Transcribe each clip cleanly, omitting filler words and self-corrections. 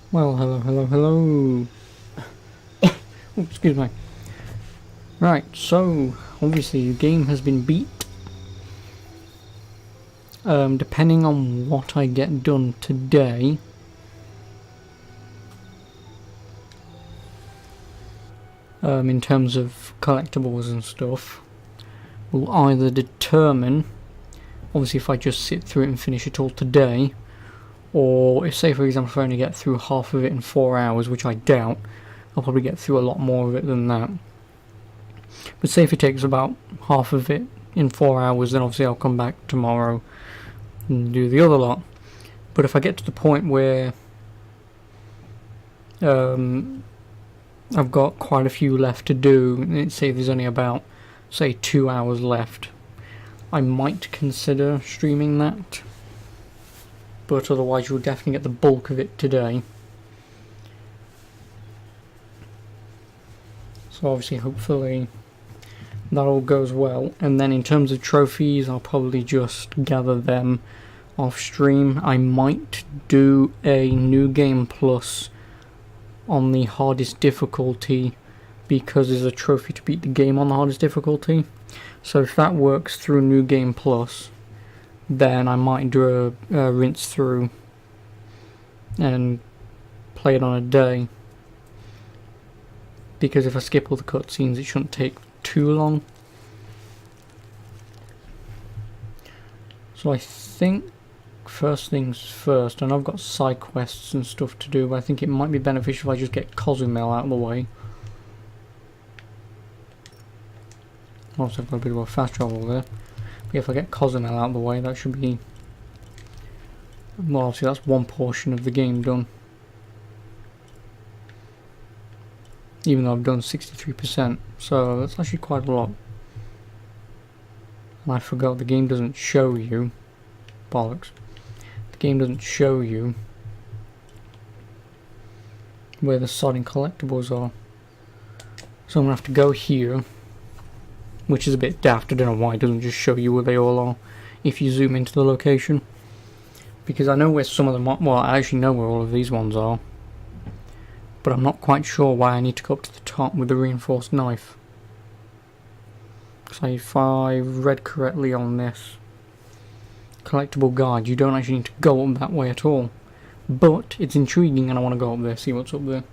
Well, hello. Oh, excuse me. Right, so obviously the game has been beat. Depending on what I get done today, in terms of collectibles and stuff, will either determine, obviously, if I just sit through it and finish it all today, or if, say, for example, if I only get through half of it in 4 hours, which I doubt, I'll probably get through a lot more of it than that. But say if it takes about half of it in 4 hours, then obviously I'll come back tomorrow and do the other lot. But if I get to the point where I've got quite a few left to do, let's say there's only about, say, 2 hours left, I might consider streaming that. But otherwise you'll definitely get the bulk of it today. So obviously, hopefully, that all goes well. And then in terms of trophies, I'll probably just gather them off stream. I might do a New Game Plus on the hardest difficulty because there's a trophy to beat the game on the hardest difficulty. So if that works through New Game Plus, then I might do a rinse through and play it on a day. Because if I skip all the cutscenes, it shouldn't take too long. So I think first things first, and I've got side quests and stuff to do, but I think it might be beneficial if I just get Cozumel out of the way. Also, I've got a bit of a fast travel there. But if I get Cozumel out of the way, that should be... well, obviously that's one portion of the game done. Even though I've done 63%, so that's actually quite a lot. And I forgot the game doesn't show you... bollocks. The game doesn't show you where the sodding collectibles are. So I'm going to have to go here, which is a bit daft. I don't know why it doesn't just show you where they all are if you zoom into the location. Because I know where some of them are. Well, I actually know where all of these ones are. But I'm not quite sure why I need to go up to the top with the reinforced knife. So if I read correctly on this collectible guide, you don't actually need to go up that way at all. But it's intriguing and I want to go up there, see what's up there.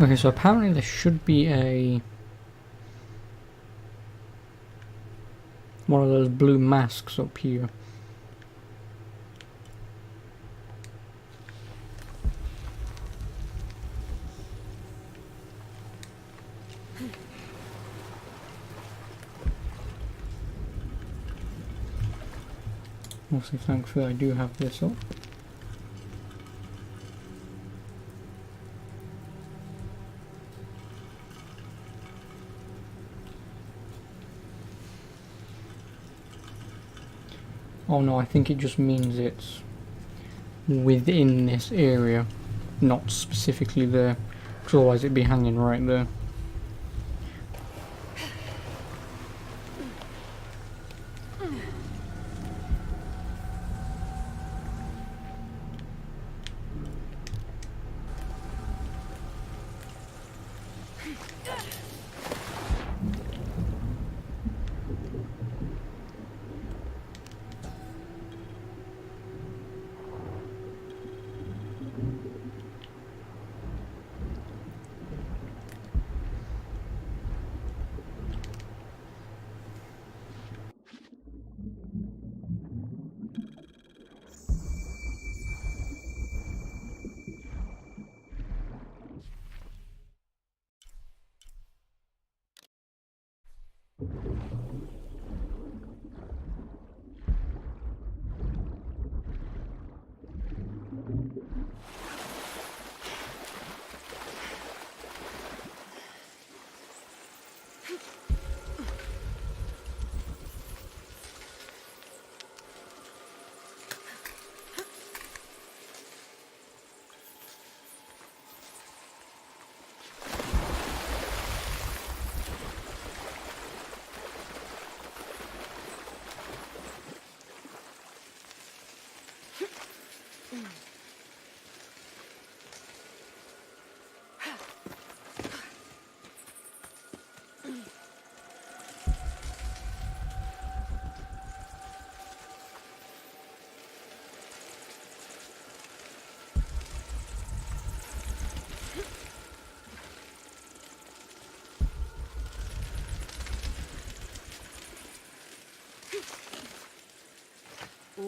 Okay, so apparently there should be one of those blue masks up here. Also, thankfully I do have this up. Oh no, I think it just means it's within this area, not specifically there, because otherwise it'd be hanging right there.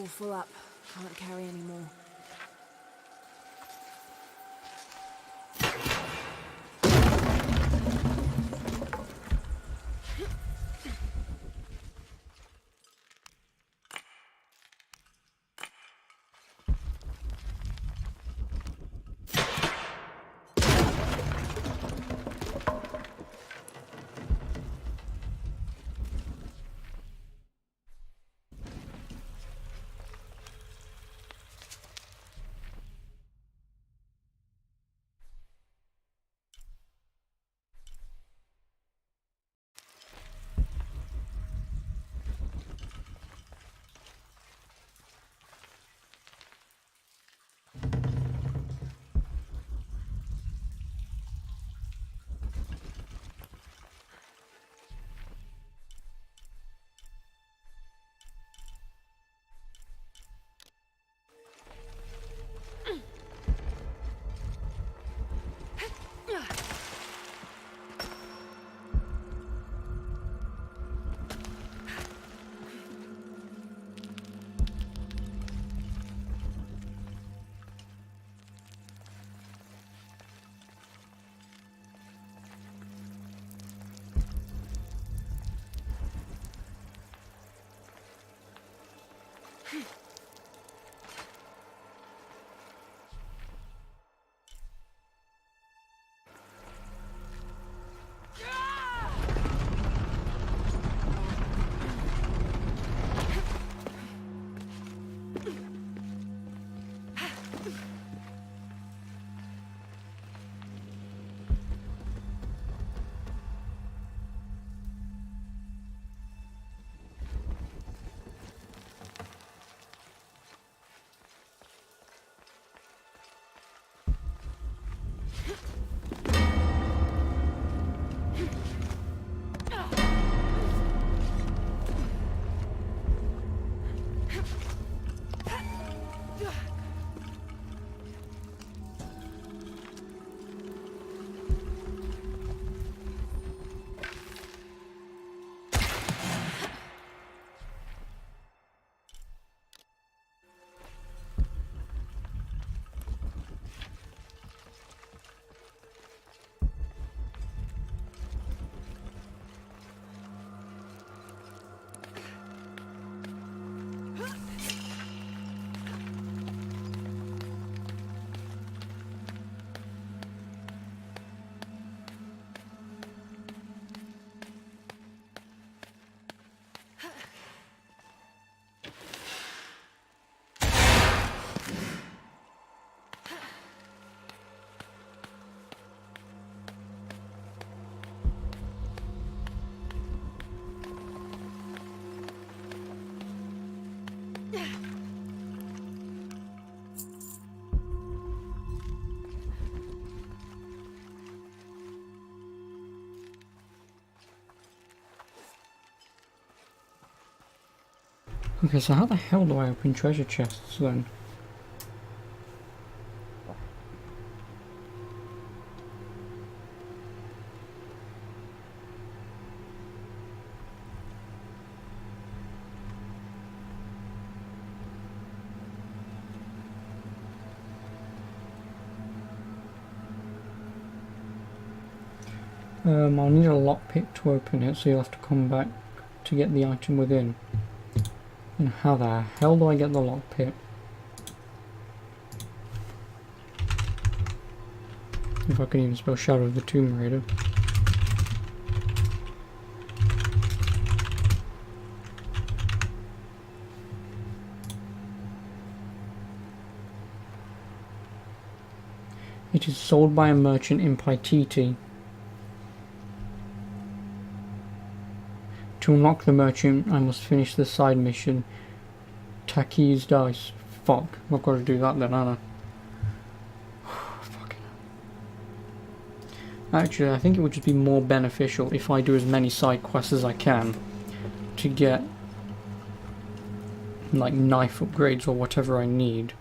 all full up. Can't carry any more. Okay, so how the hell do I open treasure chests then? I'll need a lockpick to open it, so you'll have to come back to get the item within. And how the hell do I get the lockpick? If I can even spell Shadow of the Tomb Raider. It is sold by a merchant in Paititi. To unlock the merchant, I must finish the side mission. Taki's dice. Fuck, I've got to do that then, haven't I? Fucking hell. Actually, I think it would just be more beneficial if I do as many side quests as I can to get like knife upgrades or whatever I need.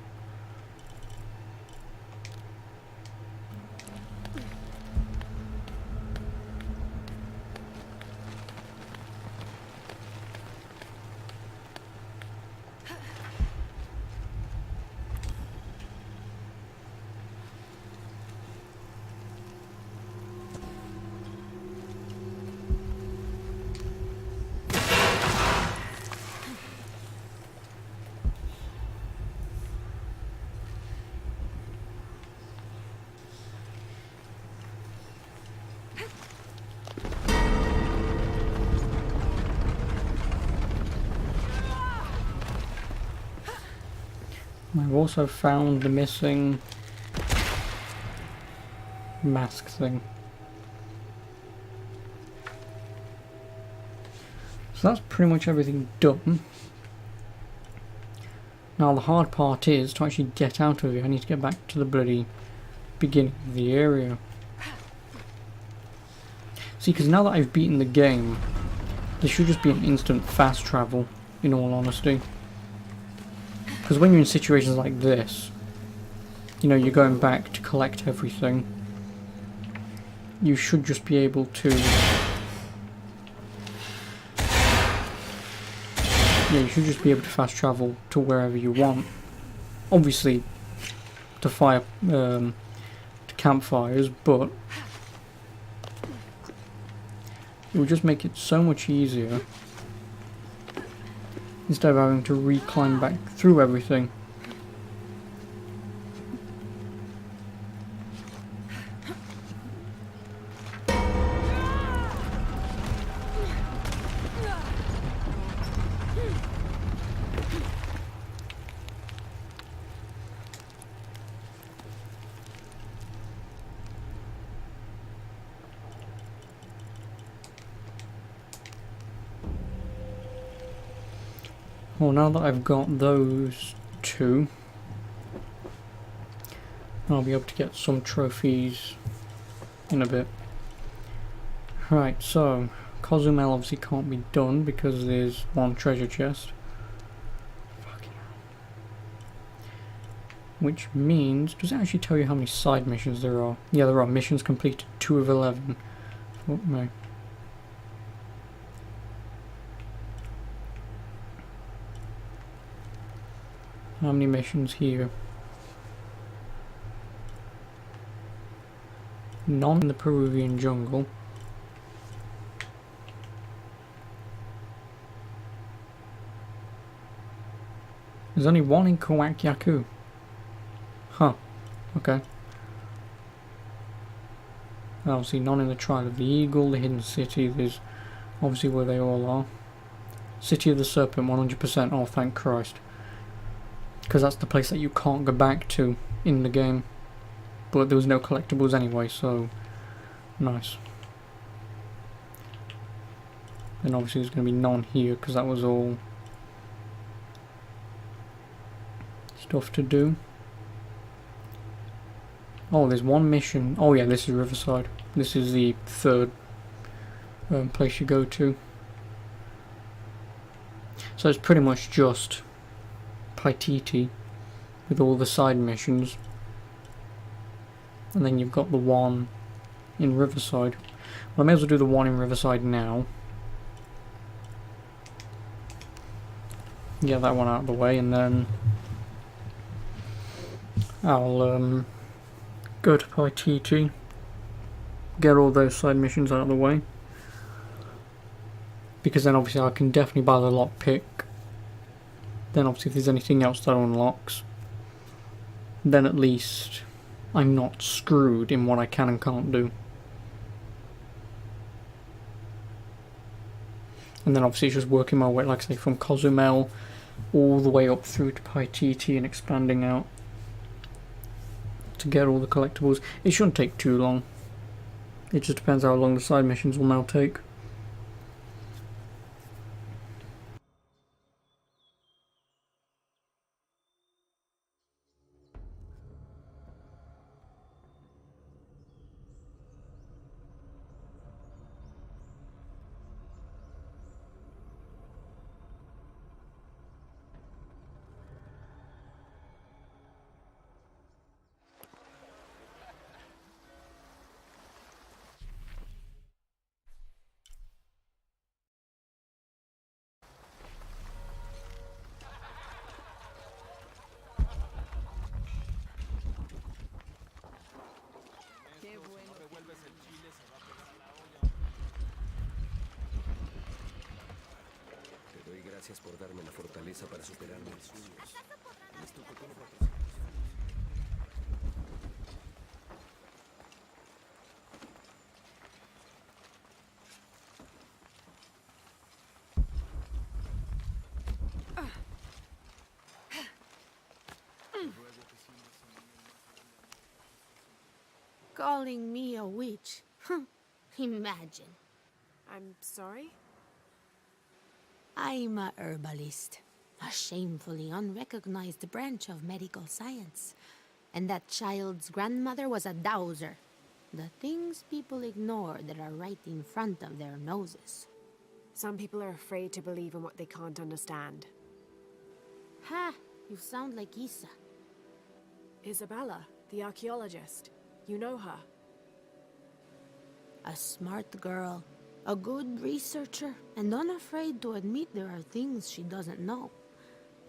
I've also found the missing mask thing. So that's pretty much everything done. Now the hard part is to actually get out of here. I need to get back to the bloody beginning of the area. See, because now that I've beaten the game, there should just be an instant fast travel, in all honesty. Because when you're in situations like this, you know, you're going back to collect everything, you should just be able to... Yeah, you should just be able to fast travel to wherever you want. Obviously, to fire, to campfires, but it would just make it so much easier instead of having to re-climb back through everything. Well, now that I've got those two, I'll be able to get some trophies in a bit. Right, so Cozumel obviously can't be done because there's one treasure chest. Fucking hell. Which means, does it actually tell you how many side missions there are? Yeah, there are. Missions completed 2 of 11. Fuck me. How many missions here? None in the Peruvian jungle. There's only one in Kawakyaku. Huh. Okay. Obviously none in the Trial of the Eagle, the Hidden City, there's obviously where they all are. City of the Serpent, 100%. Oh, thank Christ. Because that's the place that you can't go back to in the game. But there was no collectibles anyway, so nice. Then obviously there's going to be none here because that was all stuff to do. Oh, there's one mission. Oh yeah, this is Riverside. This is the third place you go to. So it's pretty much just Paititi with all the side missions. And then you've got the one in Riverside. Well, I may as well do the one in Riverside now. Get that one out of the way, and then I'll go to Paititi, get all those side missions out of the way, because then obviously I can definitely buy the lockpick. Then obviously if there's anything else that unlocks, then at least I'm not screwed in what I can and can't do. And then obviously it's just working my way, like I say, from Cozumel all the way up through to Paititi and expanding out to get all the collectibles. It shouldn't take too long. It just depends how long the side missions will now take. Gracias por darme la fortaleza para superar mis sueños. Esto que tiene calling me a witch. Imagine. I'm sorry? I'm a herbalist, a shamefully unrecognized branch of medical science. And that child's grandmother was a dowser. The things people ignore that are right in front of their noses. Some people are afraid to believe in what they can't understand. Ha! You sound like Issa. Isabella, the archaeologist. You know her. A smart girl, a good researcher, and unafraid to admit there are things she doesn't know.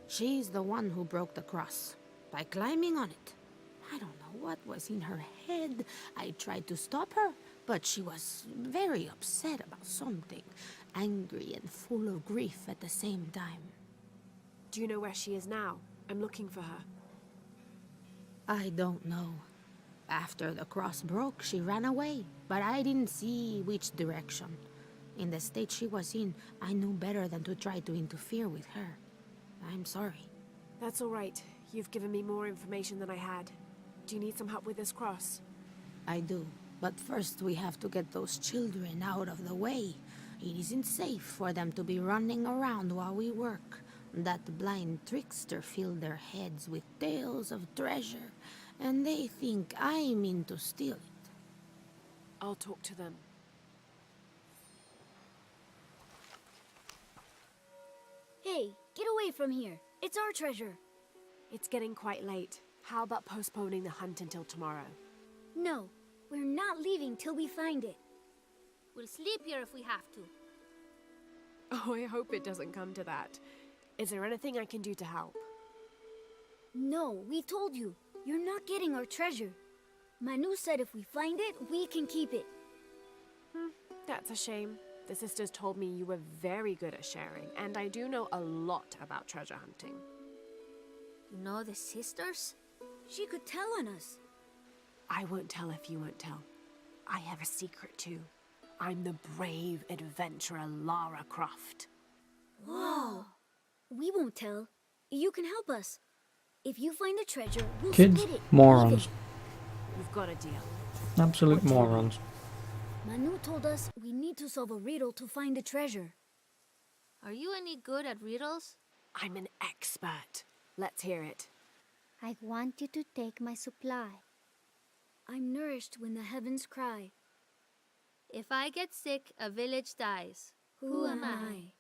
She's the one who broke the cross, by climbing on it. I don't know what was in her head. I tried to stop her, but she was very upset about something, angry and full of grief at the same time. Do you know where she is now? I'm looking for her. I don't know. After the cross broke, she ran away, but I didn't see which direction. In the state she was in, I knew better than to try to interfere with her. I'm sorry. That's all right. You've given me more information than I had. Do you need some help with this cross? I do, but first we have to get those children out of the way. It isn't safe for them to be running around while we work. That blind trickster filled their heads with tales of treasure, and they think I mean to steal it. I'll talk to them. Hey, get away from here. It's our treasure. It's getting quite late. How about postponing the hunt until tomorrow? No, we're not leaving till we find it. We'll sleep here if we have to. Oh, I hope it doesn't come to that. Is there anything I can do to help? No, we told you. You're not getting our treasure. Manu said if we find it, we can keep it. That's a shame. The sisters told me you were very good at sharing, and I do know a lot about treasure hunting. You know the sisters? She could tell on us. I won't tell if you won't tell. I have a secret too. I'm the brave adventurer Lara Croft. Whoa. We won't tell. You can help us. If you find the treasure, we'll Kids, split it. morons. You've got a deal. Absolute morons. Manu told us we need to solve a riddle to find the treasure. Are you any good at riddles? I'm an expert. Let's hear it. I want you to take my supply. I'm nourished when the heavens cry. If I get sick, a village dies. Who am I?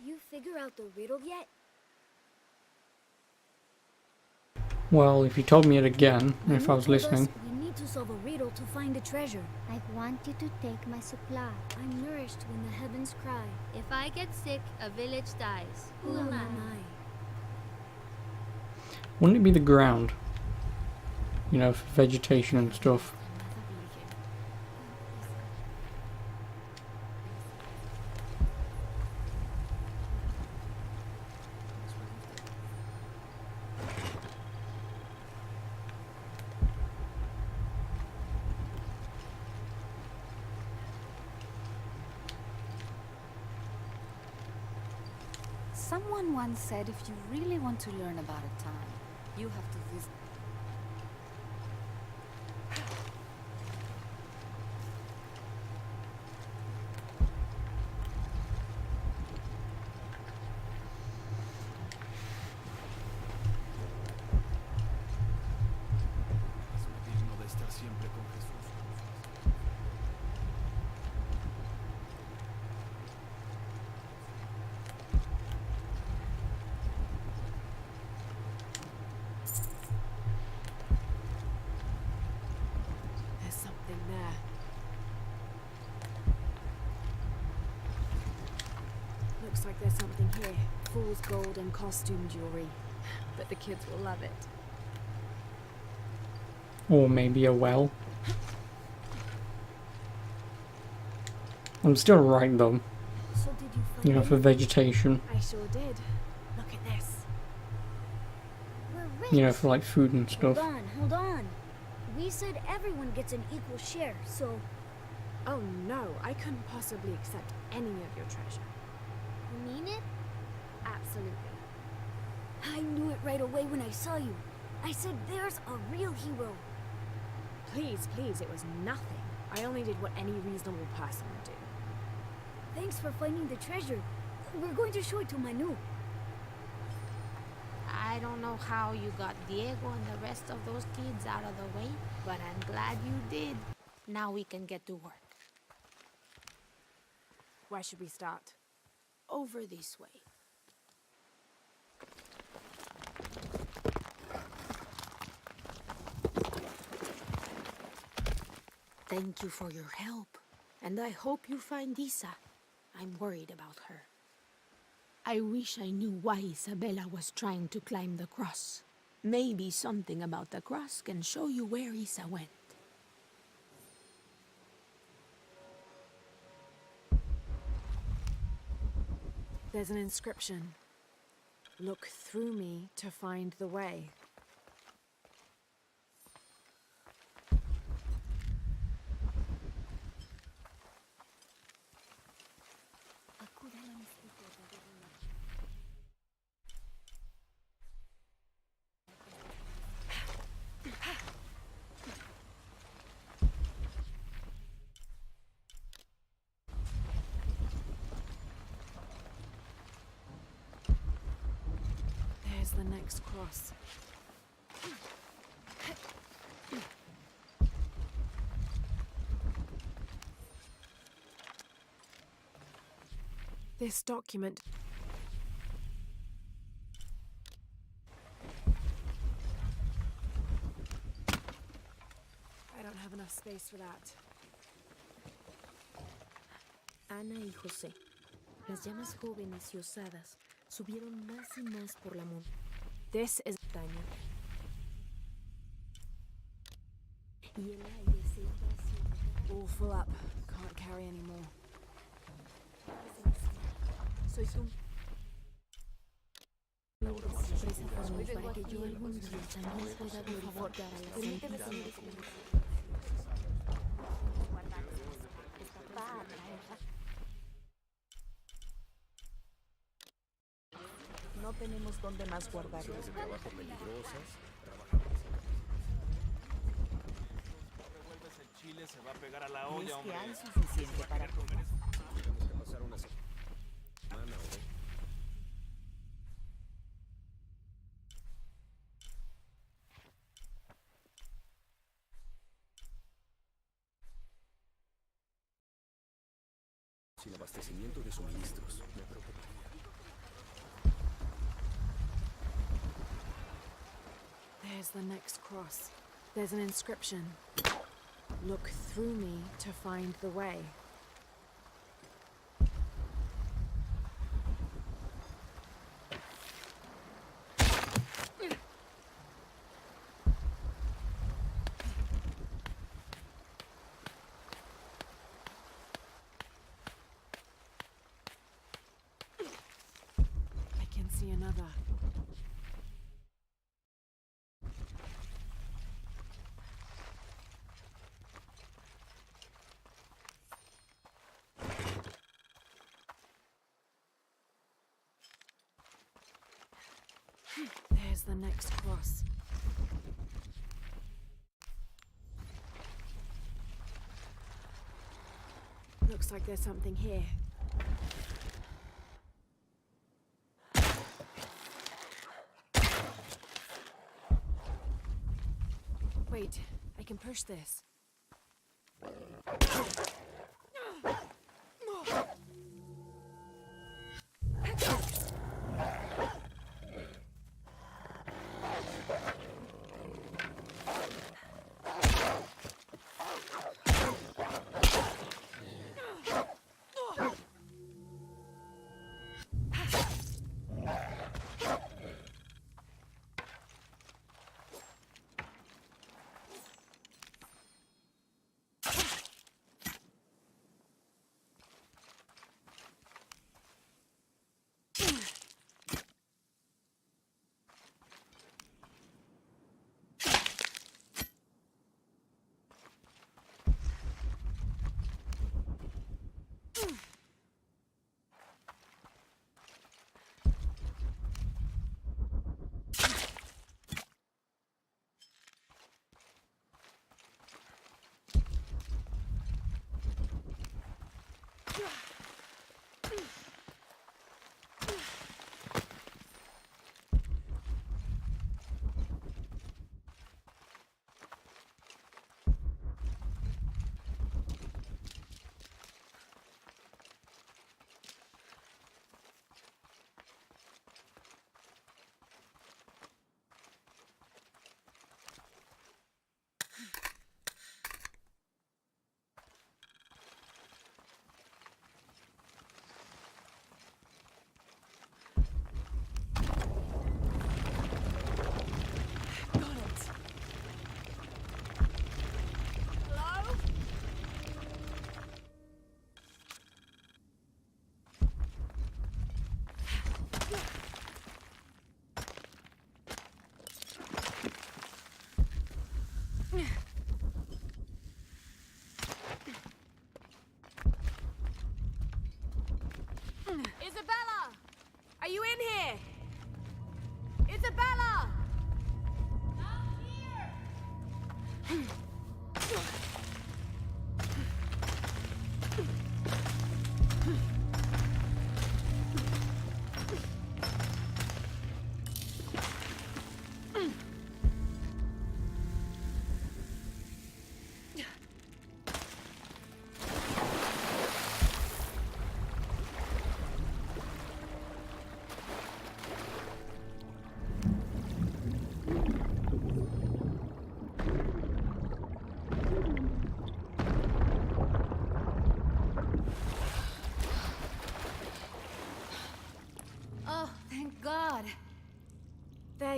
You figure out the riddle yet? Well, if you told me it again, if I Manu was told us listening. we need to solve a riddle to find the treasure. I want you to take my supply. I'm nourished when the heavens cry. If I get sick, a village dies. Who am I? Wouldn't it be the ground? You know, for vegetation and stuff. Someone once said if you really want to learn about a time, you have to visit. Es digno de estar siempre con Jesús. There's something there. Looks like there's something here. Fool's gold and costume jewelry. But the kids will love it. Or maybe a well. I'm still right though, So did you find you know, for anything? vegetation. I sure did. Look at this. We're rich. You know, for like food and stuff. Hold on. We said everyone gets an equal share, so Oh no, I couldn't possibly accept any of your treasure. you mean it? Absolutely. I knew it right away when I saw you. I said there's a real hero. Please, please, it was nothing. I only did what any reasonable person would do. Thanks for finding the treasure. We're going to show it to Manu. I don't know how you got Diego and the rest of those kids out of the way, but I'm glad you did. Now we can get to work. Where should we start? Over this way. Thank you for your help, and I hope you find Isa. I'm worried about her. I wish I knew why Isabella was trying to climb the cross. Maybe something about the cross can show you where Isa went. There's an inscription. Look through me to find the way. There's the next cross. This document. I don't have enough space for that. Ana y José, las llamas jóvenes y osadas, subieron más y más por la montaña. This is Daniel. Y el aire se iba haciendo All full up. Can't carry any more. Soy tú. Presa por mí para que yo algún día también pueda glorificar a la Santísima. No tenemos dónde más guardarlos. Trabajo peligrosas. El chile se va a pegar a la Y olla, es que hombre. hay suficiente para todos. Tenemos que pasar una semana o dos. Sin abastecimiento de suministros, me preocuparía. There's the next cross. There's an inscription. Look through me to find the way. I can see another. There's the next cross. Looks like there's something here. Wait, I can push this.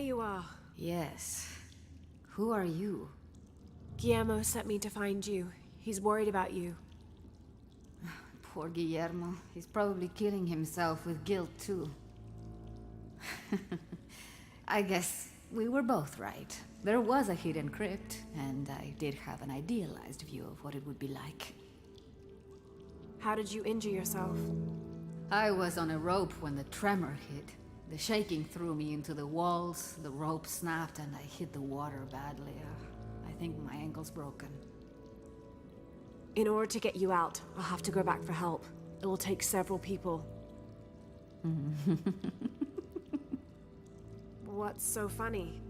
you are. Yes. Who are you? Guillermo sent me to find you. He's worried about you. Poor Guillermo. He's probably killing himself with guilt, too. I guess we were both right. There was a hidden crypt, and I did have an idealized view of what it would be like. How did you injure yourself? I was on a rope when the tremor hit. The shaking threw me into the walls, the rope snapped, and I hit the water badly. I think my ankle's broken. In order to get you out, I'll have to go back for help. It will take several people. What's so funny?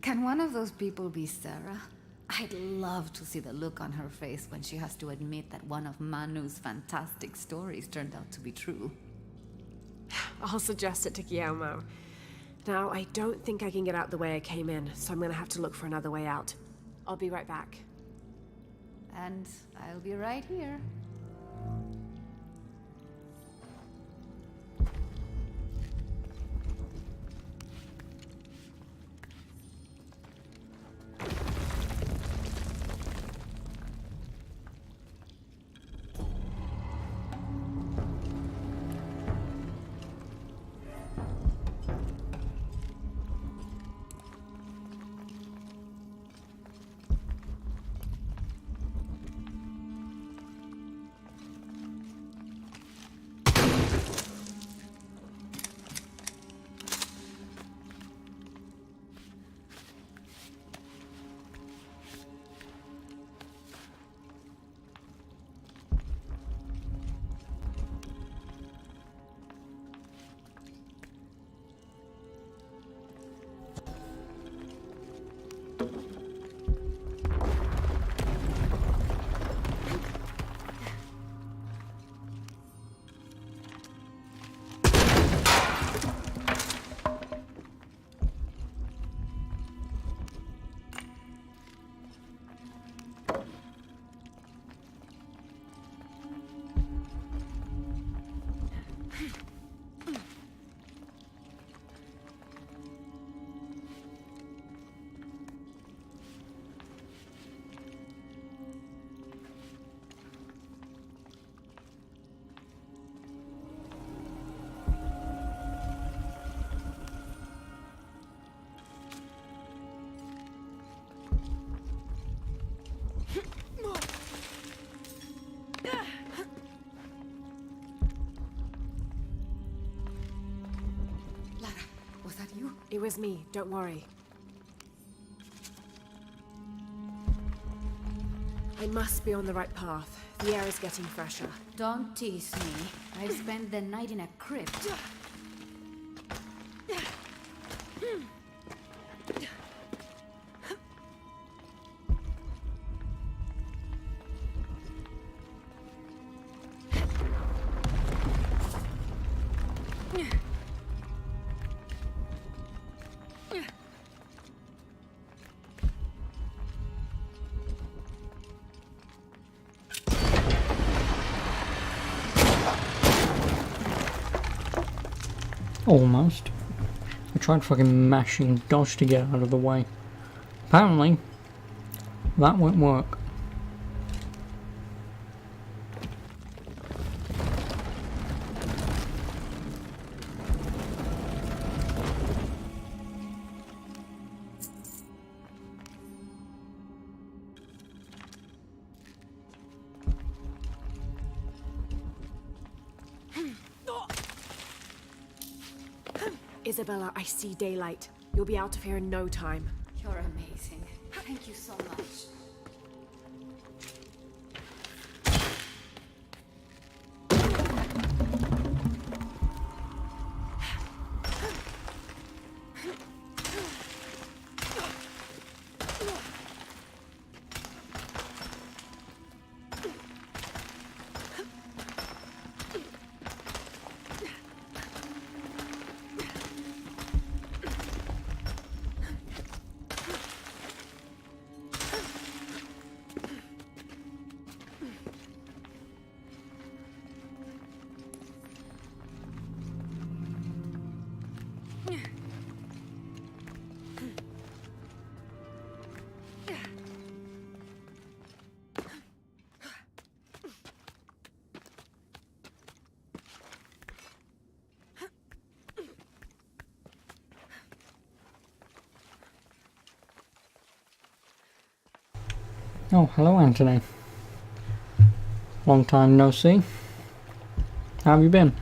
Can one of those people be Sarah? I'd love to see the look on her face when she has to admit that one of Manu's fantastic stories turned out to be true. I'll suggest it to Guillermo. Now, I don't think I can get out the way I came in, so I'm gonna have to look for another way out. I'll be right back. And I'll be right here. It was me, don't worry. I must be on the right path. The air is getting fresher. Don't tease me. I've spent the night in a crypt. Almost. I tried fucking mashing dodge to get out of the way. Apparently, that won't work. Isabella, I see daylight. You'll be out of here in no time. You're amazing. Thank you so much. Oh, hello Anthony. Long time no see. How have you been?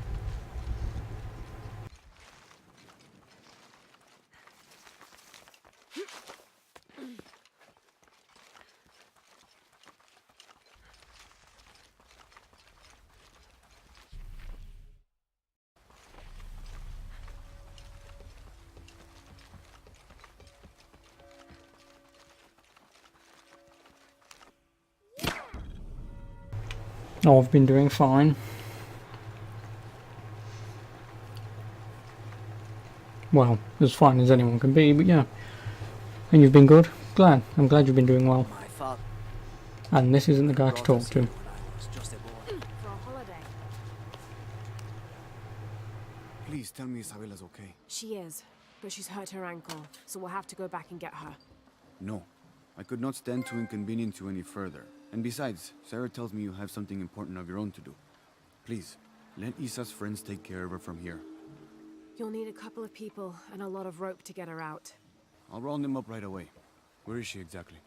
Oh, I've been doing fine. Well, as fine as anyone can be, but yeah. And you've been good? Glad. I'm glad you've been doing well. My father And this isn't the guy to brought talk us to. here when I was just a boy. For a holiday. Please tell me Isabella's okay. She is, but she's hurt her ankle, so we'll have to go back and get her. No. I could not stand to inconvenience you any further. And besides, Sarah tells me you have something important of your own to do. Please, let Isa's friends take care of her from here. You'll need a couple of people and a lot of rope to get her out. I'll round them up right away. Where is she exactly?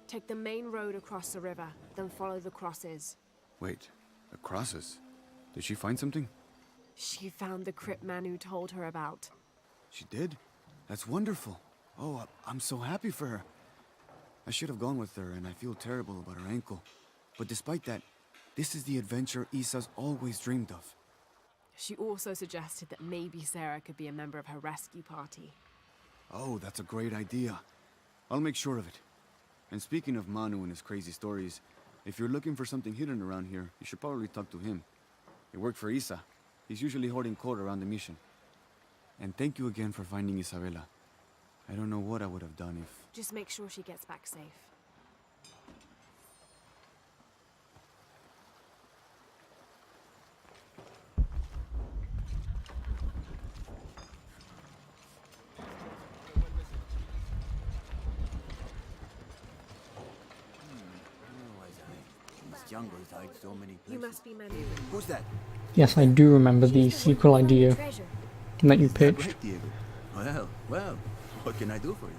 Take the main road across the river, then follow the crosses. Wait, the crosses? Did she find something? She found the crypt Manu told her about. She did? That's wonderful. Oh, I'm so happy for her. I should have gone with her, and I feel terrible about her ankle. But despite that, this is the adventure Isa's always dreamed of. She also suggested that maybe Sarah could be a member of her rescue party. Oh, that's a great idea. I'll make sure of it. And speaking of Manu and his crazy stories, if you're looking for something hidden around here, you should probably talk to him. He worked for Isa. He's usually holding court around the mission. And thank you again for finding Isabella. I don't know what I would have done if... Just make sure she gets back safe. You must be Manu. Who's that? Yes, I do remember the sequel idea that you pitched. Well, what can I do for you?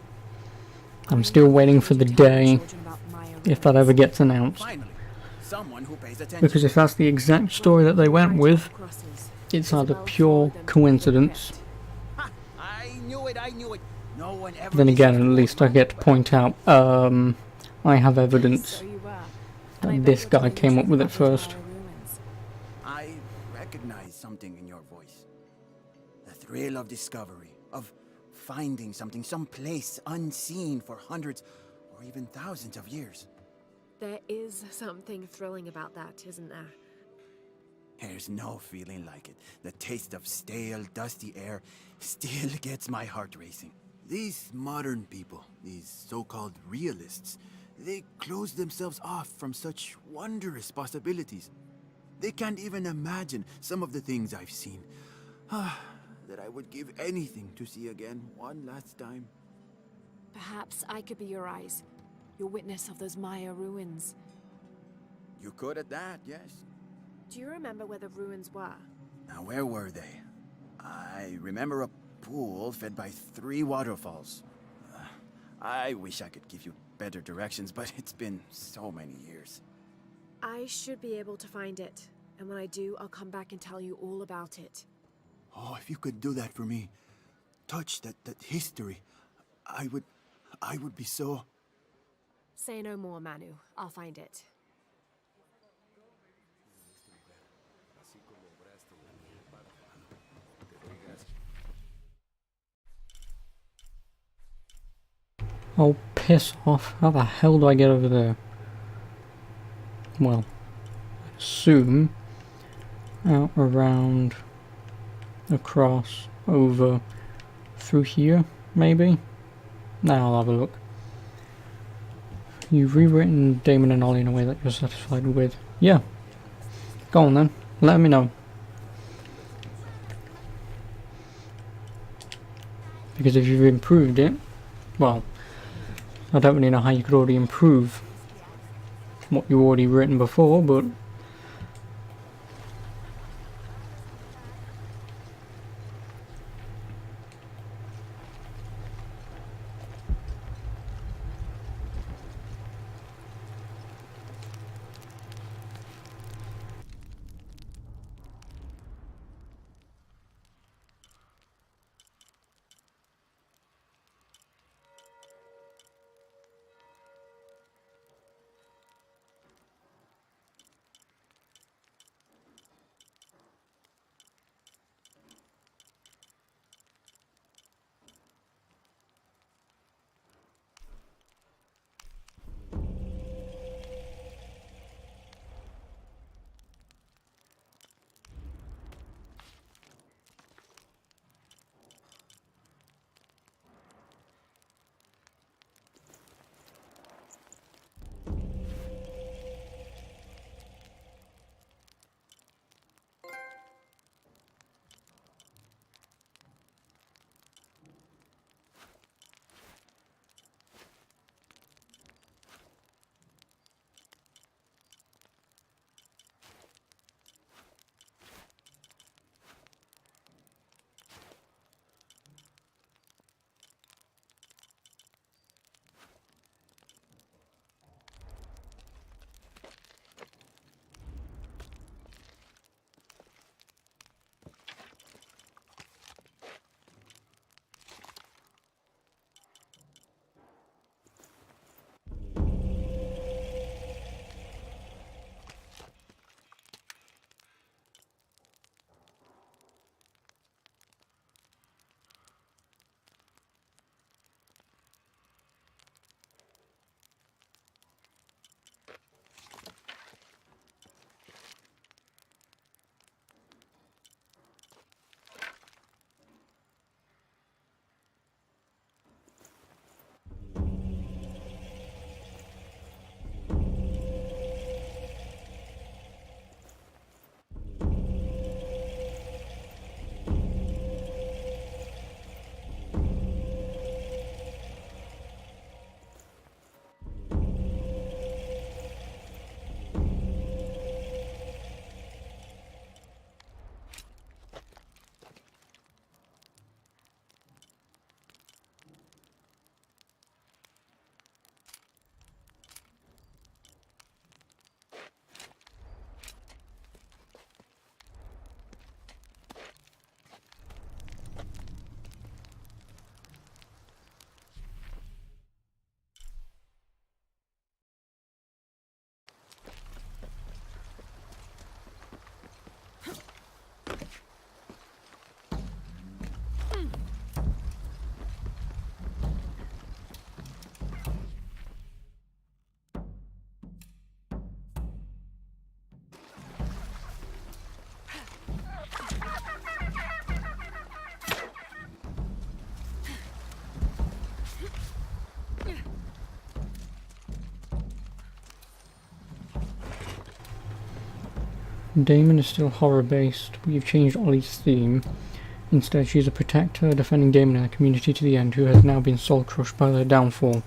I'm still waiting for the day, if that ever gets announced. Finally, someone who pays attention. Because if that's the exact story that they went with, it's either pure coincidence. Ha! I knew it. No one ever. Then again, at least I get to point out, I have evidence that this guy came up with it first. I recognize something in your voice. The thrill of discovery, of finding something someplace unseen for hundreds or even thousands of years. There is something thrilling about that, isn't there? There's no feeling like it. The taste of stale, dusty air still gets my heart racing. These modern people, these so-called realists, they close themselves off from such wondrous possibilities. They can't even imagine some of the things I've seen. That I would give anything to see again one last time. Perhaps I could be your eyes, your witness of those Maya ruins. You could at that, yes. Do you remember where the ruins were? Now, where were they? I remember a pool fed by 3 waterfalls. I wish I could give you better directions, but it's been so many years. I should be able to find it, and when I do, I'll come back and tell you all about it. Oh, if you could do that for me, touch that history, I would be so... Say no more, Manu. I'll find it. Oh, piss off. How the hell do I get over there? Well, I assume out, around, across, over, through here, maybe? Now I'll have a look. You've rewritten Damon and Ollie in a way that you're satisfied with. Yeah. Go on then. Let me know. Because if you've improved it, well, I don't really know how you could already improve what you already written before, but Damon is still horror-based. We've changed Ollie's theme. Instead, she's a protector, defending Damon and the community to the end, who has now been soul-crushed by their downfall.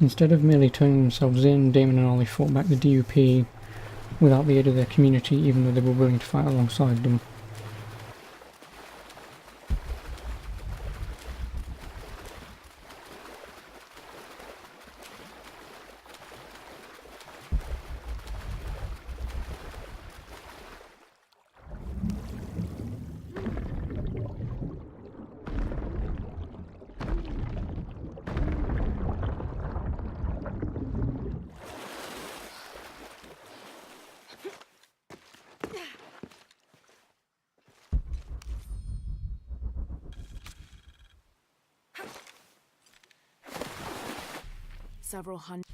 Instead of merely turning themselves in, Damon and Ollie fought back the DUP without the aid of their community, even though they were willing to fight alongside them. Several hundred.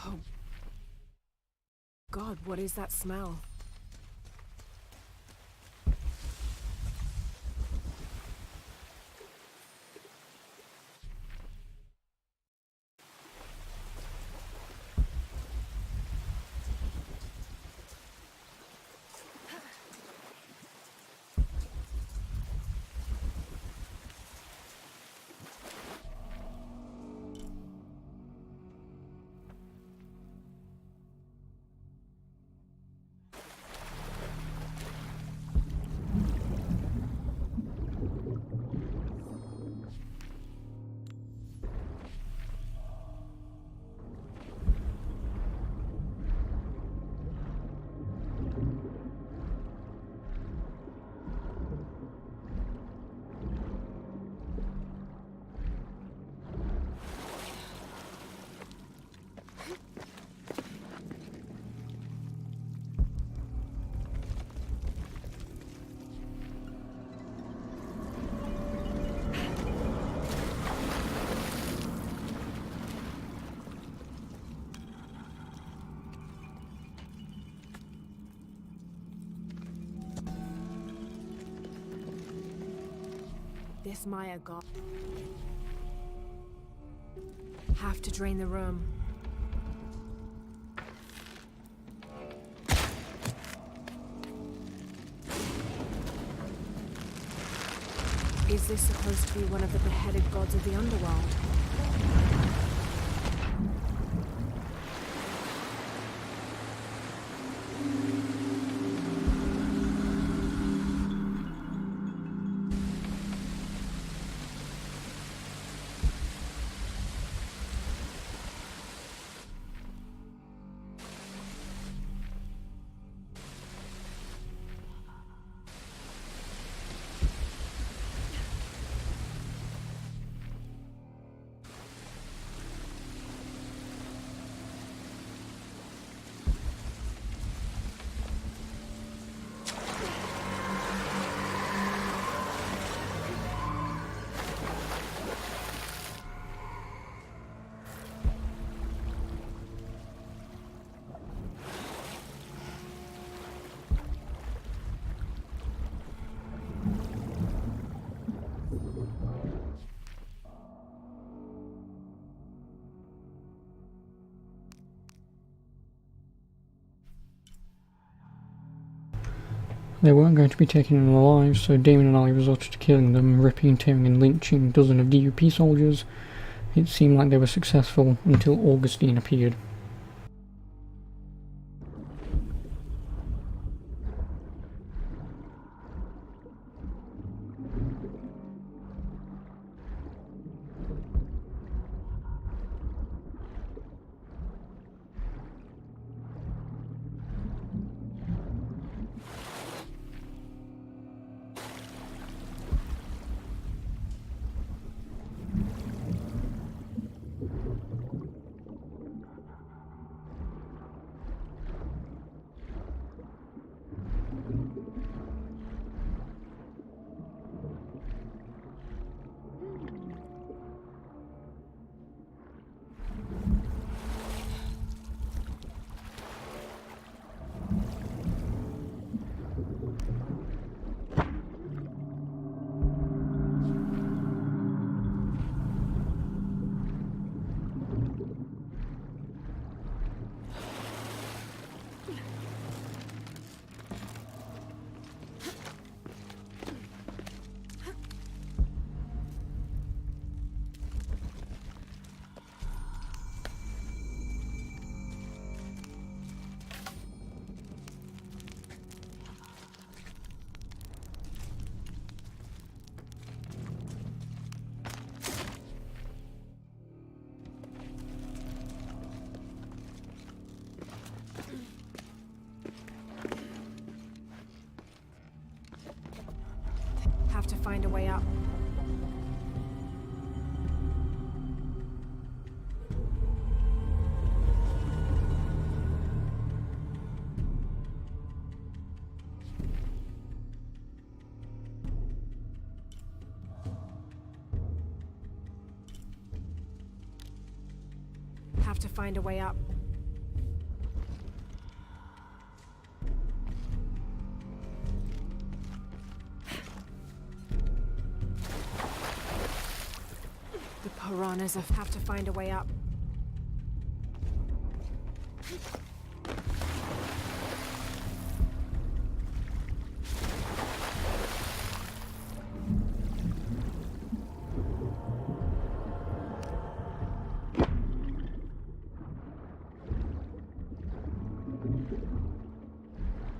Oh. God, what is that smell? This Maya god. Have to drain the room. Is this supposed to be one of the beheaded gods of the underworld? They weren't going to be taken in alive, so Damon and I resorted to killing them, ripping, tearing and lynching a dozen of DUP soldiers. It seemed like they were successful until Augustine appeared. Have to find a way up. Have to find a way up. The piranhas have to find a way up.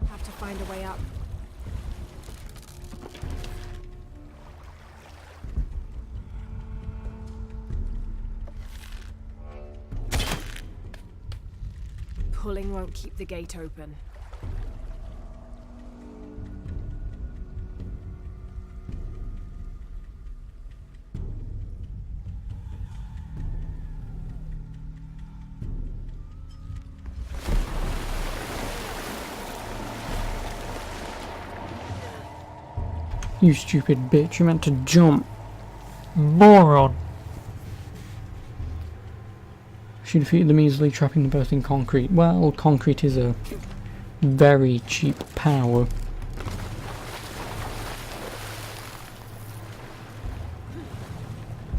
Have to find a way up. Pulling won't keep the gate open. You stupid bitch, you meant to jump. Moron. She defeated them easily, trapping them both in concrete. Well, concrete is a very cheap power.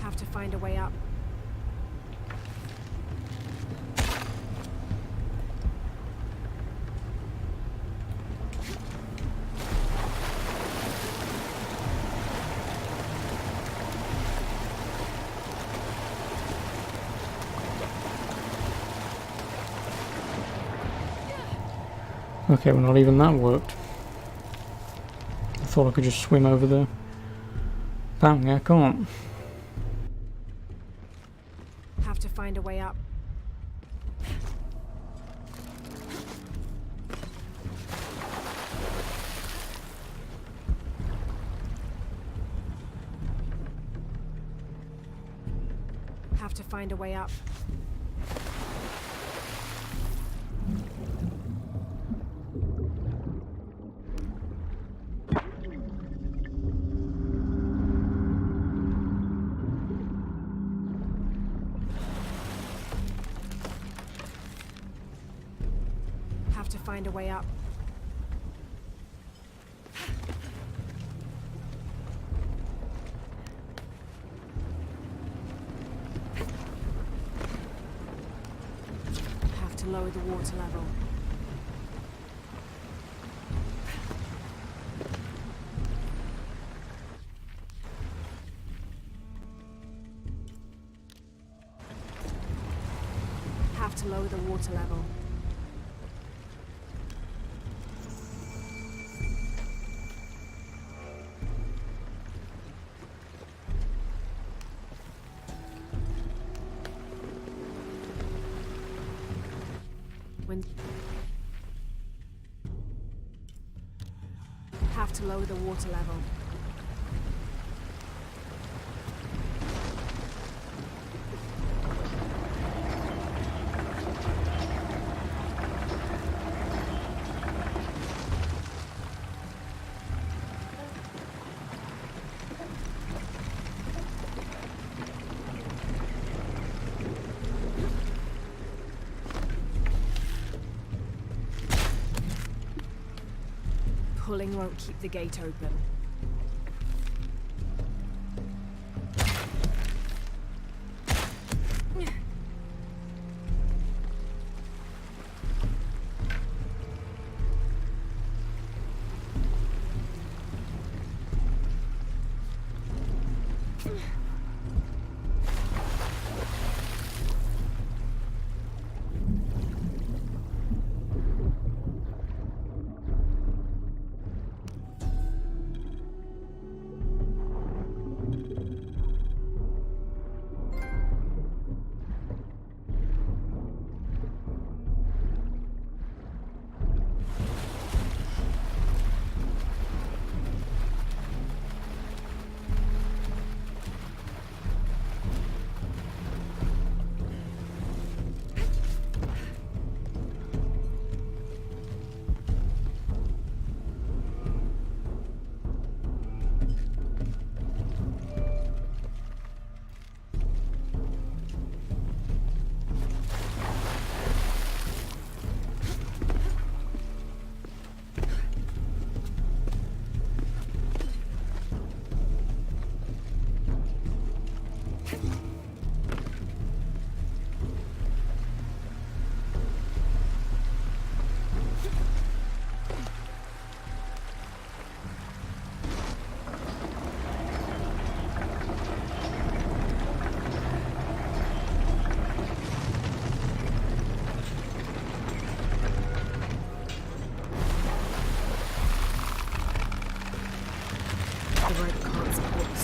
Have to find a way up. Okay, well not even that worked. I thought I could just swim over there. Apparently I can't. Have to find a way up. Have to find a way up. Have to find a way up. Have to lower the water level. Have to lower the water level. Have to lower the water level. Pulling won't keep the gate open.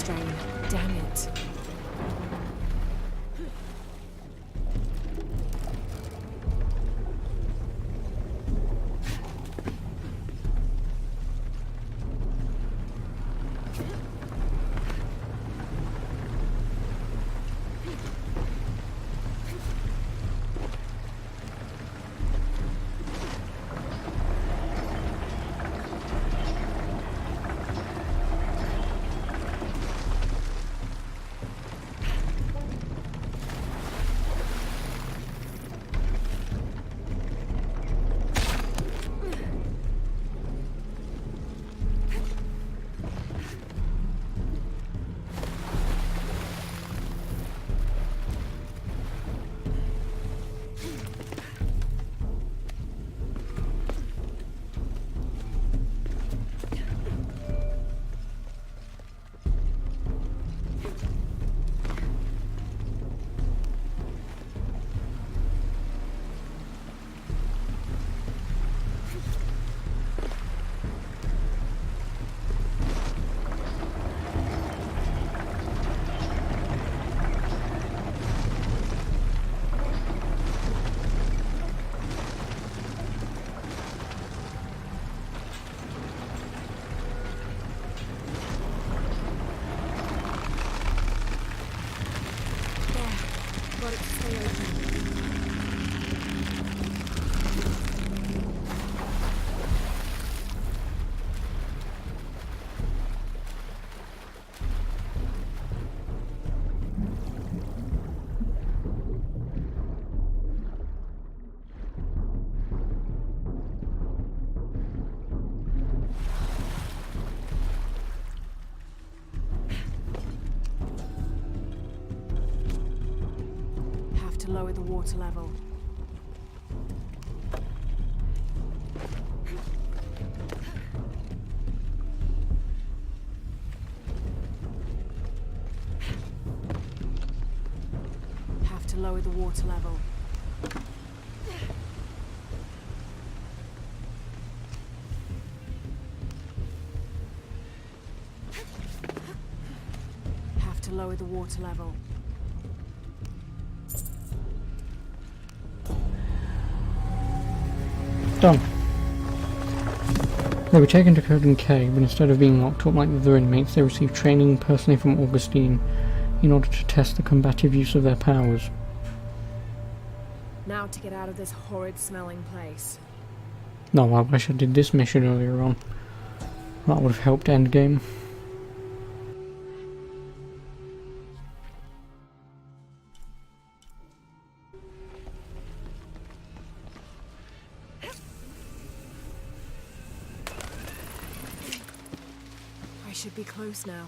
strain. Damn it. Got it to stay open. Have to lower the water level. Have to lower the water level. Have to lower the water level. Done. They were taken to Code K, but instead of being locked up like the other inmates, they received training personally from Augustine in order to test the combative use of their powers. Now to get out of this horrid smelling place. No, I wish I did this mission earlier on. That would have helped endgame. I should be close now.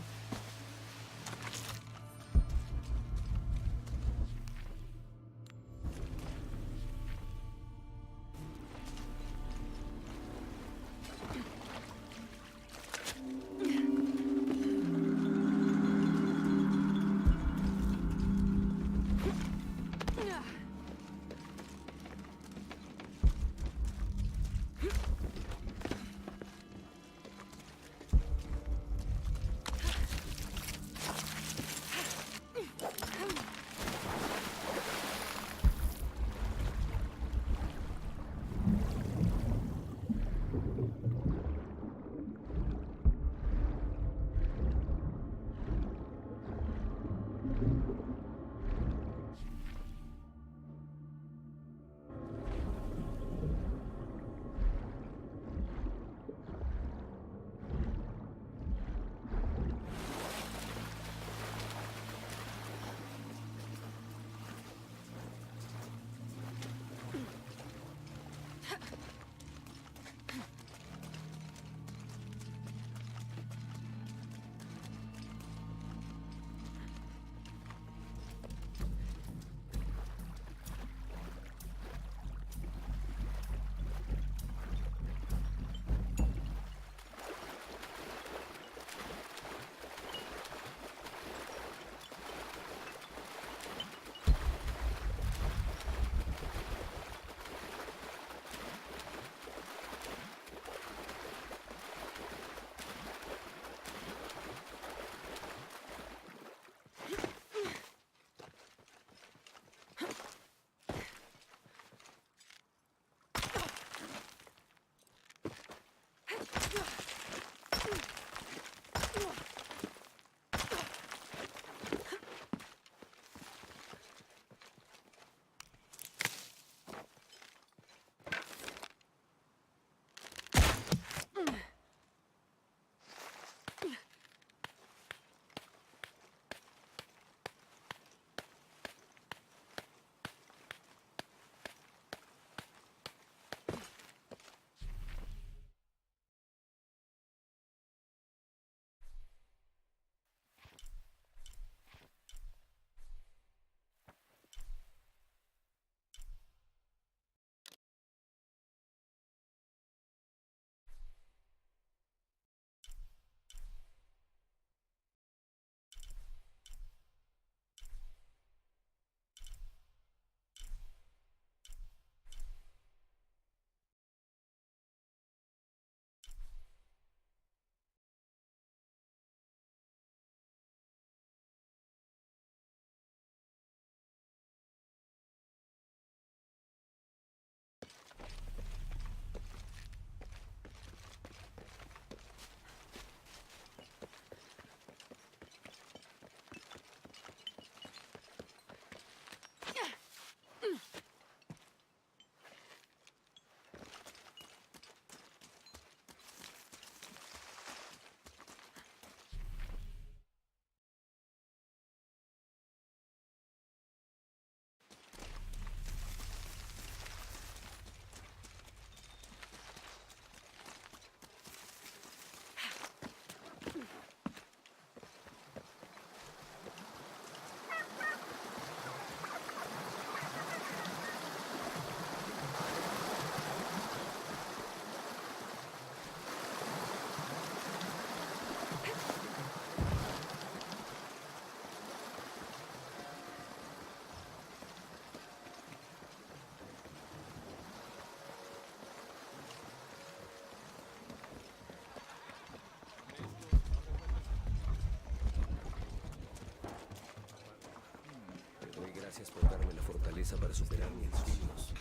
explotarme la fortaleza para superar mis sueños.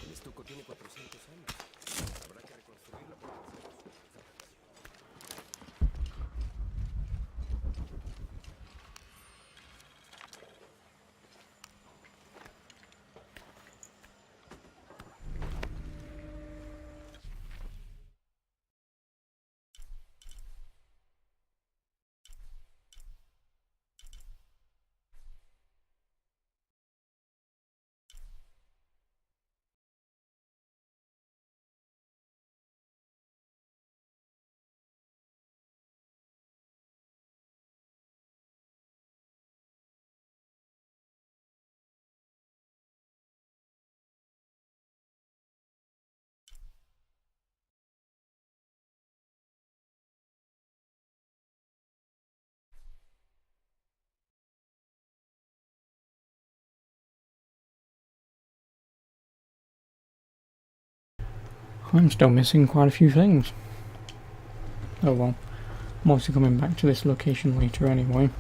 El estuco tiene 400 años. Habrá que reconstruirla por terceros. I'm still missing quite a few things. Oh well, I'm obviously coming back to this location later anyway,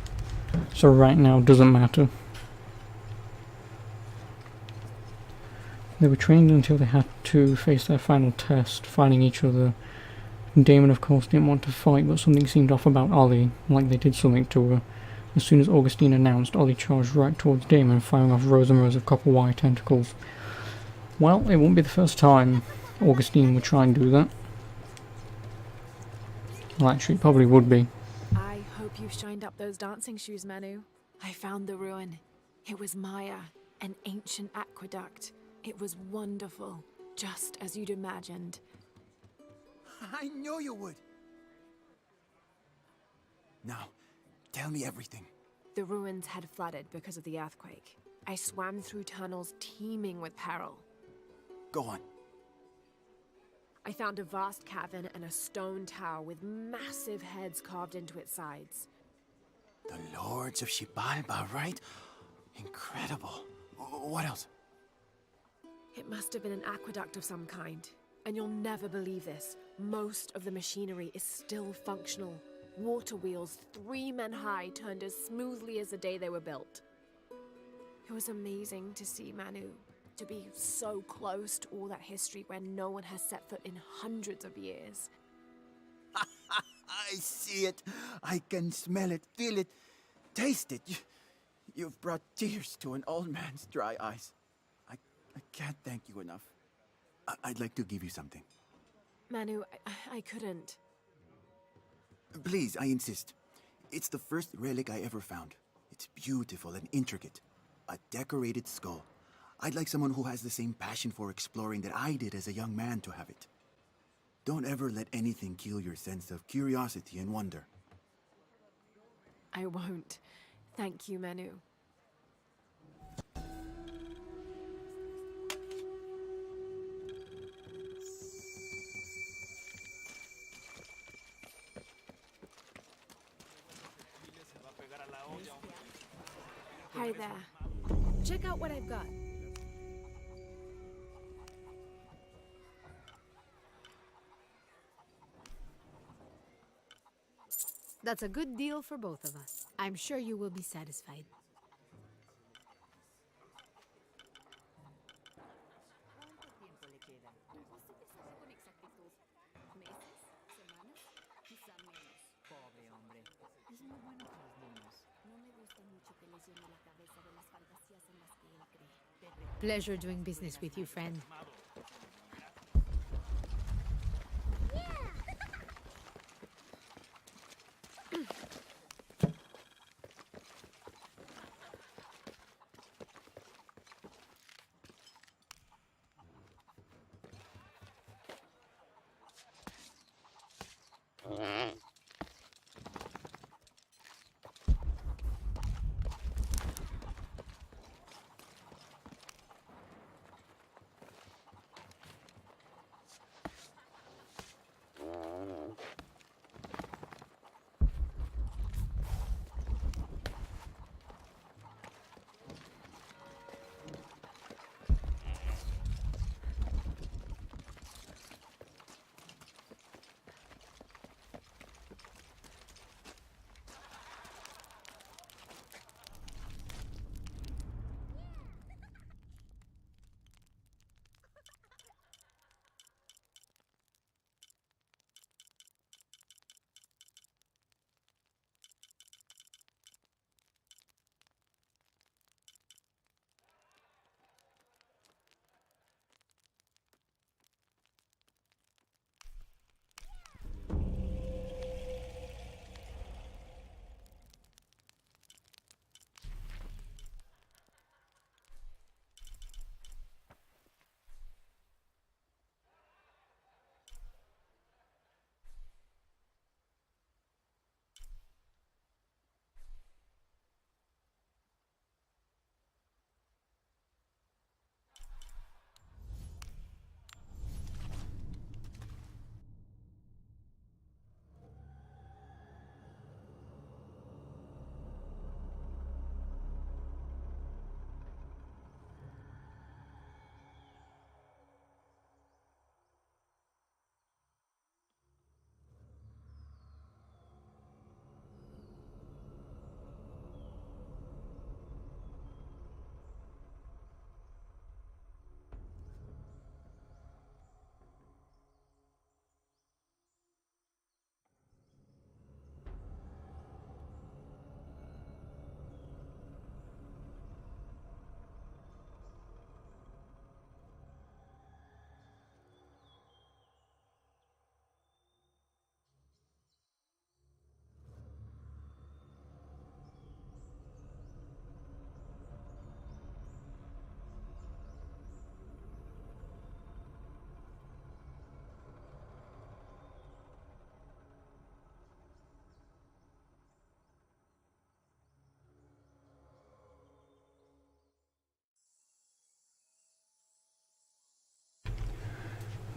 so right now doesn't matter. They were trained until they had to face their final test, fighting each other. Damon of course didn't want to fight, but something seemed off about Ollie, like they did something to her. As soon as Augustine announced, Ollie charged right towards Damon, firing off rows and rows of copper wire tentacles. Well, it won't be the first time Augustine would try and do that. Well, actually, it probably would be. I hope you shined up those dancing shoes, Manu. I found the ruin. It was Maya, an ancient aqueduct. It was wonderful, just as you'd imagined. I knew you would. Now, tell me everything. The ruins had flooded because of the earthquake. I swam through tunnels teeming with peril. Go on. I found a vast cavern and a stone tower with massive heads carved into its sides. The Lords of Xibalba, right? Incredible. What else? It must have been an aqueduct of some kind. And you'll never believe this. Most of the machinery is still functional. Water wheels 3 men high turned as smoothly as the day they were built. It was amazing to see, Manu. To be so close to all that history where no one has set foot in hundreds of years. I see it. I can smell it, feel it, taste it. You've brought tears to an old man's dry eyes. I can't thank you enough. I'd like to give you something. Manu, I couldn't. Please, I insist. It's the first relic I ever found. It's beautiful and intricate. A decorated skull. I'd like someone who has the same passion for exploring that I did as a young man to have it. Don't ever let anything kill your sense of curiosity and wonder. I won't. Thank you, Manu. Hi there. Check out what I've got. That's a good deal for both of us. I'm sure you will be satisfied. Pleasure doing business with you, friend.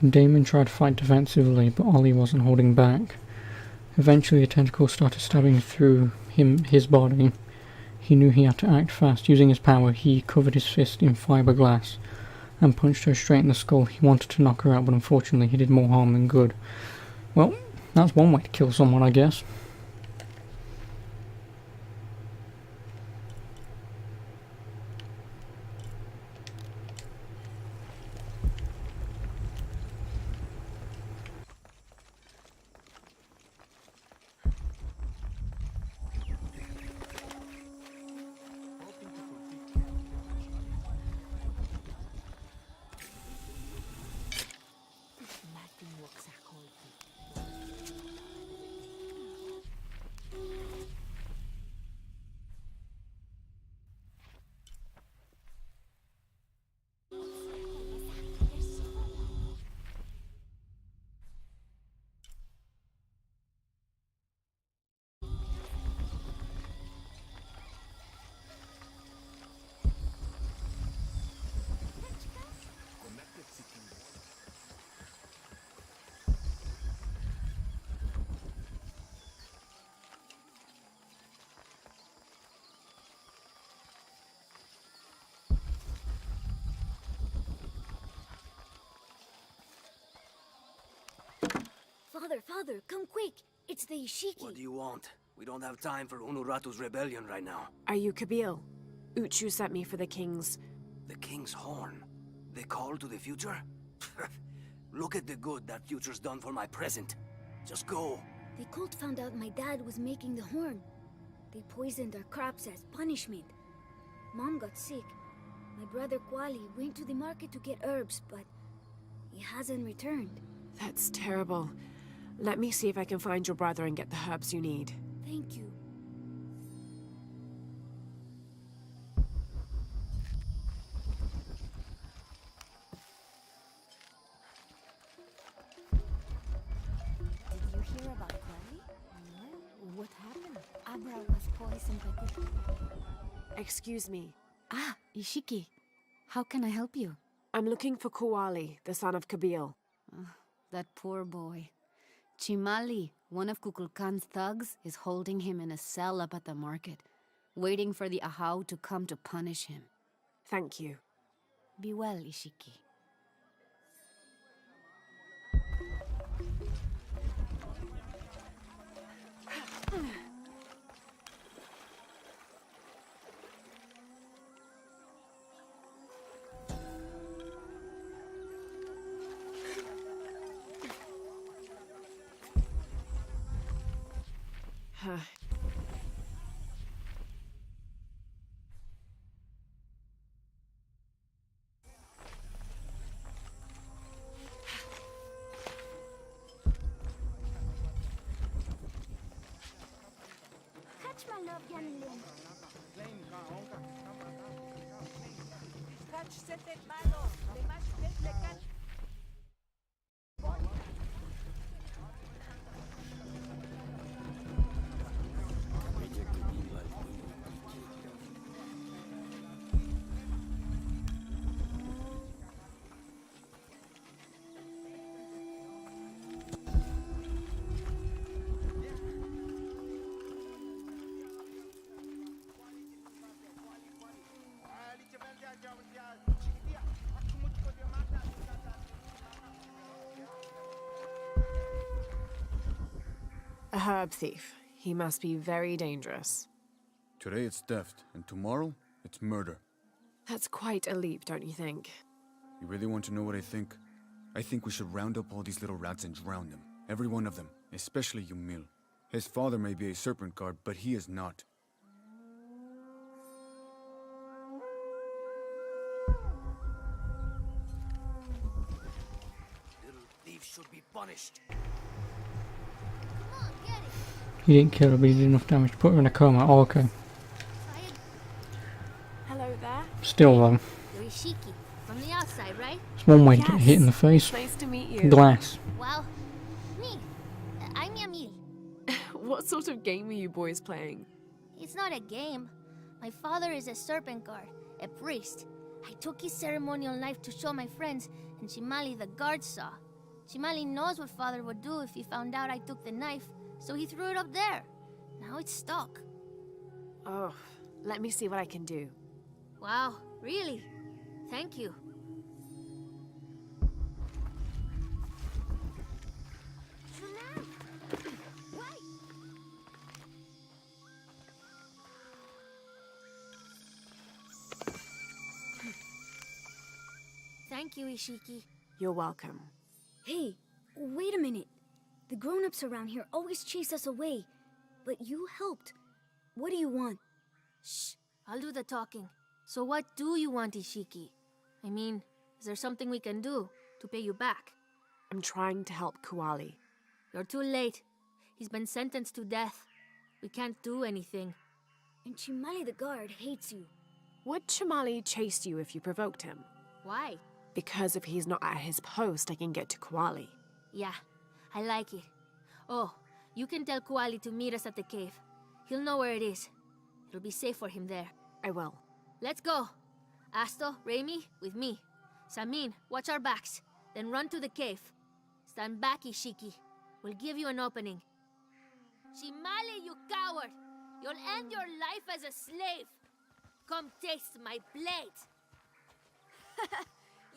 Damon tried to fight defensively, but Ollie wasn't holding back. Eventually a tentacle started stabbing through his body. He knew he had to act fast. Using his power, he covered his fist in fiberglass and punched her straight in the skull. He wanted to knock her out, but unfortunately he did more harm than good. Well, that's one way to kill someone, I guess. Father, come quick! It's the Ishiki. What do you want? We don't have time for Unuratu's rebellion right now. Are you Kabil? Uchu sent me for the king's... The king's horn? The call to the future? Look at the good that future's done for my present. Just go. The cult found out my dad was making the horn. They poisoned our crops as punishment. Mom got sick. My brother Kwali went to the market to get herbs, but he hasn't returned. That's terrible. Let me see if I can find your brother and get the herbs you need. Thank you. Did you hear about Kwali? No. What happened? Abra was poisoned by the... Excuse me. Ah, Ishiki. How can I help you? I'm looking for Kuwali, the son of Kabil. That poor boy. Chimali, one of Kukulkan's thugs, is holding him in a cell up at the market, waiting for the Ahau to come to punish him. Thank you. Be well, Ishiki. Catch my love, Yanlin. A herb thief. He must be very dangerous. Today it's theft, and tomorrow it's murder. That's quite a leap, don't you think? You really want to know what I think? I think we should round up all these little rats and drown them. Every one of them, especially Yumil. His father may be a serpent guard, but he is not. Little thieves should be punished. Come on, get it. He didn't kill her, but he did enough damage to put her in a coma. Oh, okay. Hello there. Still though, You're Ishiki, from the outside, right? it's one way to get hit in the face. Nice to meet you. Glass. Well, me. I'm Yamil. What sort of game are you boys playing? It's not a game. My father is a serpent guard, a priest. I took his ceremonial knife to show my friends, and Shimali the guard saw. Chimali knows what father would do if he found out I took the knife, so he threw it up there. Now it's stuck. Oh, let me see what I can do. Wow, really? Thank you. Thank you, Ishiki. You're welcome. Hey, wait a minute. The grown-ups around here always chase us away. But you helped. What do you want? Shh, I'll do the talking. So what do you want, Ishiki? I mean, is there something we can do to pay you back? I'm trying to help Kuali. You're too late. He's been sentenced to death. We can't do anything. And Chimali the guard hates you. Would Chimali chase you if you provoked him? Why? Because if he's not at his post, I can get to Kuali. Yeah, I like it. Oh, you can tell Kuali to meet us at the cave. He'll know where it is. It'll be safe for him there. I will. Let's go. Asto, Raimi, with me. Samin, watch our backs. Then run to the cave. Stand back, Ishiki. We'll give you an opening. Chimali, you coward! You'll end your life as a slave. Come taste my blade.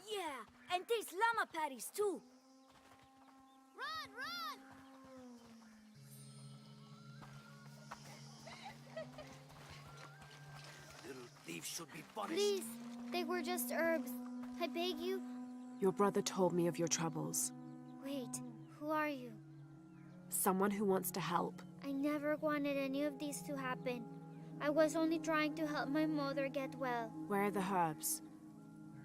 Yeah, and taste llama patties too. Run, run! Little thieves should be punished. Please, they were just herbs. I beg you. Your brother told me of your troubles. Wait, who are you? Someone who wants to help. I never wanted any of these to happen. I was only trying to help my mother get well. Where are the herbs?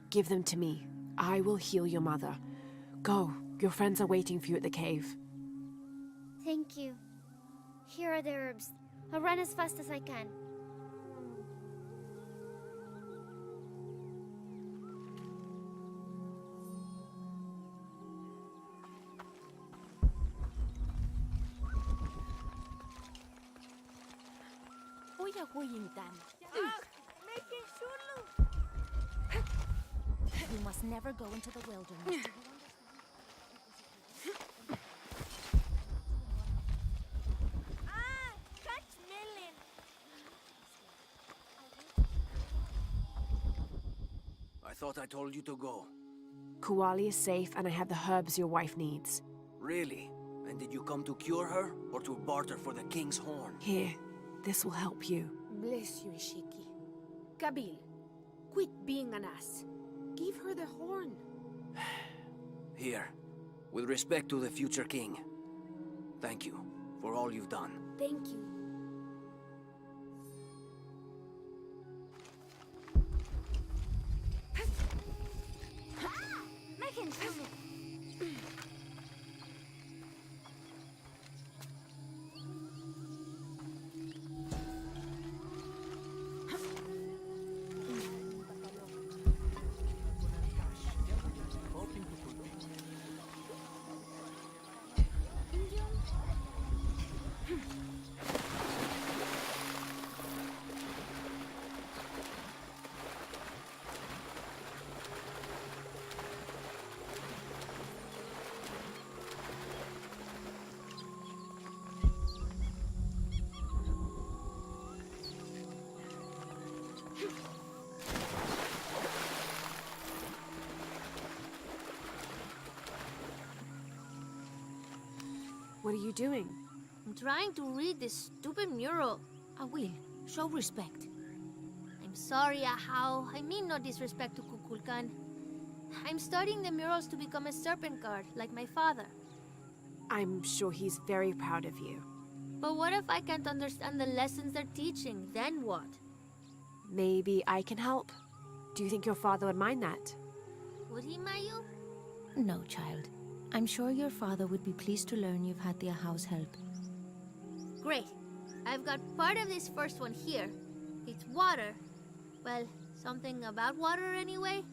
Give them to me. I will heal your mother. Go. Your friends are waiting for you at the cave. Thank you. Here are the herbs. I'll run as fast as I can. You must never go into the wilderness. I thought I told you to go. Kuali is safe and I have the herbs your wife needs. Really? And did you come to cure her, or to barter for the king's horn? Here, this will help you. Bless you, Ishiki. Kabil, quit being an ass. Give her the horn. Here, with respect to the future king. Thank you for all you've done. Thank you. Megan, What are you doing? I'm trying to read this stupid mural. I will. Show respect. I'm sorry, Ahau. I mean no disrespect to Kukulkan. I'm studying the murals to become a serpent guard, like my father. I'm sure he's very proud of you. But what if I can't understand the lessons they're teaching? Then what? Maybe I can help. Do you think your father would mind that? Would he, Mayu? No, child. I'm sure your father would be pleased to learn you've had the house help. Great. I've got part of this first one here. It's water. Well, something about water anyway.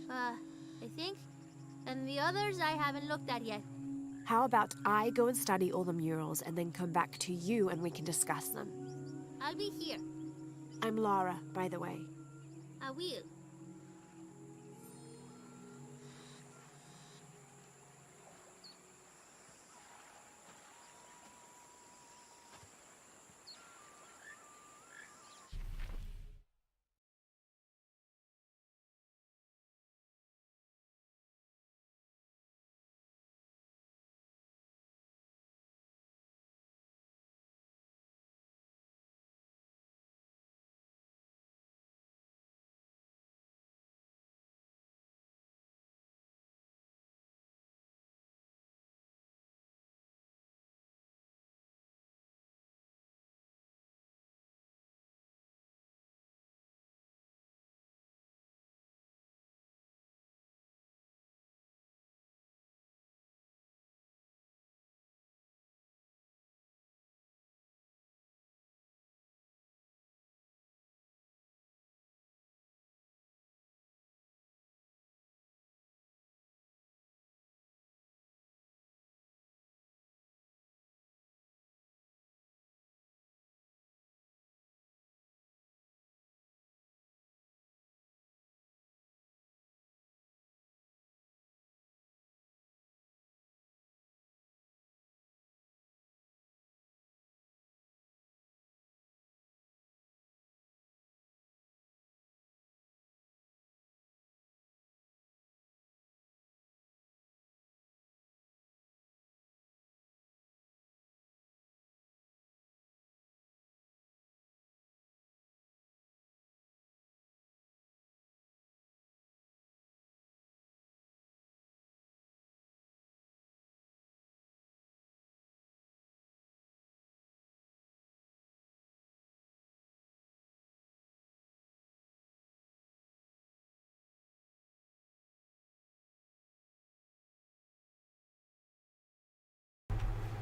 I think. And the others I haven't looked at yet. How about I go and study all the murals and then come back to you and we can discuss them? I'll be here. I'm Lara, by the way. I will.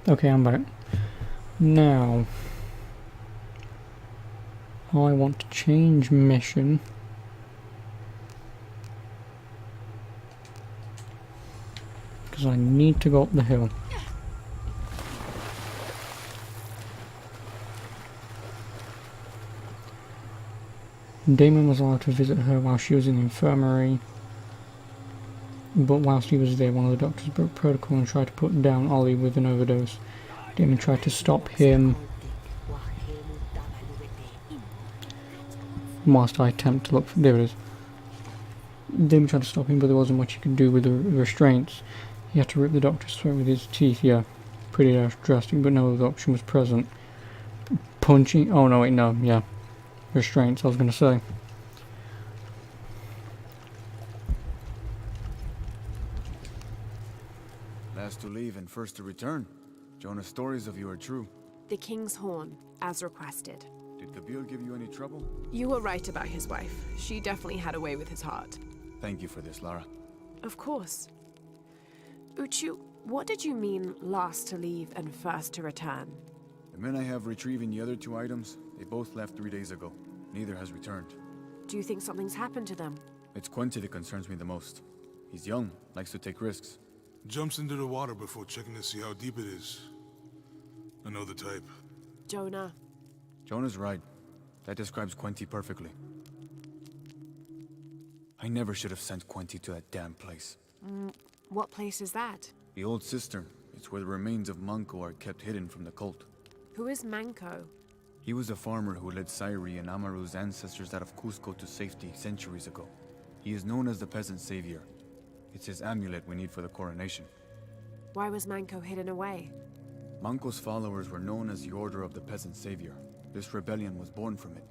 Okay, I'm back. Now, I want to change mission. Because I need to go up the hill. Damon was allowed to visit her while she was in the infirmary. But whilst he was there, one of the doctors broke protocol and tried to put down Ollie with an overdose. Damon tried to stop him whilst I attempt to look for... There it is. Damon tried to stop him, but there wasn't much he could do with the restraints. He had to rip the doctor's throat with his teeth. Yeah, pretty drastic, but no other option was present. Punching... Oh no, wait, no, yeah. Restraints, I was going to say. Last to leave and first to return. Jonah's stories of you are true. The King's Horn, as requested. Did Gabil give you any trouble? You were right about his wife. She definitely had a way with his heart. Thank you for this, Lara. Of course. Uchu, what did you mean last to leave and first to return? The men I have retrieving the other 2 items, they both left 3 days ago. Neither has returned. Do you think something's happened to them? It's Quentin that concerns me the most. He's young, likes to take risks. Jumps into the water before checking to see how deep it is. I know the type. Jonah. Jonah's right. That describes Quentin perfectly. I never should have sent Quentin to that damn place. What place is that? The old cistern. It's where the remains of Manco are kept hidden from the cult. Who is Manco? He was a farmer who led Sairi and Amaru's ancestors out of Cusco to safety centuries ago. He is known as the peasant savior. It's his amulet we need for the coronation. Why was Manco hidden away? Manco's followers were known as the Order of the Peasant Savior. This rebellion was born from it.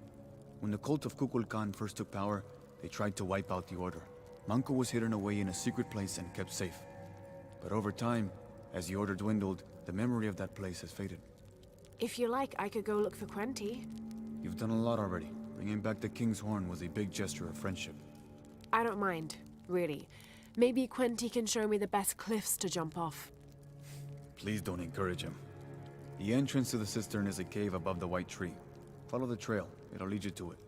When the cult of Kukulkan first took power, they tried to wipe out the order. Manco was hidden away in a secret place and kept safe. But over time, as the order dwindled, the memory of that place has faded. If you like, I could go look for Quenti. You've done a lot already. Bringing back the King's Horn was a big gesture of friendship. I don't mind, really. Maybe Quenti can show me the best cliffs to jump off. Please don't encourage him. The entrance to the cistern is a cave above the white tree. Follow the trail. It'll lead you to it.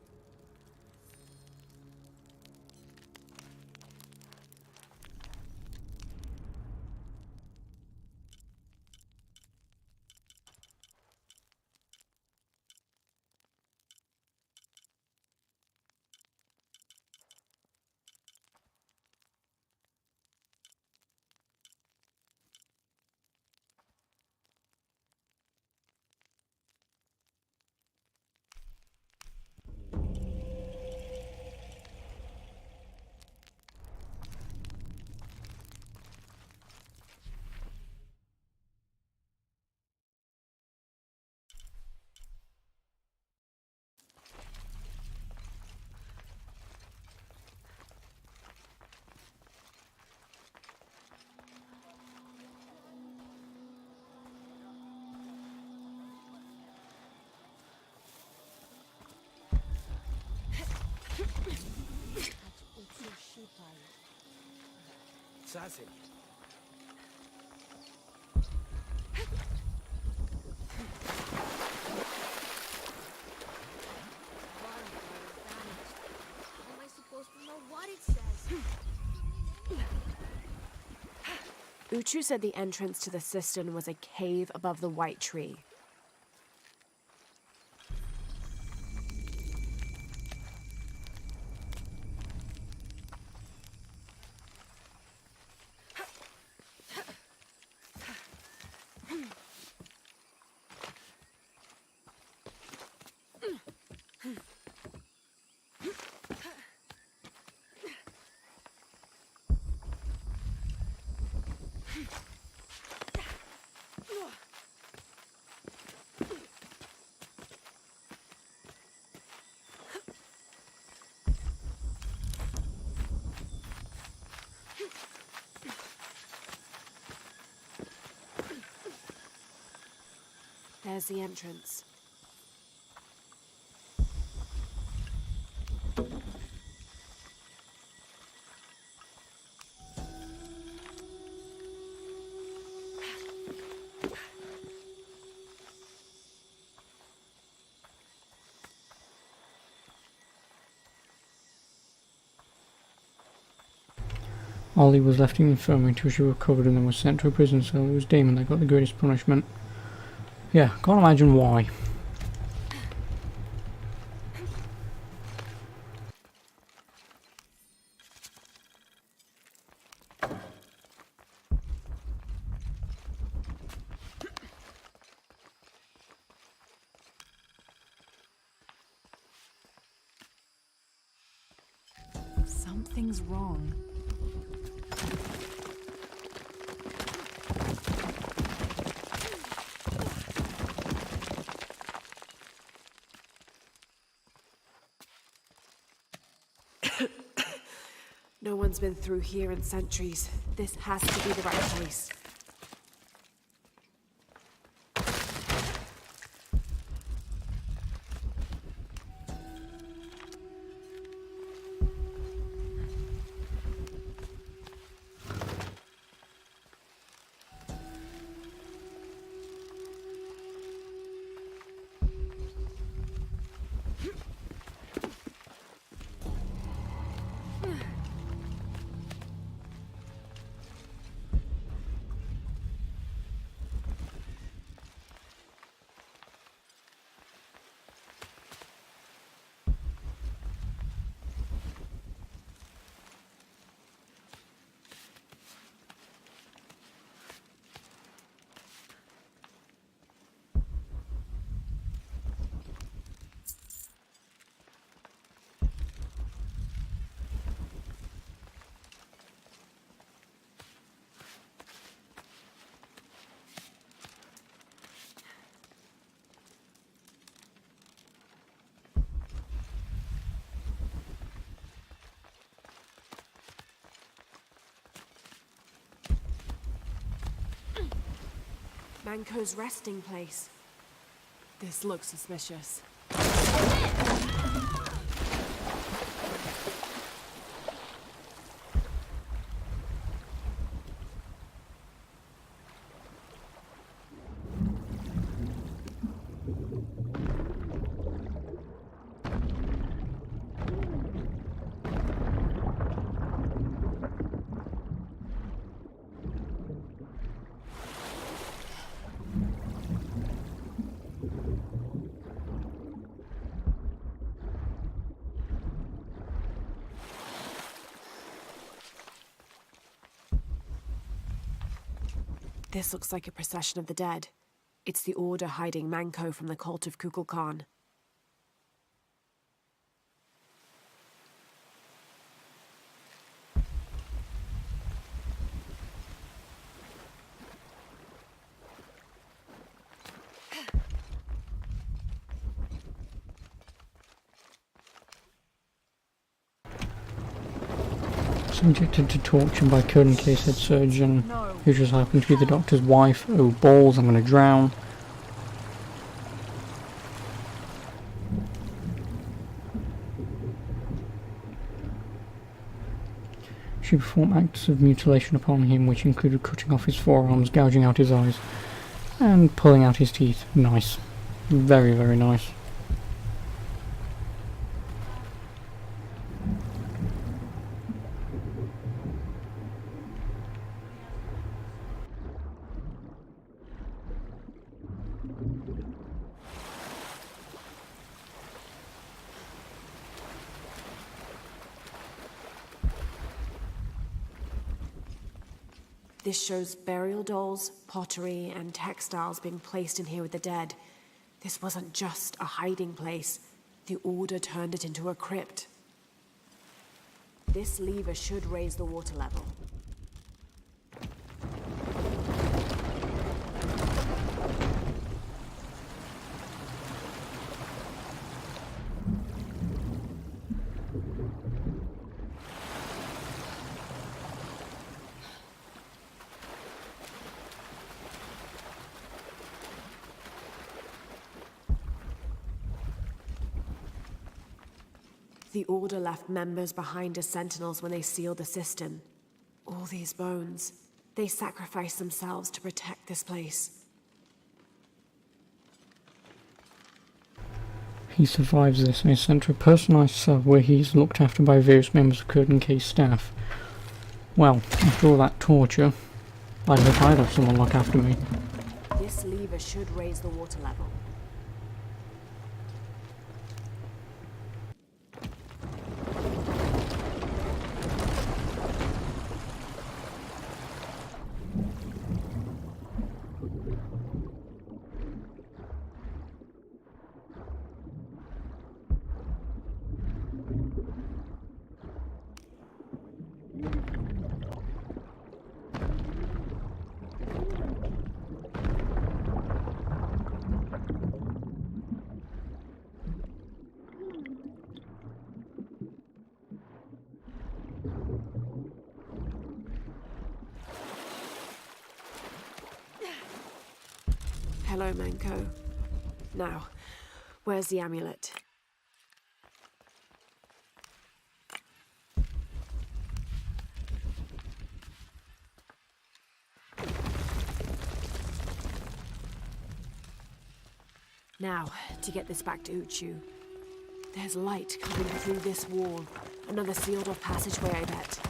Sassen. How am I supposed to know what it says? Uchu said the entrance to the cistern was a cave above the white tree. There's the entrance. Ollie was left in the infirmary until she recovered and then was sent to a prison cell. It was Damon that got the greatest punishment. Yeah, can't imagine why. Something's wrong. No one's been through here in centuries. This has to be the right place. Manco's resting place. This looks suspicious. This looks like a procession of the dead. It's the Order hiding Manco from the cult of Kukulkan. Subjected to torture by Curtin Case head surgeon, who just happened to be the doctor's wife. Oh balls, I'm gonna drown. She performed acts of mutilation upon him, which included cutting off his forearms, gouging out his eyes, and pulling out his teeth. Nice. Very, very nice. This shows burial dolls, pottery, and textiles being placed in here with the dead. This wasn't just a hiding place. The Order turned it into a crypt. This lever should raise the water level. The Order left members behind as sentinels when they sealed the cistern. All these bones, they sacrificed themselves to protect this place. He survives this and is sent to a personalised cell where he is looked after by various members of Curtin Case staff. Well, after all that torture, I hope I'd have someone look after me. This lever should raise the water level. Hello, Manko. Now, where's the amulet? Now, to get this back to Uchu. There's light coming through this wall. Another sealed-off passageway, I bet.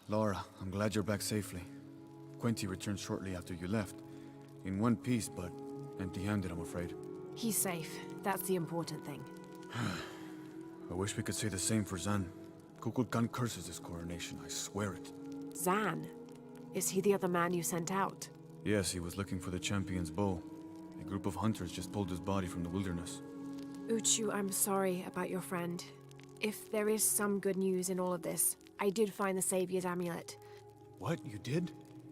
Laura, I'm glad you're back safely. Quinty returned shortly after you left. In one piece, but empty-handed, I'm afraid. He's safe. That's the important thing. I wish we could say the same for Zan. Kukulkan curses his coronation, I swear it. Zan? Is he the other man you sent out? Yes, he was looking for the champion's bow. A group of hunters just pulled his body from the wilderness. Uchu, I'm sorry about your friend. If there is some good news in all of this, I did find the Savior's amulet. What? You did?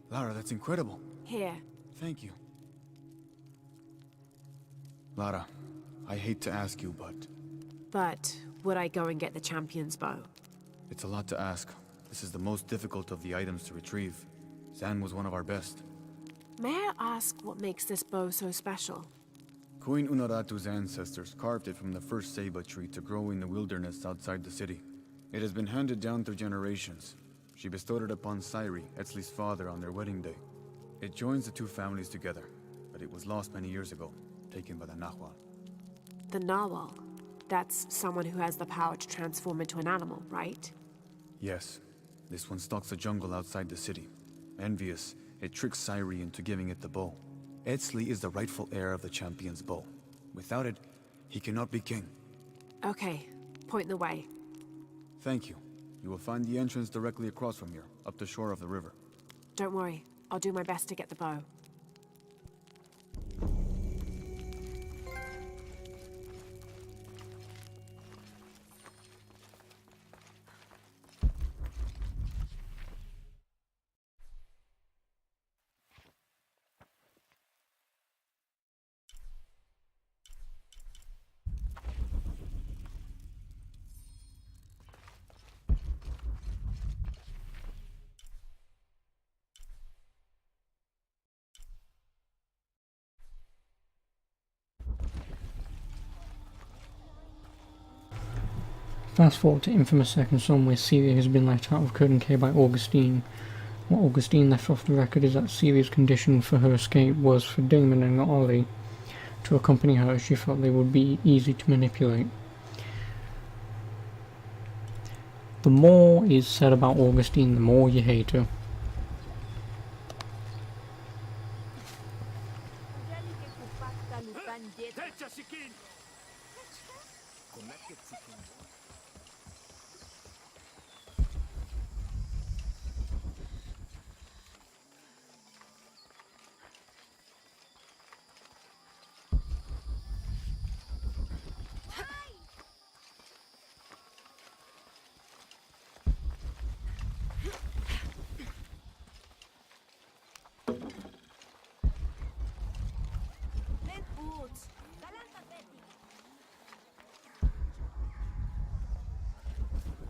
Lara, that's incredible. Here. Thank you. Lara, I hate to ask you, but... But would I go and get the champion's bow? It's a lot to ask. This is the most difficult of the items to retrieve. Zan was one of our best. May I ask what makes this bow so special? Queen Unaratu's ancestors carved it from the first ceiba tree to grow in the wilderness outside the city. It has been handed down through generations. She bestowed it upon Sairi, Etzli's father, on their wedding day. It joins the two families together, but it was lost many years ago, taken by the Nahual. The Narwhal? That's someone who has the power to transform into an animal, right? Yes. This one stalks the jungle outside the city. Envious, it tricks Sairi into giving it the bow. Etzli is the rightful heir of the champion's bow. Without it, he cannot be king. Okay, point the way. Thank you. You will find the entrance directly across from here, up the shore of the river. Don't worry, I'll do my best to get the bow. Fast forward to infamous Second Son, where Celia has been let out of Curtain K by Augustine. What Augustine left off the record is that Celia's condition for her escape was for Damon and Ollie to accompany her. She felt they would be easy to manipulate. The more is said about Augustine, the more you hate her.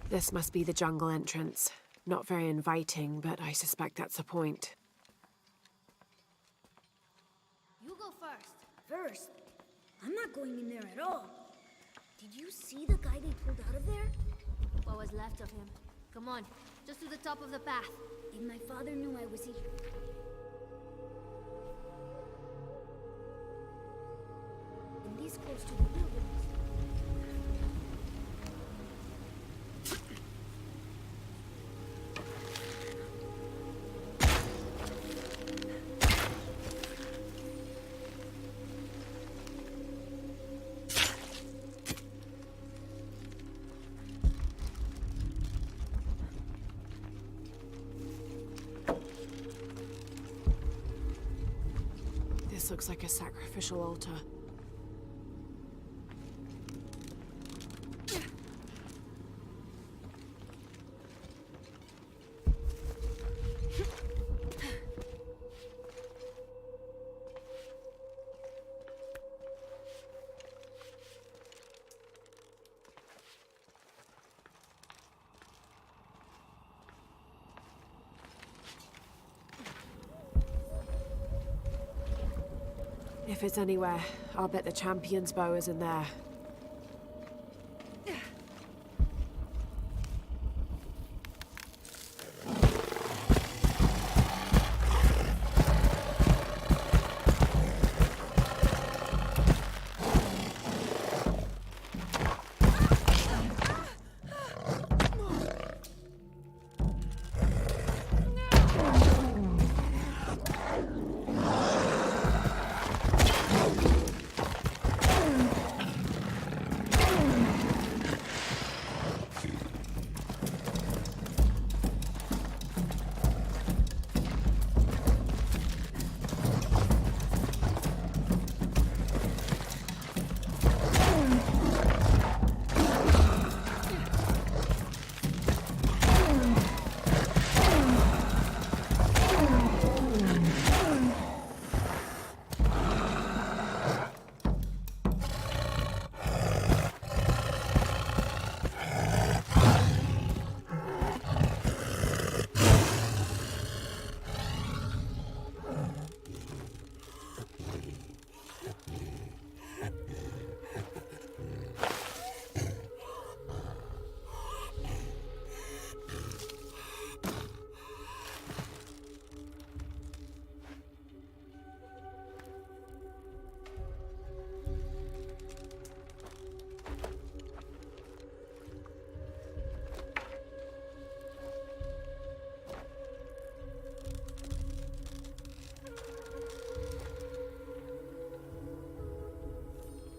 This must be the jungle entrance. Not very inviting, but I suspect that's the point. You go first. First? I'm not going in there at all. Did you see the guy they pulled out of there? What was left of him? Come on, just to the top of the path. If my father knew I was here... And this close to the wilderness. This looks like a sacrificial altar. If it's anywhere, I'll bet the champion's bow is in there.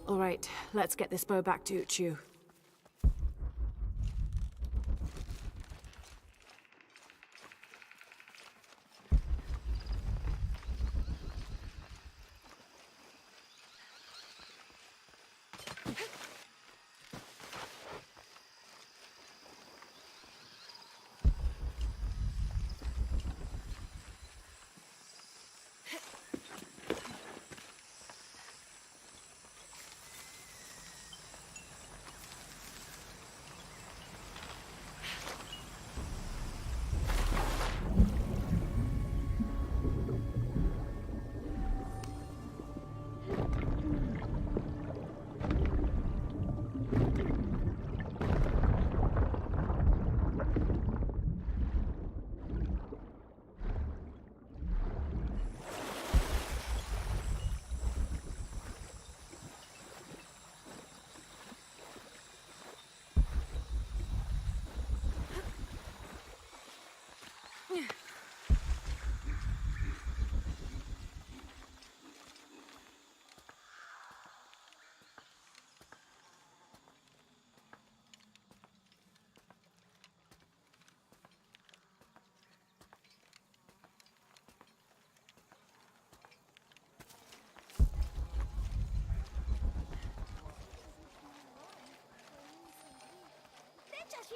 All right, let's get this bow back to Uchu.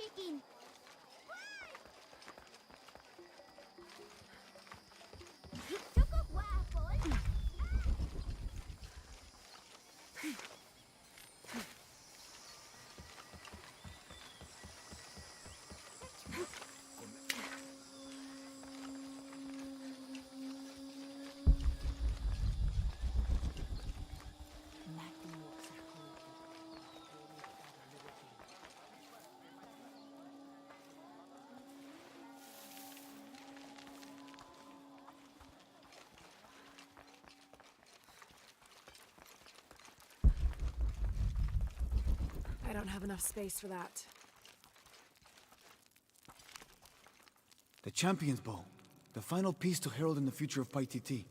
shaking. Took a waffle. I don't have enough space for that. The Champion's Bow. The final piece to herald in the future of Paititi.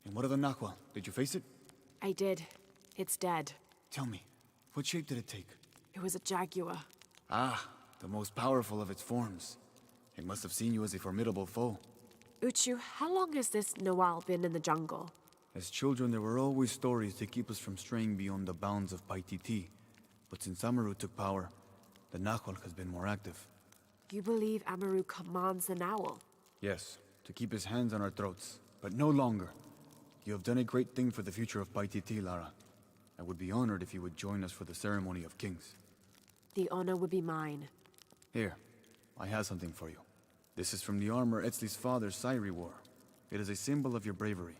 And what of the Nahual? Did you face it? I did. It's dead. Tell me, what shape did it take? It was a jaguar. Ah, the most powerful of its forms. It must have seen you as a formidable foe. Uchu, how long has this Noal been in the jungle? As children, there were always stories to keep us from straying beyond the bounds of Paititi. But since Amaru took power, the Nahual has been more active. You believe Amaru commands the Nowl? Yes, to keep his hands on our throats, but no longer. You have done a great thing for the future of Paititi, Lara. I would be honored if you would join us for the ceremony of kings. The honor would be mine. Here, I have something for you. This is from the armor Etzli's father, Sairi, wore. It is a symbol of your bravery.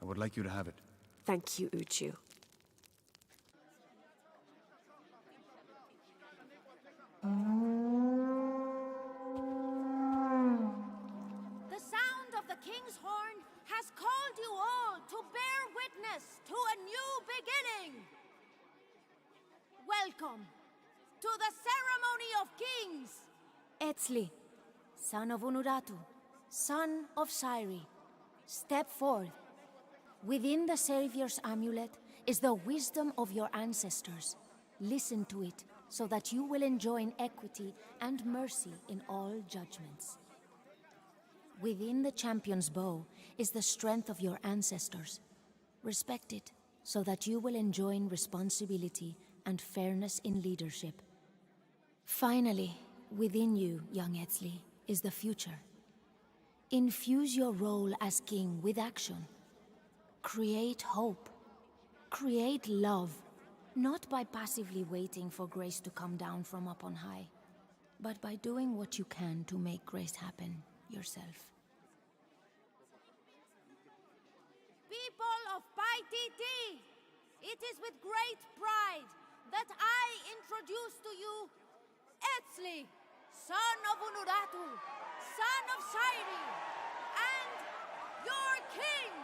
I would like you to have it. Thank you, Uchu. The sound of the king's horn has called you all to bear witness to a new beginning. Welcome to the ceremony of kings. Etzli, son of Unuratu, son of Sairi, step forth. Within the Savior's amulet is the wisdom of your ancestors. Listen to it, so that you will enjoy equity and mercy in all judgments. Within the champion's bow is the strength of your ancestors. Respect it, so that you will enjoy responsibility and fairness in leadership. Finally, within you, young Etzli, is the future. Infuse your role as king with action. Create hope. Create love. Not by passively waiting for grace to come down from up on high, but by doing what you can to make grace happen yourself. People of Paititi, it is with great pride that I introduce to you Etzli, son of Unuratu, son of Sairi, and your king!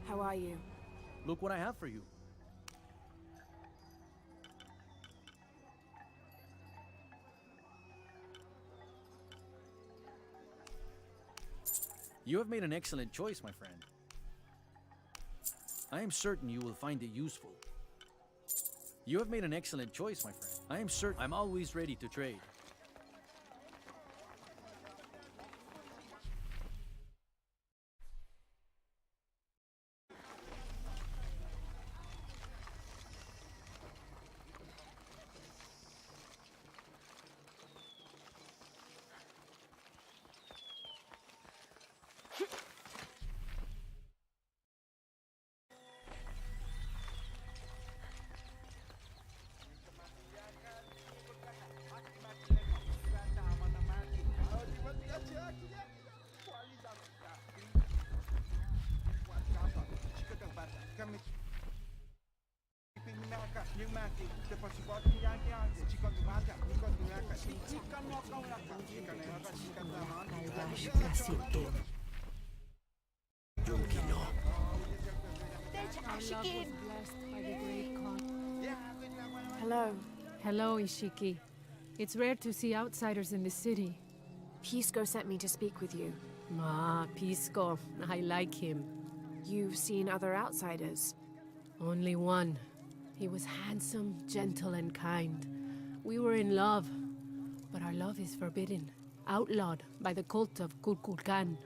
How are you? Look what I have for you. You have made an excellent choice, my friend. I am certain you will find it useful. You have made an excellent choice, my friend. I am certain I'm always ready to trade. Hello. Hello, Ishiki. It's rare to see outsiders in the city. Pisco sent me to speak with you. Ah, Pisco. I like him. You've seen other outsiders? Only one. He was handsome, gentle, and kind. We were in love, but our love is forbidden. Outlawed by the cult of Kulkulkan.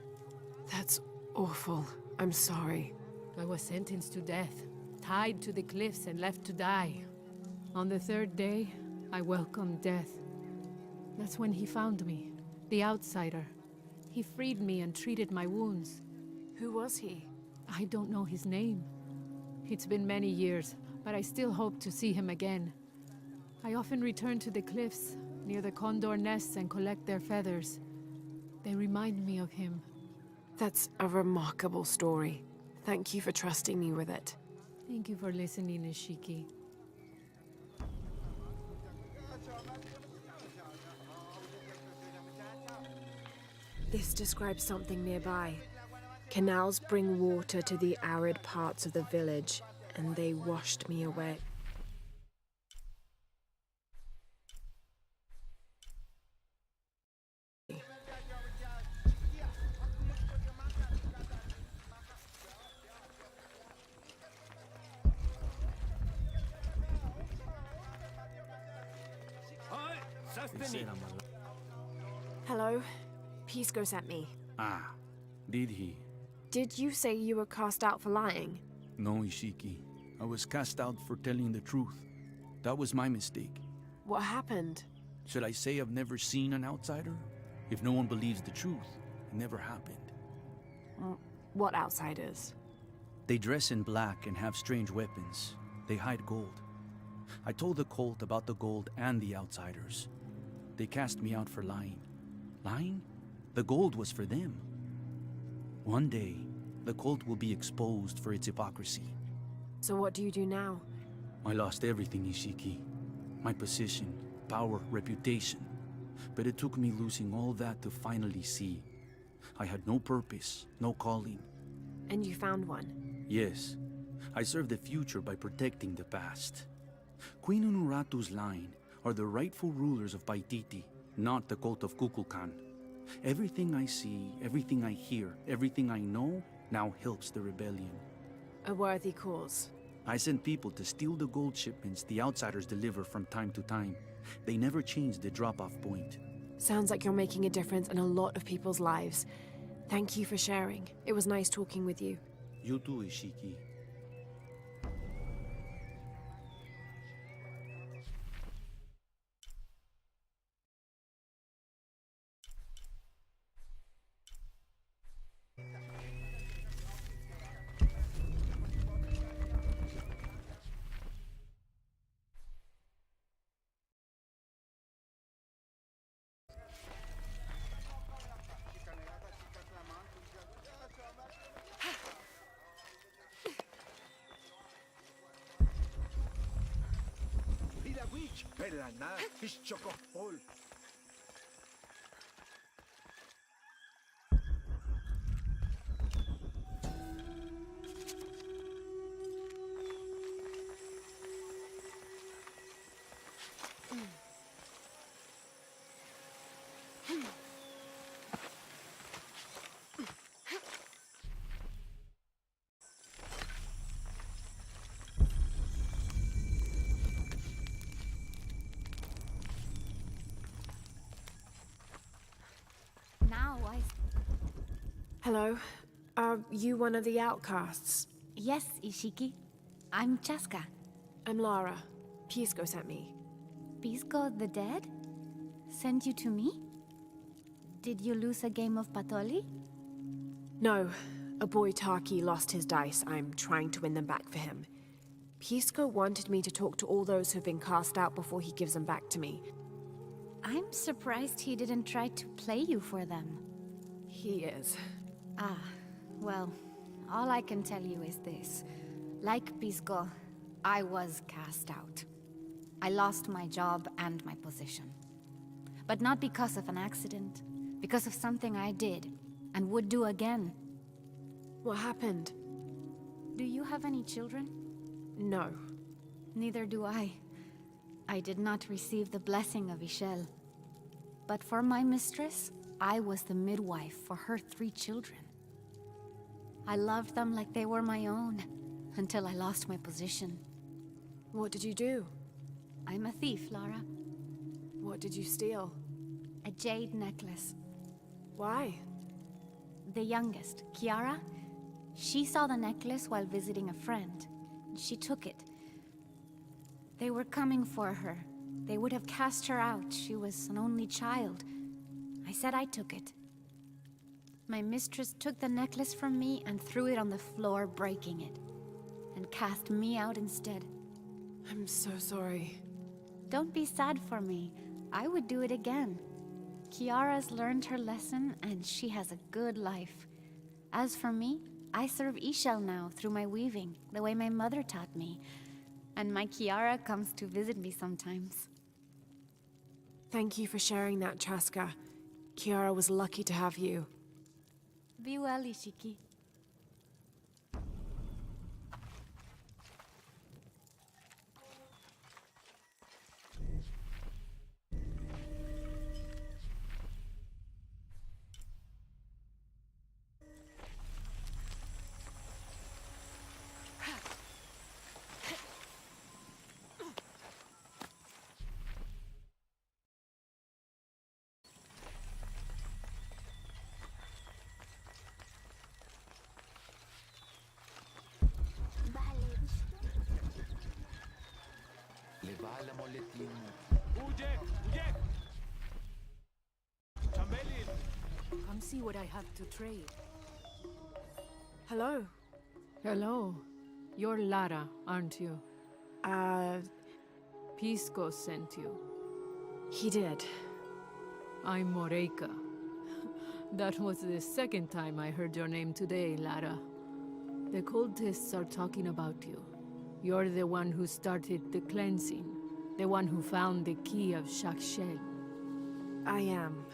That's awful. I'm sorry. I was sentenced to death, tied to the cliffs and left to die. On the third day, I welcomed death. That's when he found me, the outsider. He freed me and treated my wounds. Who was he? I don't know his name. It's been many years, but I still hope to see him again. I often return to the cliffs, near the condor nests, and collect their feathers. They remind me of him. That's a remarkable story. Thank you for trusting me with it. Thank you for listening, Ishiki. This describes something nearby. Canals bring water to the arid parts of the village, and they washed me away. Hello. Pisco sent me. Ah, did he? Did you say you were cast out for lying? No, Ishiki. I was cast out for telling the truth. That was my mistake. What happened? Should I say I've never seen an outsider? If no one believes the truth, it never happened. What outsiders? They dress in black and have strange weapons. They hide gold. I told the cult about the gold and the outsiders. They cast me out for lying. Lying? The gold was for them. One day, the cult will be exposed for its hypocrisy. So what do you do now? I lost everything, Ishiki. My position, power, reputation. But it took me losing all that to finally see. I had no purpose, no calling. And you found one? Yes. I serve the future by protecting the past. Queen Unuratu's line are the rightful rulers of Paititi, not the cult of Kukulkan. Everything I see, everything I hear, everything I know now helps the rebellion. A worthy cause. I send people to steal the gold shipments the outsiders deliver from time to time. They never change the drop-off point. Sounds like you're making a difference in a lot of people's lives. Thank you for sharing. It was nice talking with you. You too, Ishiki. Pela nada, he's choco-full. Now I... Hello. Are you one of the outcasts? Yes, Ishiki. I'm Chaska. I'm Lara. Pisco sent me. Pisco the dead? Sent you to me? Did you lose a game of Patoli? No. A boy Taki lost his dice. I'm trying to win them back for him. Pisco wanted me to talk to all those who've been cast out before he gives them back to me. I'm surprised he didn't try to play you for them. He is. Ah, well, all I can tell you is this. Like Pisco, I was cast out. I lost my job and my position. But not because of an accident, because of something I did, and would do again. What happened? Do you have any children? No. Neither do I. I did not receive the blessing of Ishel. But for my mistress, I was the midwife for her 3 children. I loved them like they were my own, until I lost my position. What did you do? I'm a thief, Lara. What did you steal? A jade necklace. Why? The youngest, Kiara, she saw the necklace while visiting a friend. She took it. They were coming for her. They would have cast her out. She was an only child. I said I took it. My mistress took the necklace from me and threw it on the floor, breaking it. And cast me out instead. I'm so sorry. Don't be sad for me. I would do it again. Kiara's learned her lesson, and she has a good life. As for me, I serve Ishel now through my weaving, the way my mother taught me. And my Kiara comes to visit me sometimes. Thank you for sharing that, Chaska. Kiara was lucky to have you. Be well, Ishiki. Le va la moletina. Come see what I have to trade. Hello. Hello. You're Lara, aren't you? Pisco sent you. He did. I'm Moreika. That was the second time I heard your name today, Lara. The cultists are talking about you. You're the one who started the cleansing. The one who found the key of Shakshel. I am.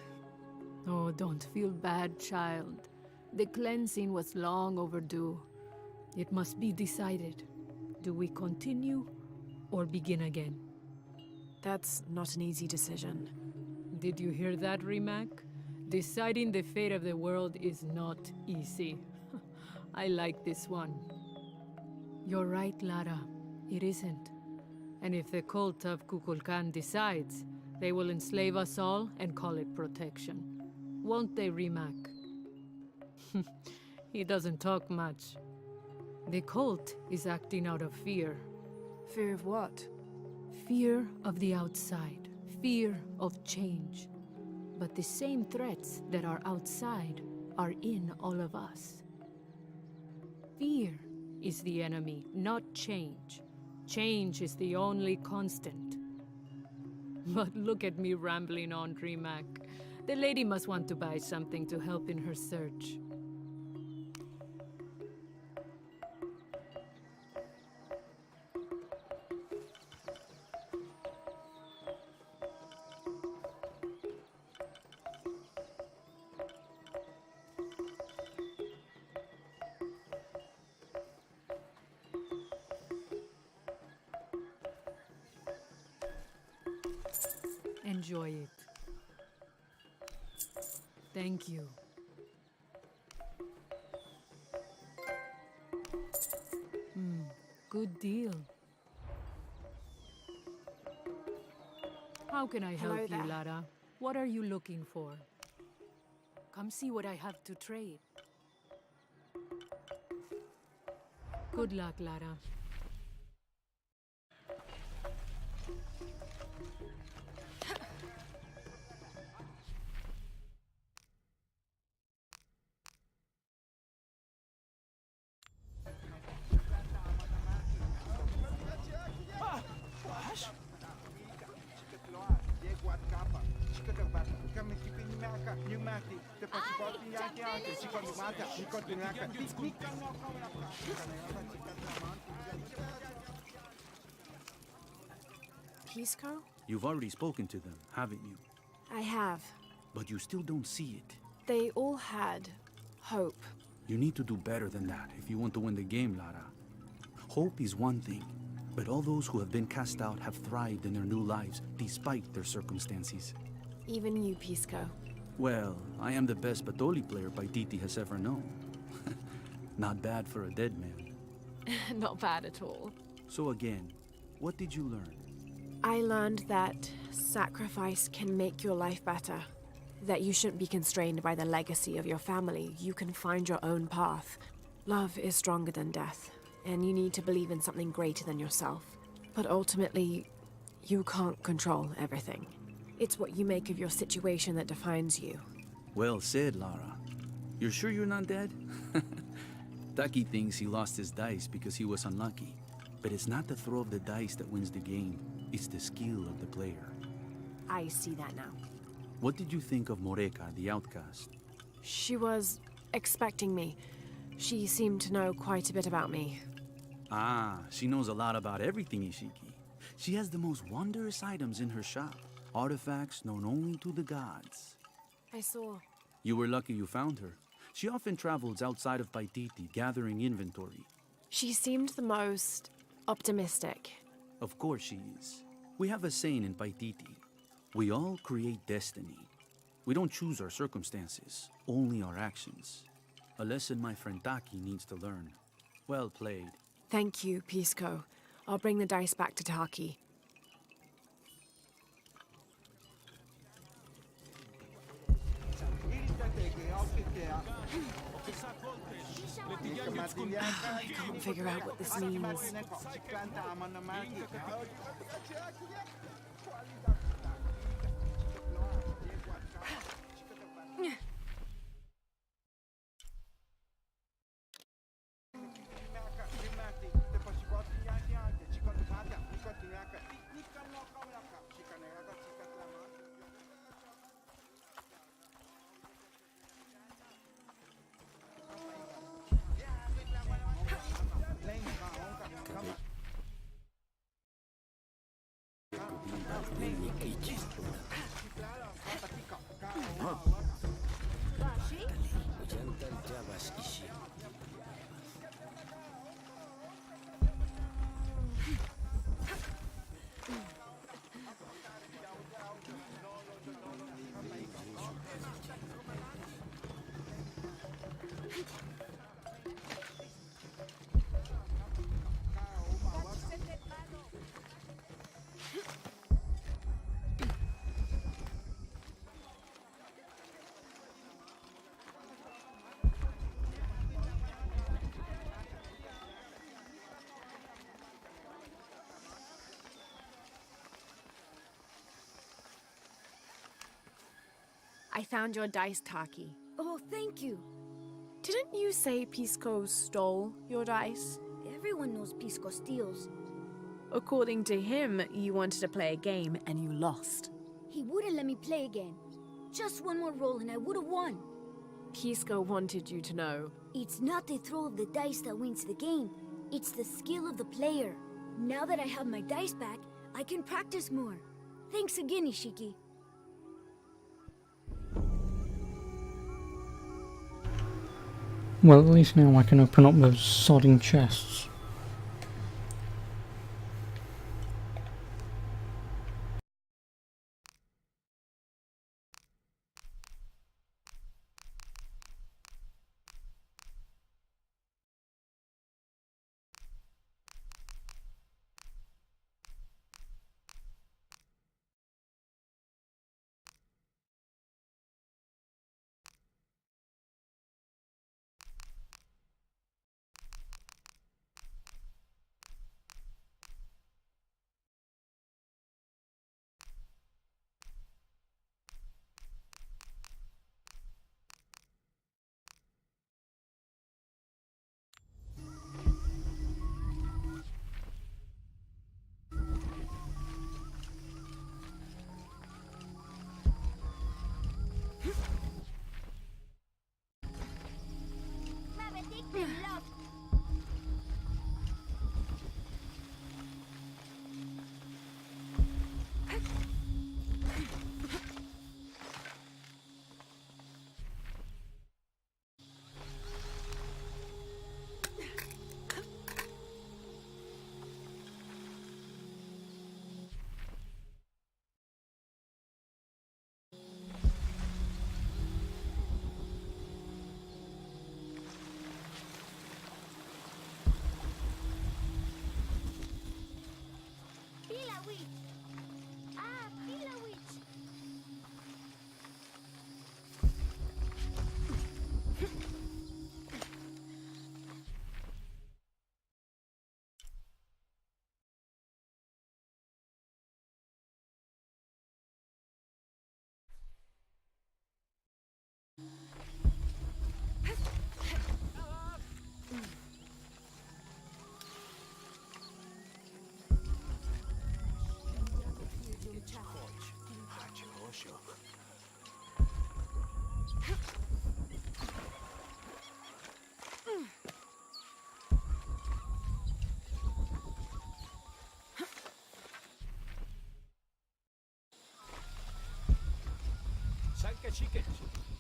Oh, don't feel bad, child. The cleansing was long overdue. It must be decided. Do we continue or begin again? That's not an easy decision. Did you hear that, Rimac? Deciding the fate of the world is not easy. I like this one. You're right, Lara. It isn't. And if the cult of Kukulkan decides, they will enslave us all and call it protection. Won't they, Rimac? He doesn't talk much. The cult is acting out of fear. Fear of what? Fear of the outside. Fear of change. But the same threats that are outside are in all of us. Fear is the enemy, not change. Change is the only constant. But look at me rambling on, Rimac. The lady must want to buy something to help in her search. enjoy it. Thank you. Good deal. How can I help Hello you, there. Lara? What are you looking for? Come see what I have to trade. Good luck, Lara. Pisco? You've already spoken to them, haven't you? I have. But you still don't see it. They all had hope. You need to do better than that if you want to win the game, Lara. Hope is one thing, but all those who have been cast out have thrived in their new lives despite their circumstances. Even you, Pisco. Well, I am the best Batoli player Paititi has ever known. Not bad for a dead man. Not bad at all. So again, what did you learn? I learned that sacrifice can make your life better. That you shouldn't be constrained by the legacy of your family. You can find your own path. Love is stronger than death, and you need to believe in something greater than yourself. But ultimately, you can't control everything. It's what you make of your situation that defines you. Well said, Lara. You're sure you're not dead? Taki thinks he lost his dice because he was unlucky. But it's not the throw of the dice that wins the game. It's the skill of the player. I see that now. What did you think of Moreka, the outcast? She was expecting me. She seemed to know quite a bit about me. Ah, she knows a lot about everything, Ishiki. She has the most wondrous items in her shop. Artifacts known only to the gods. I saw. You were lucky you found her. She often travels outside of Paititi, gathering inventory. She seemed the most optimistic. Of course she is. We have a saying in Paititi. We all create destiny. We don't choose our circumstances, only our actions. A lesson my friend Taki needs to learn. Well played. Thank you, Pisco. I'll bring the dice back to Taki. I can't figure out what this means. I found your dice, Taki. Oh, thank you. Didn't you say Pisco stole your dice? Everyone knows Pisco steals. According to him, you wanted to play a game and you lost. He wouldn't let me play again. Just one more roll and I would have won. Pisco wanted you to know. It's not the throw of the dice that wins the game. It's the skill of the player. Now that I have my dice back, I can practice more. Thanks again, Ishiki. Well, at least now I can open up those sodding chests. witch! Ah, Pila witch!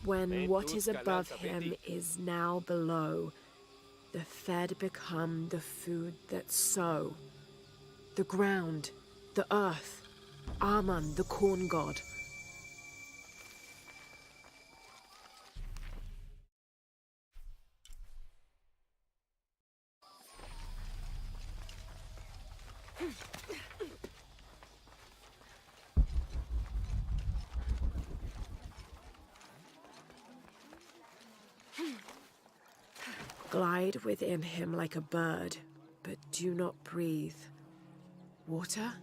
When what is above him is now below, the fed become the food that sow. The ground, the earth, Amun, the corn god. Glide within him like a bird, but do not breathe. Water?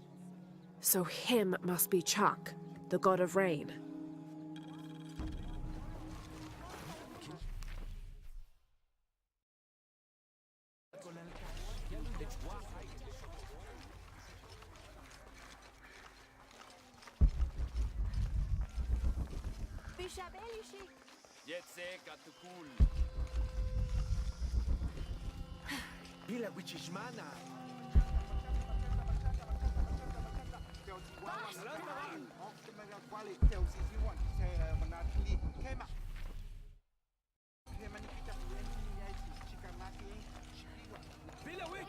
So him must be Chak, the god of rain. Pila wichishmana. Pila witch.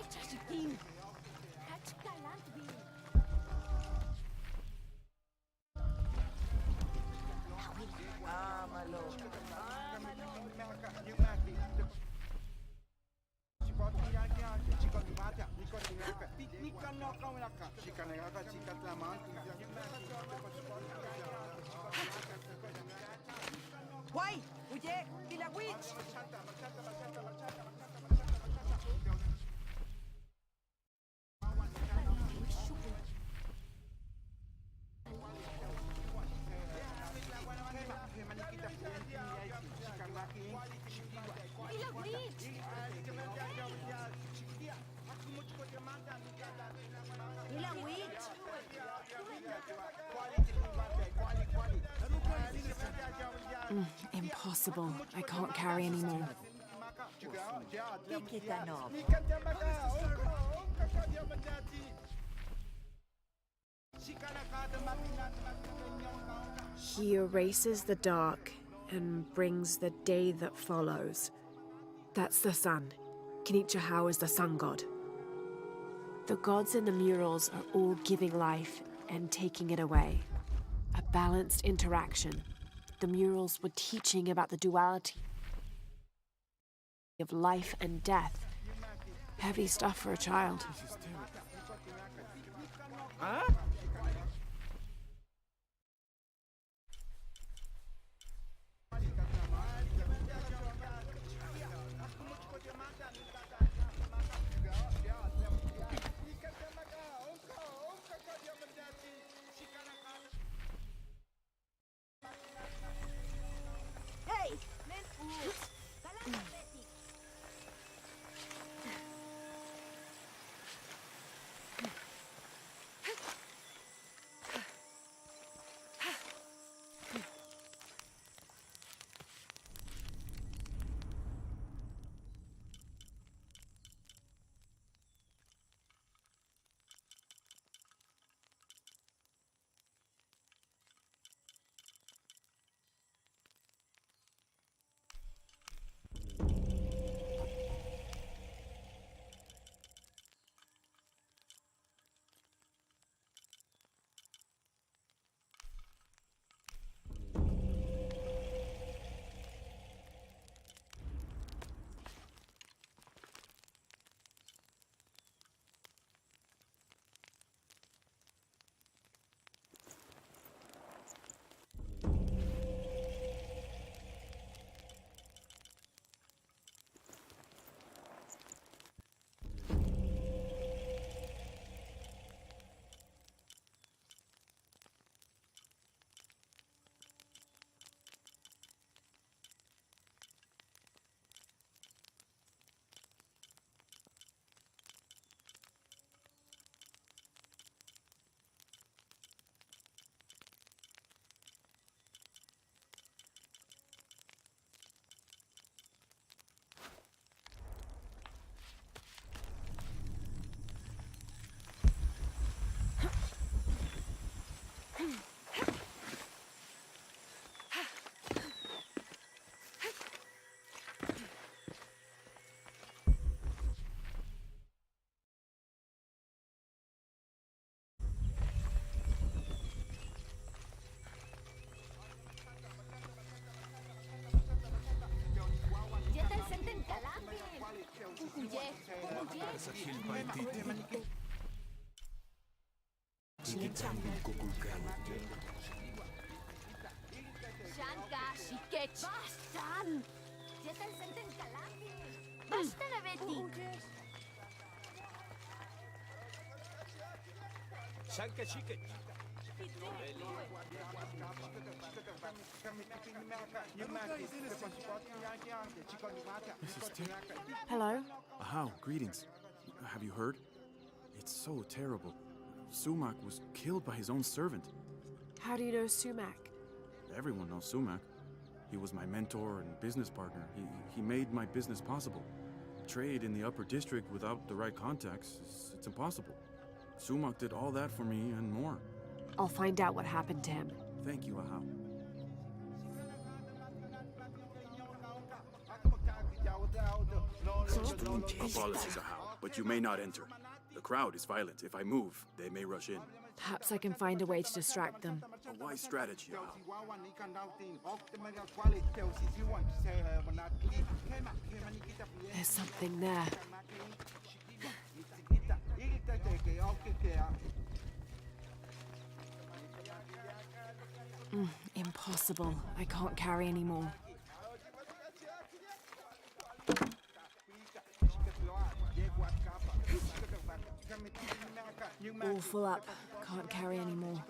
Guay, oye, y la witch. Impossible. I can't carry anymore. He erases the dark and brings the day that follows. That's the sun. Kinichahau is the sun god. The gods in the murals are all giving life and taking it away. A balanced interaction. The murals were teaching about the duality of life and death. Heavy stuff for a child. Huh? Shanka, Shikech! Bastan! Jetan senten kalaki! Basta na, Betty! Shanka Chicken. This is terrible. Hello? Ahau, greetings. Have you heard? It's so terrible. Sumac was killed by his own servant. How do you know Sumac? Everyone knows Sumac. He was my mentor and business partner. He made my business possible. Trade in the upper district without the right contacts, it's impossible. Sumac did all that for me and more. I'll find out what happened to him. Thank you, Ahau. Apologies, Ahau, but you may not enter. The crowd is violent. If I move, they may rush in. Perhaps I can find a way to distract them. A wise strategy, Ahau. There's something there. Impossible. I can't carry anymore. All full up. Can't carry anymore.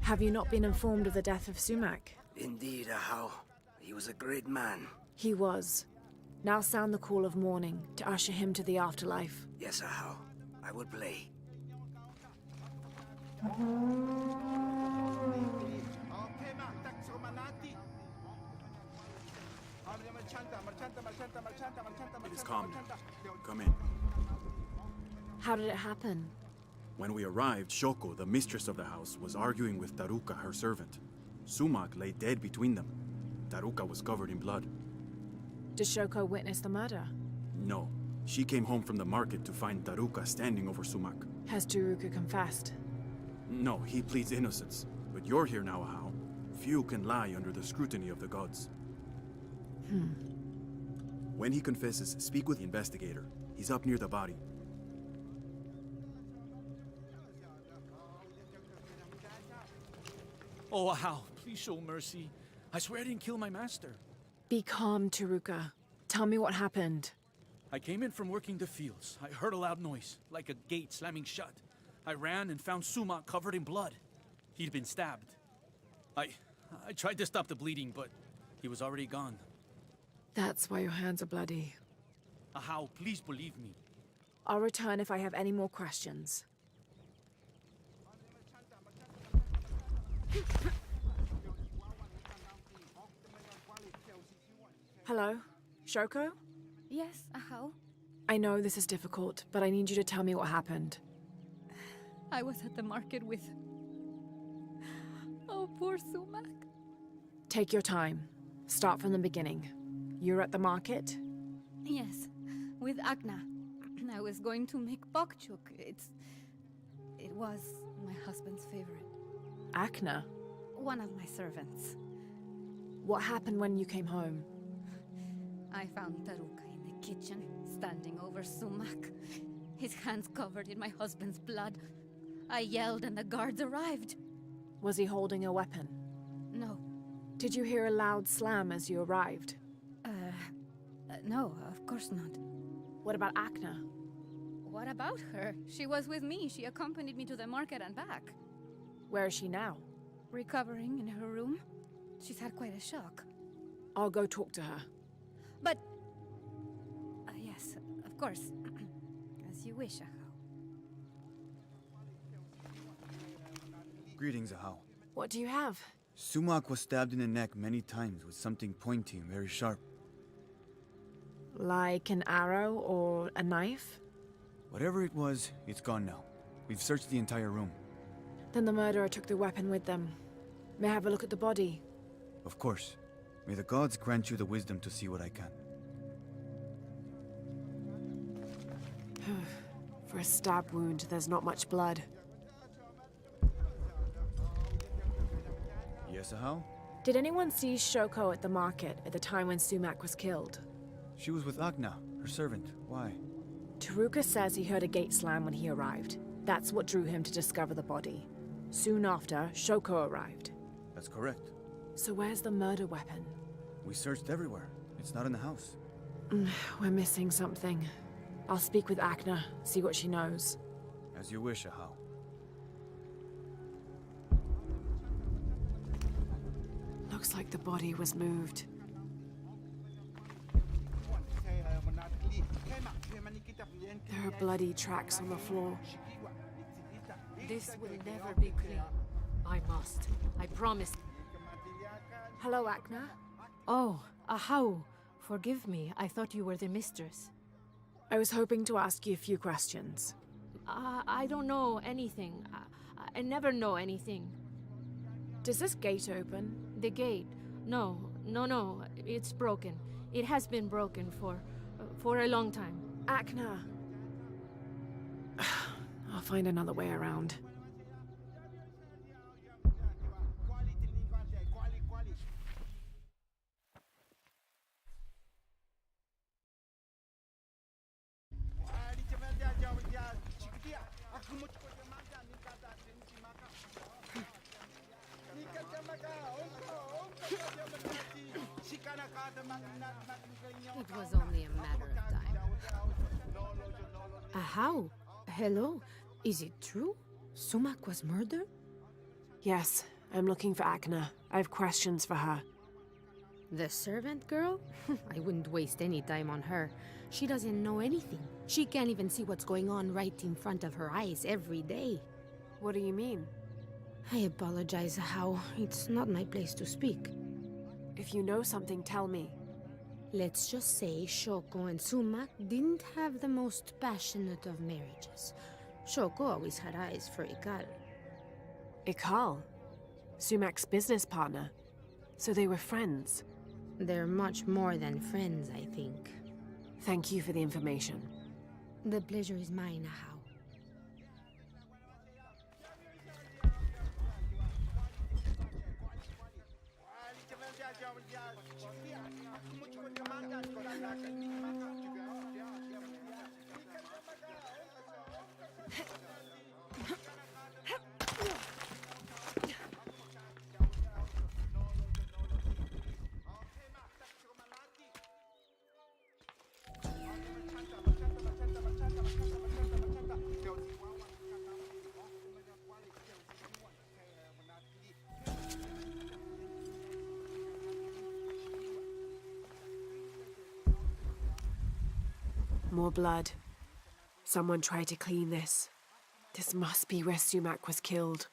Have you not been informed of the death of Sumac? Indeed, Ahau. He was a great man. He was. Now sound the call of mourning to usher him to the afterlife. Yes, Ahau. I will play. It is calm now. Come in. How did it happen? When we arrived, Shoko, the mistress of the house, was arguing with Taruka, her servant. Sumac lay dead between them. Taruka was covered in blood. Did Shoko witness the murder? No. She came home from the market to find Taruka standing over Sumac. Has Taruka confessed? No, he pleads innocence. But you're here now, Ahau. Few can lie under the scrutiny of the gods. When he confesses, speak with the investigator. He's up near the body. Oh, Ahau, please show mercy. I swear I didn't kill my master. Be calm, Taruka. Tell me what happened. I came in from working the fields. I heard a loud noise, like a gate slamming shut. I ran and found Sumac covered in blood. He'd been stabbed. I tried to stop the bleeding, but he was already gone. That's why your hands are bloody. Ahau, please believe me. I'll return if I have any more questions. Hello? Shoko? Yes, Ahau. I know this is difficult, but I need you to tell me what happened. I was at the market with... Oh, poor Sumac. Take your time. Start from the beginning. You're at the market? Yes, with Agna. I was going to make bokchuk. It was my husband's favorite. Akna? One of my servants. What happened when you came home? I found Taruka in the kitchen, standing over Sumac. His hands covered in my husband's blood. I yelled and the guards arrived. Was he holding a weapon? No. Did you hear a loud slam as you arrived? No, of course not. What about Akna? What about her? She was with me. She accompanied me to the market and back. Where is she now? Recovering in her room. She's had quite a shock. I'll go talk to her. But... yes, of course. As you wish, Ahau. Greetings, Ahau. What do you have? Sumac was stabbed in the neck many times with something pointy and very sharp. Like an arrow or a knife? Whatever it was, it's gone now. We've searched the entire room. Then the murderer took the weapon with them. May I have a look at the body? Of course. May the gods grant you the wisdom to see what I can. For a stab wound, there's not much blood. Yes, how? Did anyone see Shoko at the market at the time when Sumac was killed? She was with Agna, her servant. Why? Taruka says he heard a gate slam when he arrived. That's what drew him to discover the body. Soon after, Shoko arrived. That's correct. So where's the murder weapon? We searched everywhere. It's not in the house. We're missing something. I'll speak with Akna, see what she knows. As you wish, Ahau. Looks like the body was moved. There are bloody tracks on the floor. This will never be clean. I must. I promise. Hello, Akna. Oh, Ahau. Forgive me. I thought you were the mistress. I was hoping to ask you a few questions. I don't know anything. I never know anything. Does this gate open? The gate? No. It's broken. It has been broken for a long time. Akna. I'll find another way around. It was only a matter of time. How? Hello? Is it true? Sumac was murdered? Yes, I'm looking for Akna. I have questions for her. The servant girl? I wouldn't waste any time on her. She doesn't know anything. She can't even see what's going on right in front of her eyes every day. What do you mean? I apologize, How. It's not my place to speak. If you know something, tell me. Let's just say Shoko and Sumac didn't have the most passionate of marriages. Shoko always had eyes for Ikal. Ikal? Sumac's business partner. So they were friends. They're much more than friends, I think. Thank you for the information. The pleasure is mine, Ahau. More blood. Someone tried to clean this. This must be where Sumac was killed.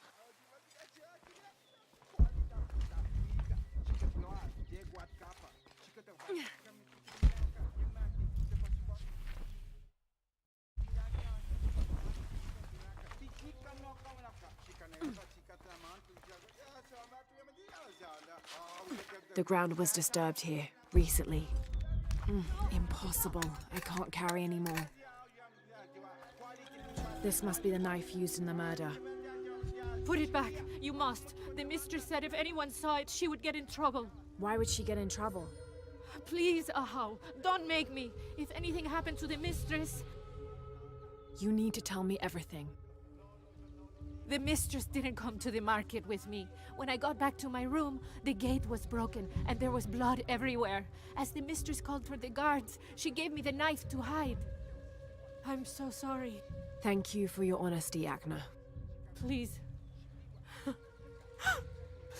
The ground was disturbed here, recently. Impossible. I can't carry anymore. This must be the knife used in the murder. Put it back. You must. The mistress said if anyone saw it, she would get in trouble. Why would she get in trouble? Please, Ahau, don't make me. If anything happened to the mistress... You need to tell me everything. The mistress didn't come to the market with me. When I got back to my room, the gate was broken and there was blood everywhere. As the mistress called for the guards, she gave me the knife to hide. I'm so sorry. Thank you for your honesty, Akna. Please.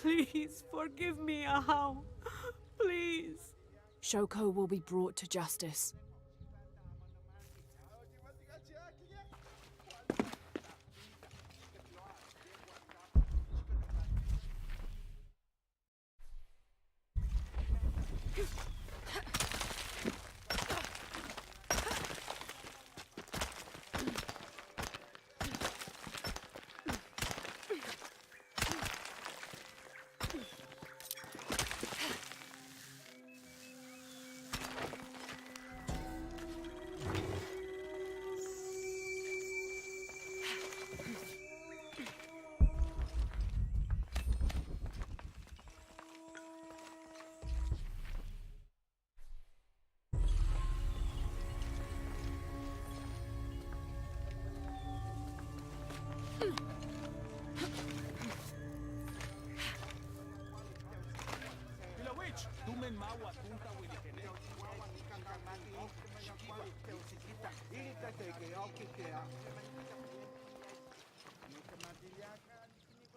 Please forgive me, Ahau. Please. Shoko will be brought to justice.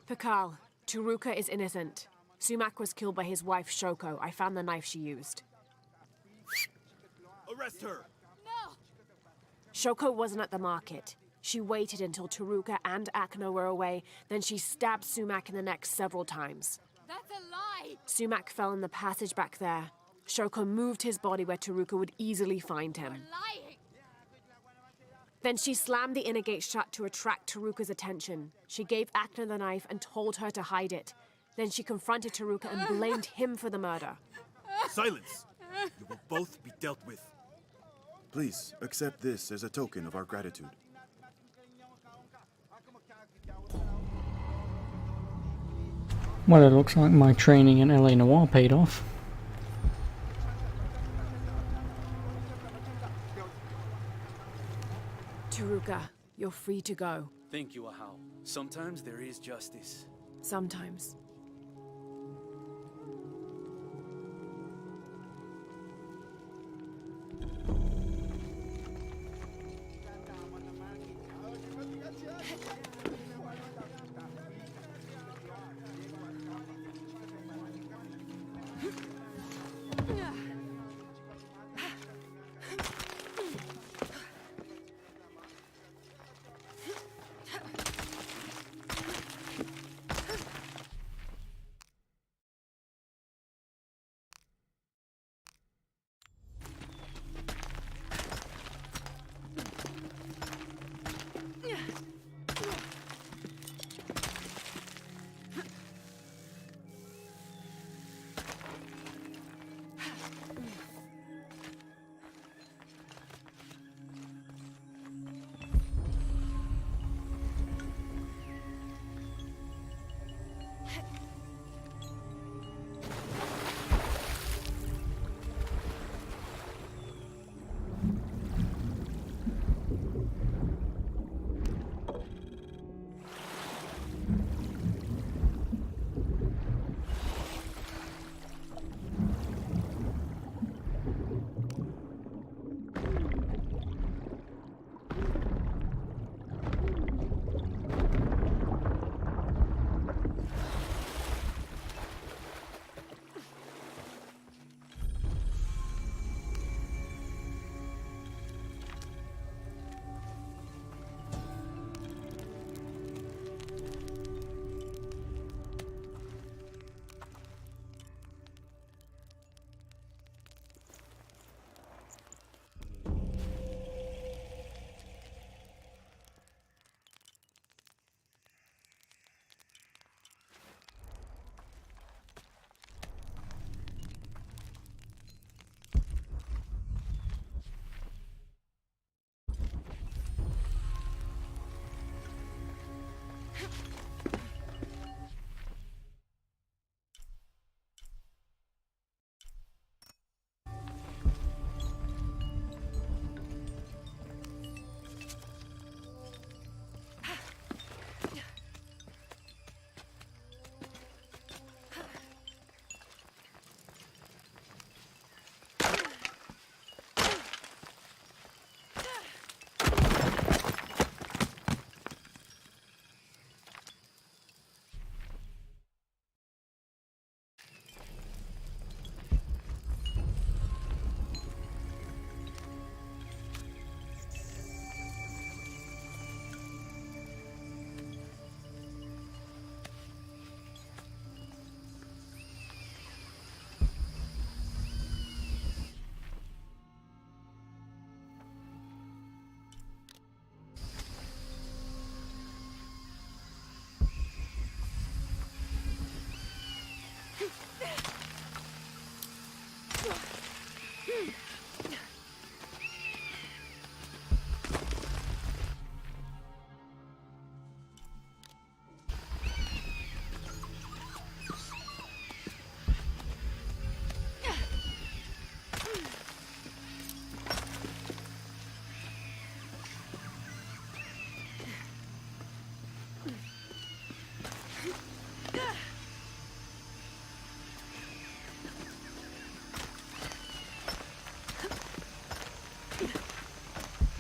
Pakal, Taruka is innocent. Sumac was killed by his wife, Shoko. I found the knife she used. Arrest her! Shoko wasn't at the market. She waited until Taruka and Akno were away, then she stabbed Sumac in the neck several times. That's a lie! Sumac fell in the passage back there. Shoko moved his body where Taruka would easily find him. Lying! Then she slammed the inner gate shut to attract Taruka's attention. She gave Akna the knife and told her to hide it. Then she confronted Taruka and blamed him for the murder. Silence! You will both be dealt with. Please, accept this as a token of our gratitude. Well, it looks like my training in LA Noire paid off. Taruka, you're free to go. Thank you, Ahau. Sometimes there is justice. Sometimes.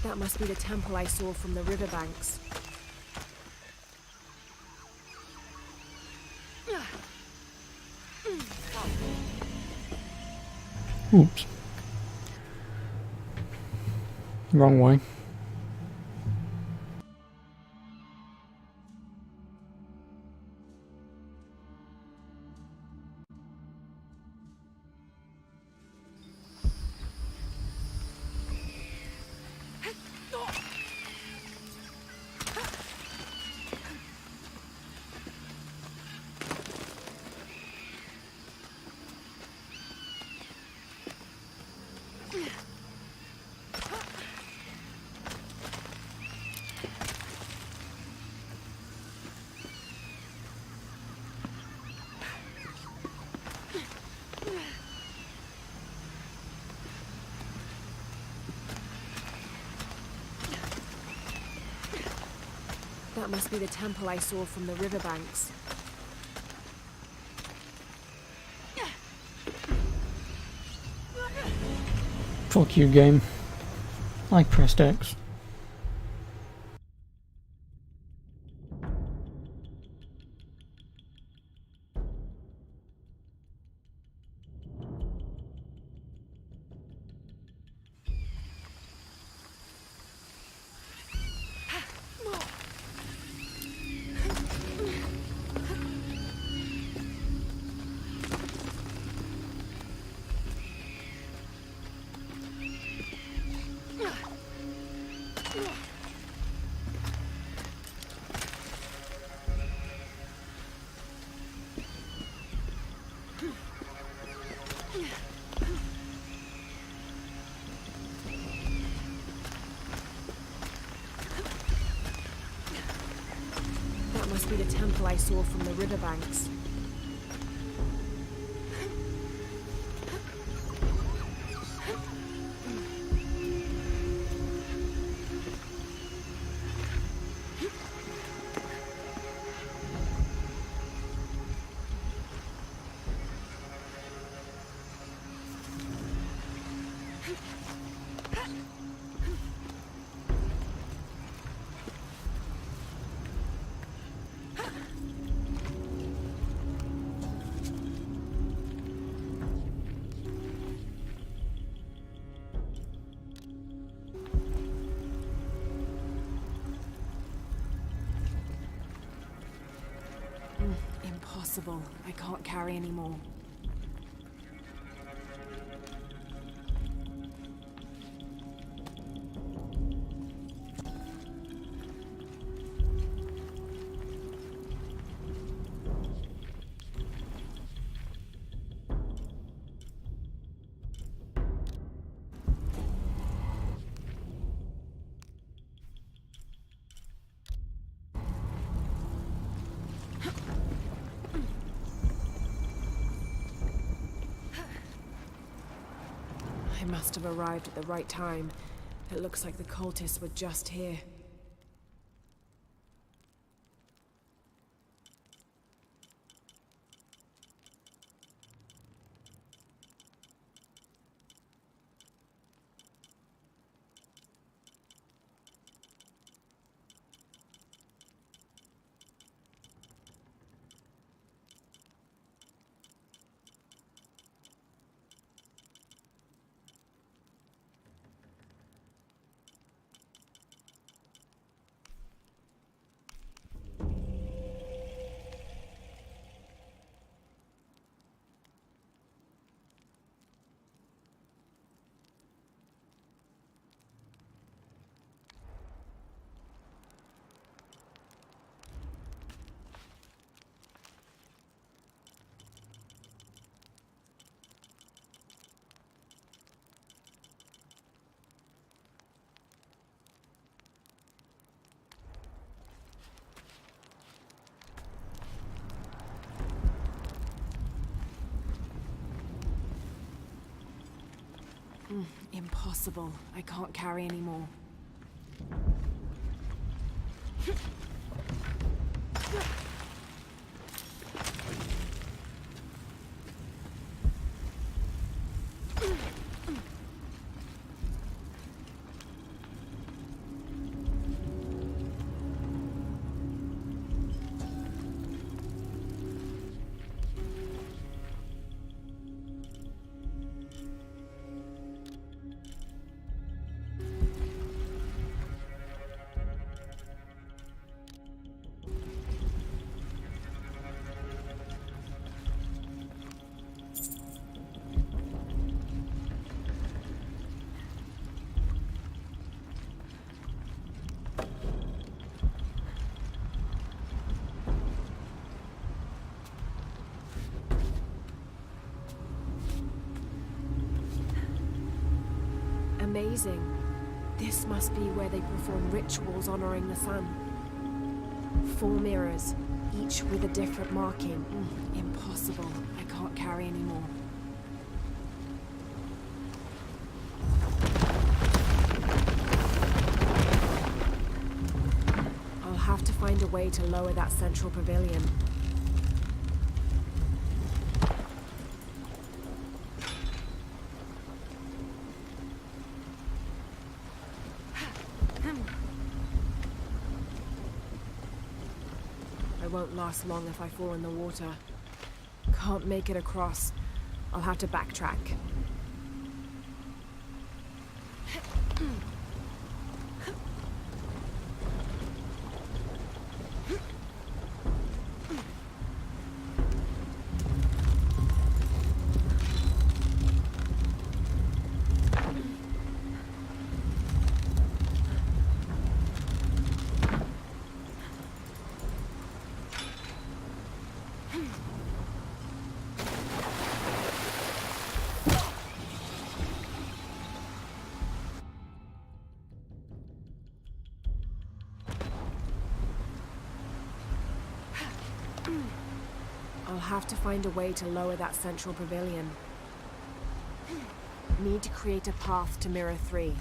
That must be the temple I saw from the riverbanks. Oops. Wrong way. That must be the temple I saw from the riverbanks. Fuck you, game. I pressed X. That must be the temple I saw from the riverbanks. Impossible. I can't carry anymore. I must have arrived at the right time. It looks like the cultists were just here. Impossible. I can't carry anymore. amazing. This must be where they perform rituals honoring the sun. 4 mirrors, each with a different marking. Impossible. I can't carry anymore. I'll have to find a way to lower that central pavilion. I won't last long if I fall in the water. Can't make it across. I'll have to backtrack. I'll have to find a way to lower that central pavilion. Need to create a path to Mirror 3.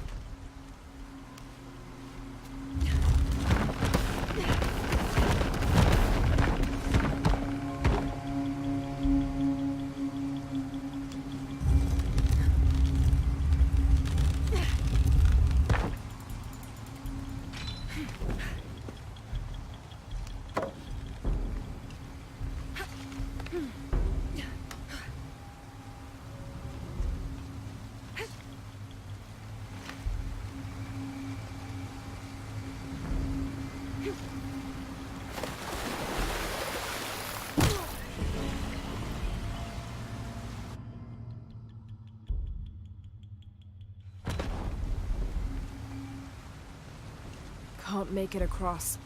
Can't make it across.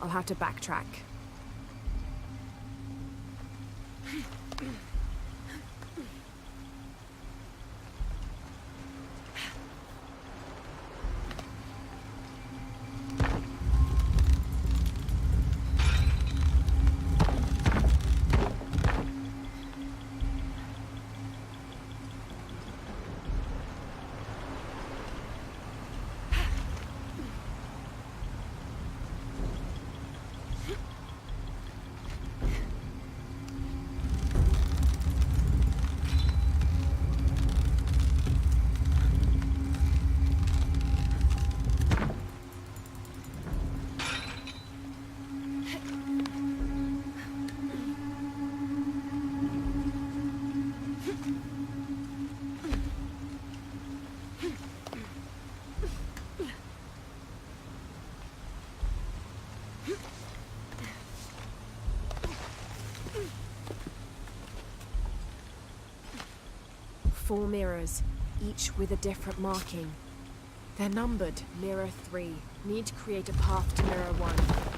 I'll have to backtrack. Four mirrors, each with a different marking. They're numbered, Mirror 3. Need to create a path to Mirror 1.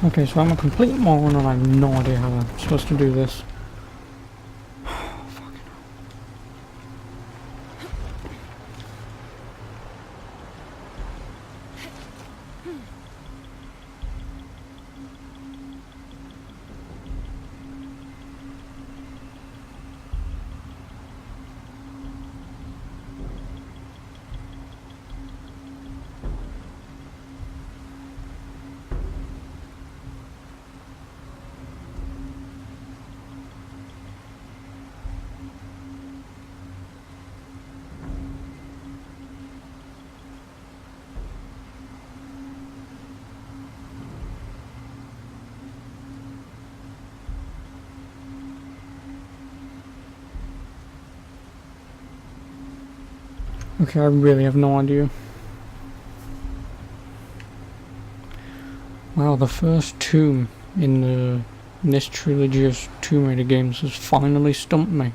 Okay, so I'm a complete moron and I have no idea how I'm supposed to do this. Okay, I really have no idea. Wow, the first tomb in this trilogy of Tomb Raider games has finally stumped me.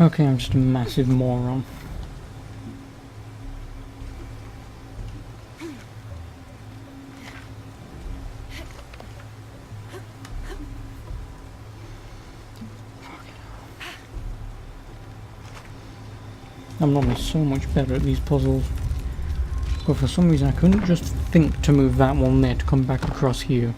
Okay, I'm just a massive moron. I'm normally so much better at these puzzles. But for some reason I couldn't just think to move that one there to come back across here.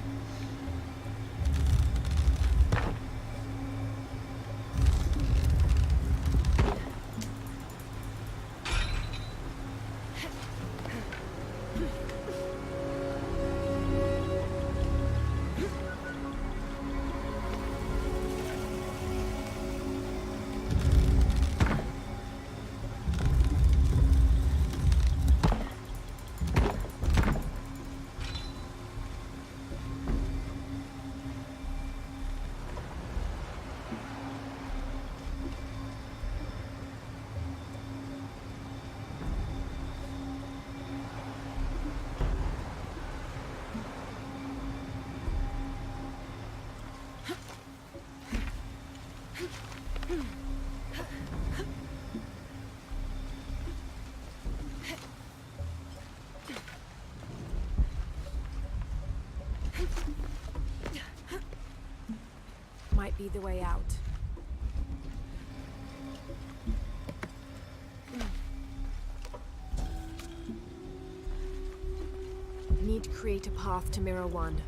Might be the way out. Need to create a path to Mirror 1.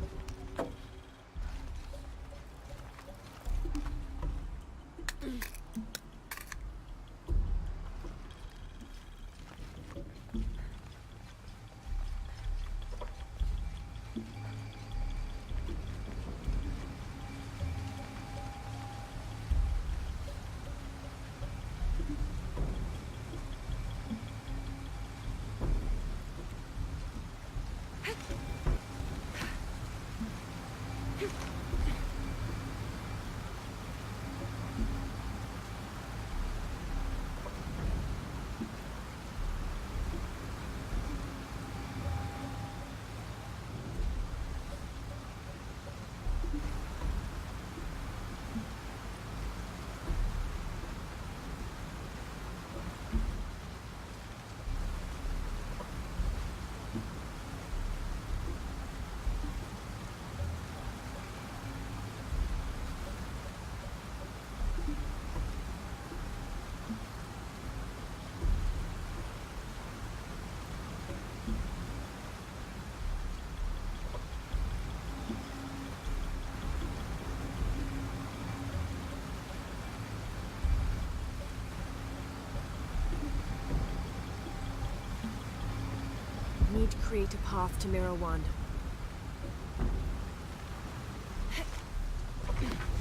Need to create a path to Mirror 1.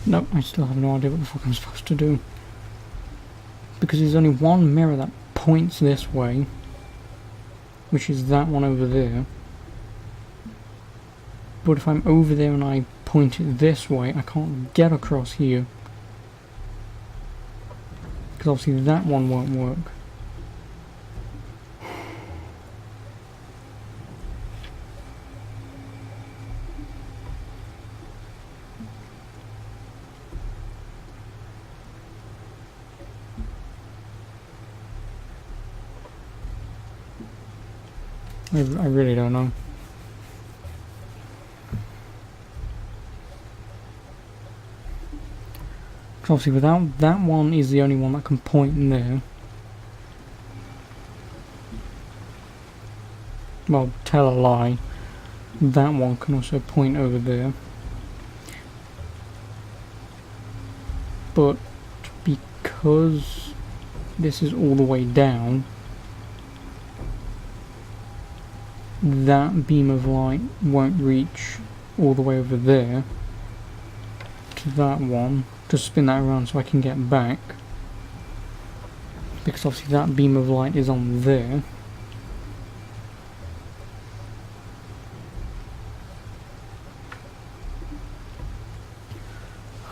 Nope, I still have no idea what the fuck I'm supposed to do. Because there's only one mirror that points this way, which is that one over there. But if I'm over there and I point it this way, I can't get across here. Because obviously that one won't work. I really don't know. Obviously without that one is the only one that can point in there. Well, tell a lie. That one can also point over there. But because this is all the way down, that beam of light won't reach all the way over there to that one to spin that around so I can get back, because obviously that beam of light is on there.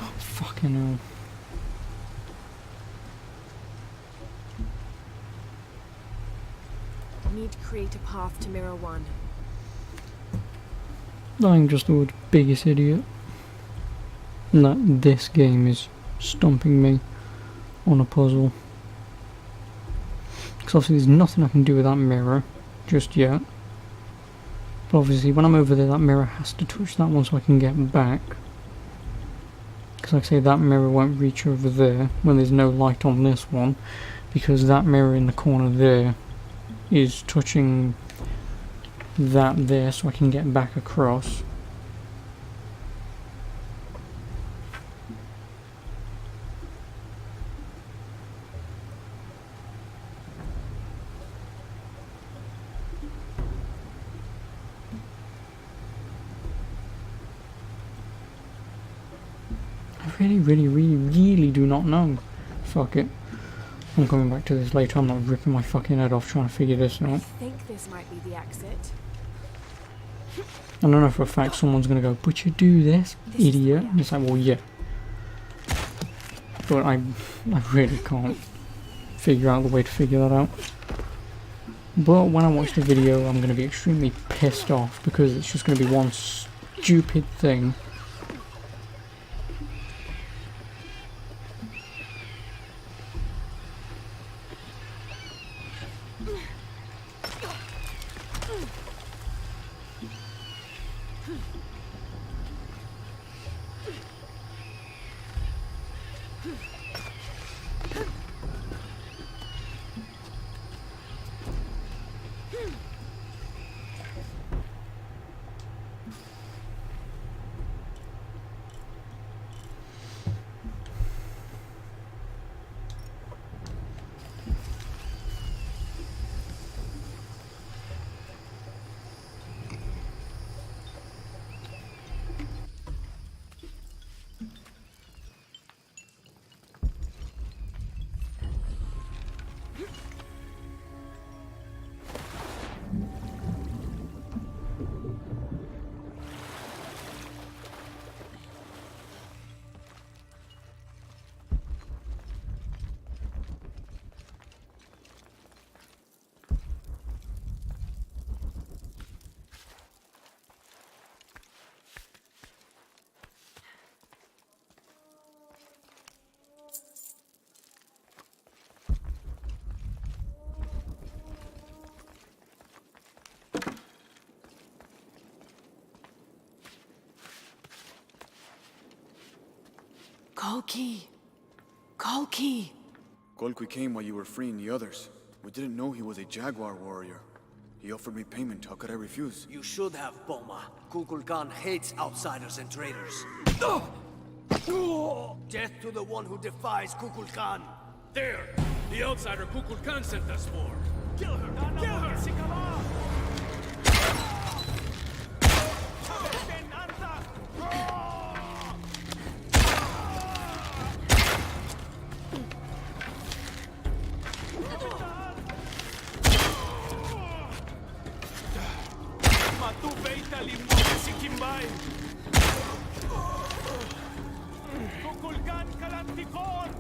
Oh, fucking hell. Need to create a path to Mirror 1. I'm just the biggest idiot. And that this game is stumping me on a puzzle. Because obviously there's nothing I can do with that mirror just yet. But obviously when I'm over there, that mirror has to touch that one so I can get back. Because like I say, that mirror won't reach over there when there's no light on this one. Because that mirror in the corner there is touching that there so I can get back across. I really do not know. Fuck it. I'm coming back to this later. I'm not ripping my fucking head off trying to figure this out. I think this might be the exit. I don't know for a fact someone's gonna go, but you do this, idiot. And it's like, well, yeah. But I really can't figure out the way to figure that out. But when I watch the video, I'm gonna be extremely pissed off because it's just gonna be one stupid thing. Kolki! Kolki! Kolki came while you were freeing the others. We didn't know he was a Jaguar warrior. He offered me payment. How could I refuse? You should have, Boma. Kukulkan hates outsiders and traitors. Death to the one who defies Kukulkan. There! The outsider Kukulkan sent us for. Kill her! Kill her! Kukulkan kalantikon!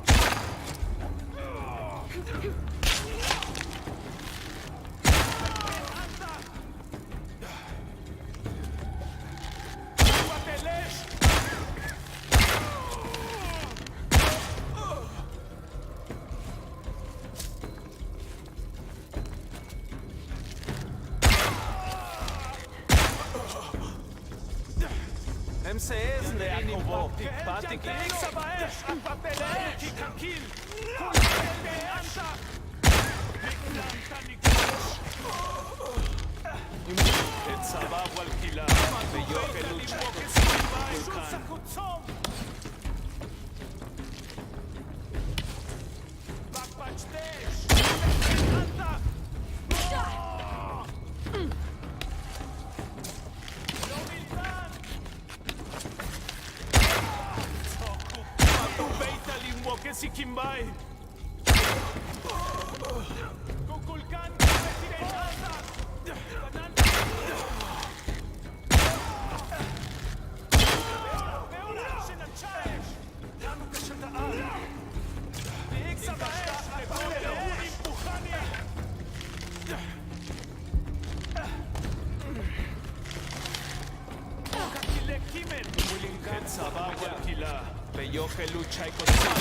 MCS לאקובו, פתיקים סבאש, הפפלה, כקקיל, כולכם באנטה, נקלמת נקלוש, את סבב ולקילה, ויוקל וצ'קו כולכן. בקפצ'דש, אנטה, que si Kimbai. Kukulkan retirada. Veona שננשש. לנו כשתאה. ואיקסה באש. לבואו אימפוחני. כקילה קימן. את סבא ולקילה. ויוכל לוצ'אי קוצים.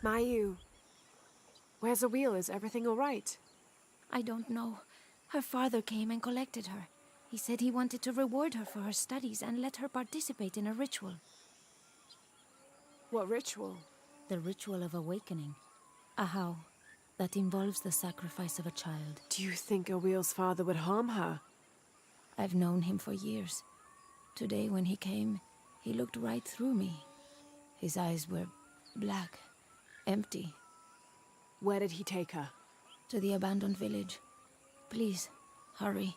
Mayu, where's a wheel? Is everything all right? I don't know. Her father came and collected her. He said he wanted to reward her for her studies and let her participate in a ritual. What ritual? The ritual of awakening. A how that involves the sacrifice of a child. Do you think Awil's father would harm her? I've known him for years. Today when he came, he looked right through me. His eyes were black, empty. Where did he take her? To the abandoned village. Please, hurry.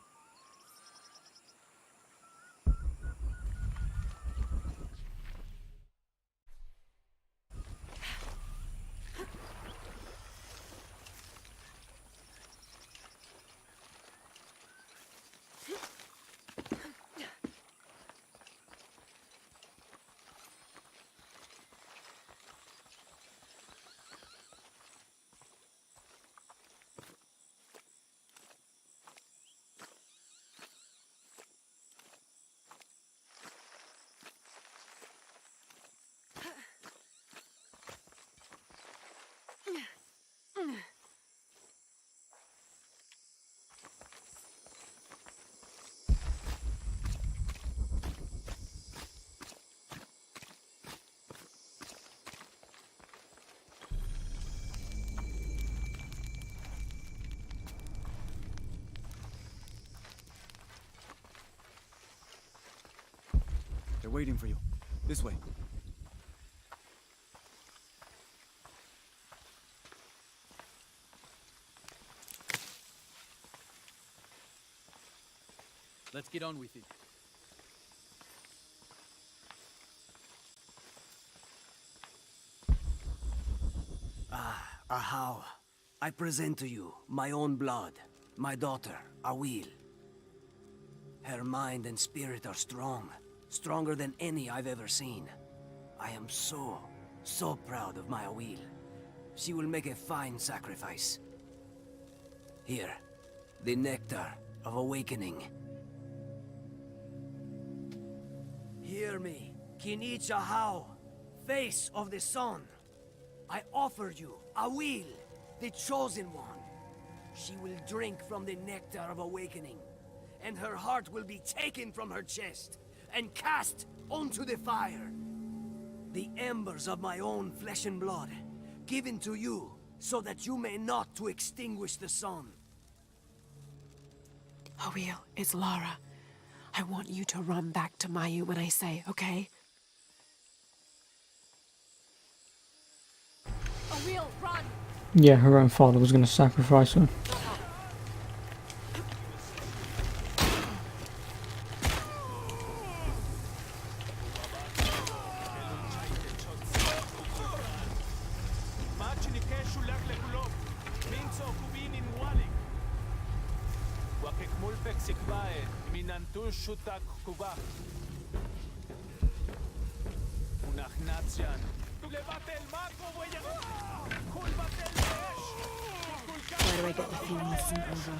They're waiting for you. This way. Let's get on with it. Ahau, I present to you my own blood, my daughter, Awil. Her mind and spirit are strong, stronger than any I've ever seen. I am so proud of my Awil. She will make a fine sacrifice. Here, the nectar of awakening. Hear me, Kinich Ahau, face of the sun. I offer you Awil, the chosen one. She will drink from the nectar of awakening, and her heart will be taken from her chest and cast onto the fire. The embers of my own flesh and blood, given to you so that you may not to extinguish the sun. Awil, it's Lara. I want you to run back to Mayu when I say, okay? Awil, run! Yeah, her own father was going to sacrifice her. Why do I get the feeling this isn't over?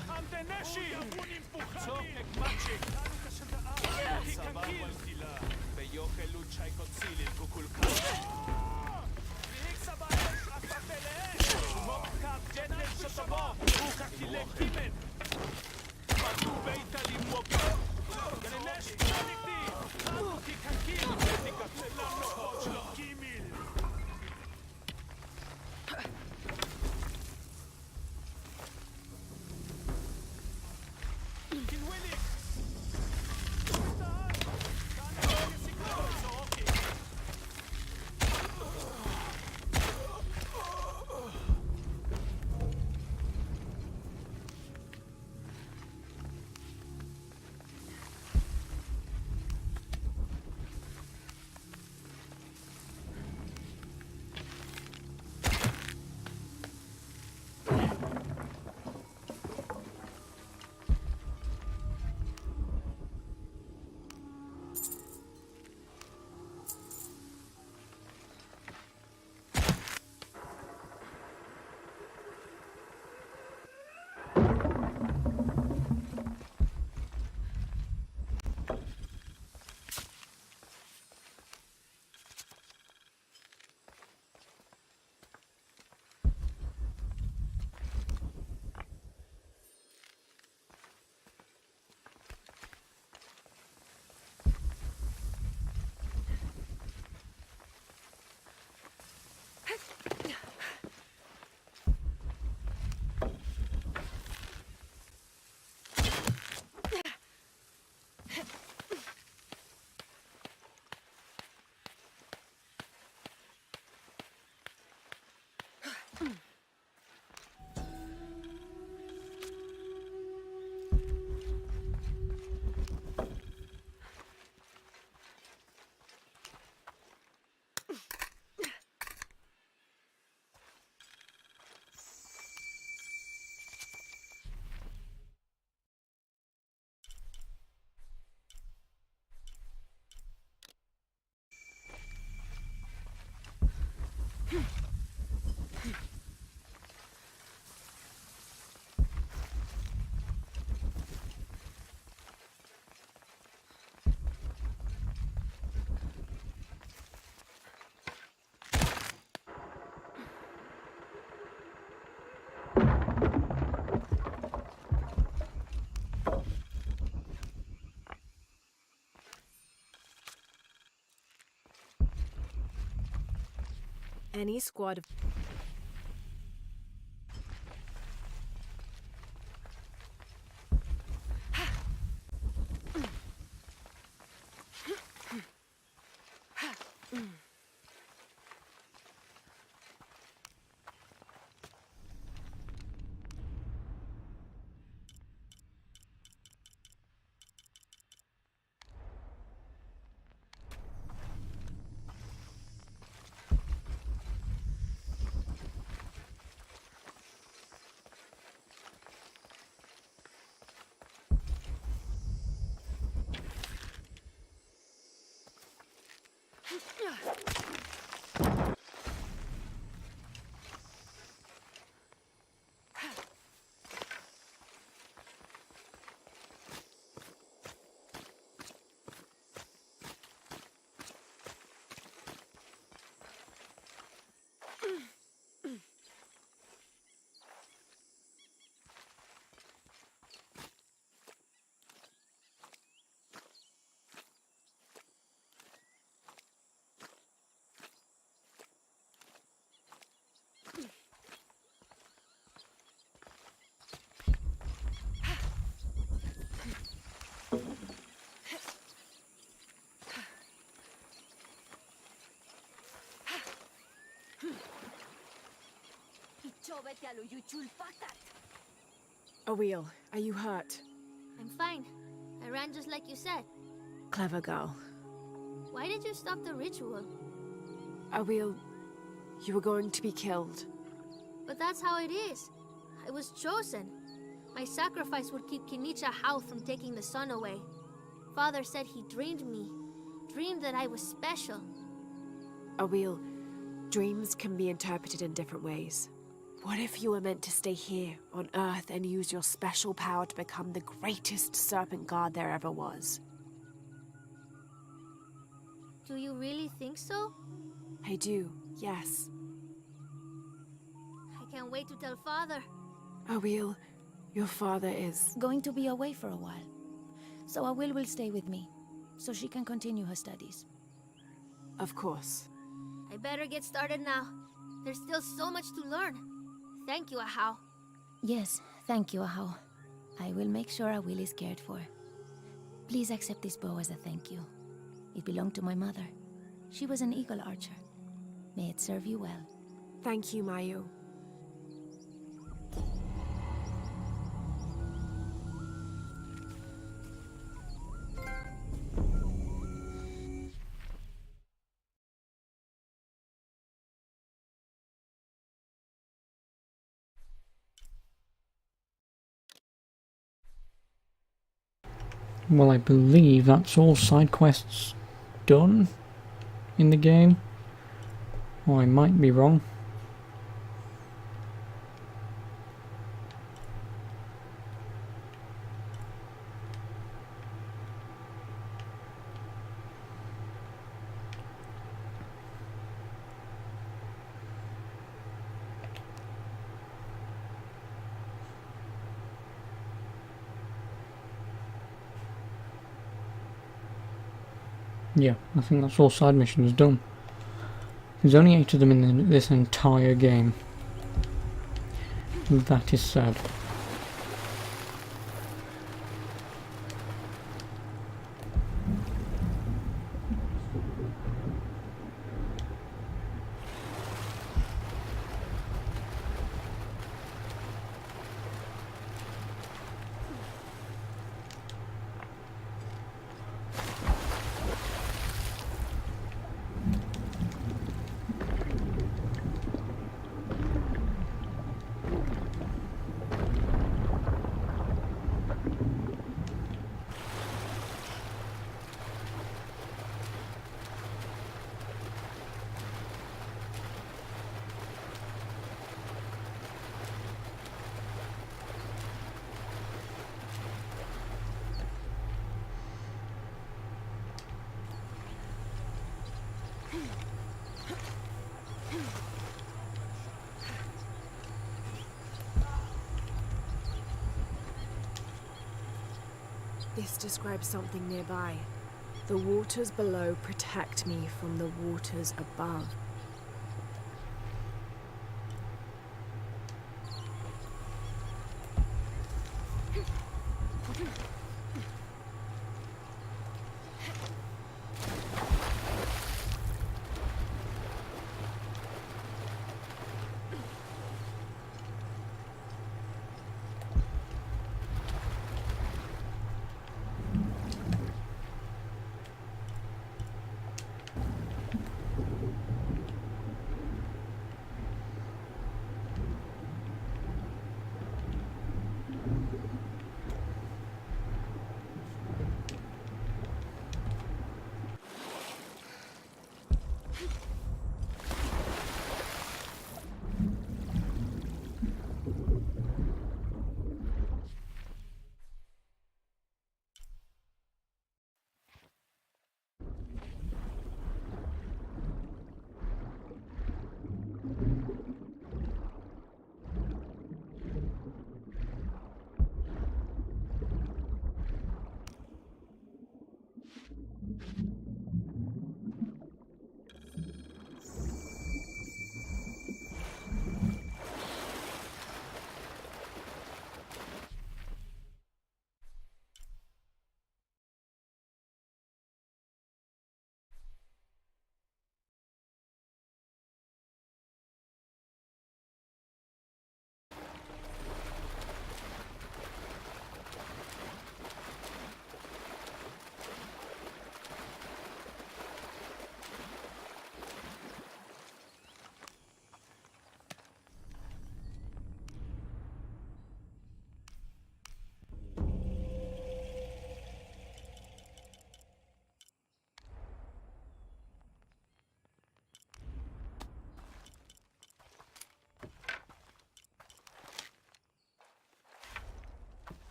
Any squad of... Awil, are you hurt? I'm fine. I ran just like you said. Clever girl. Why did you stop the ritual? Awil, you were going to be killed. But that's how it is. I was chosen. My sacrifice would keep Kinicha Hao from taking the sun away. Father said he dreamed me. Dreamed that I was special. Awil, dreams can be interpreted in different ways. What if you were meant to stay here, on Earth, and use your special power to become the greatest serpent guard there ever was? Do you really think so? I do, yes. I can't wait to tell Father. Awil, your father is... going to be away for a while. So Awil will stay with me, so she can continue her studies. Of course. I better get started now. There's still so much to learn. Thank you, Ahau. Yes, thank you, Ahau. I will make sure Awil is cared for. Please accept this bow as a thank you. It belonged to my mother. She was an eagle archer. May it serve you well. Thank you, Mayu. Well, I believe that's all side quests done in the game. Or I might be wrong. Yeah, I think that's all side missions done. There's only 8 of them in this entire game. That is sad. This describes something nearby. The waters below protect me from the waters above.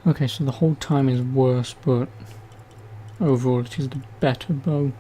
Okay, so the whole time is worse, but overall it is the better bow.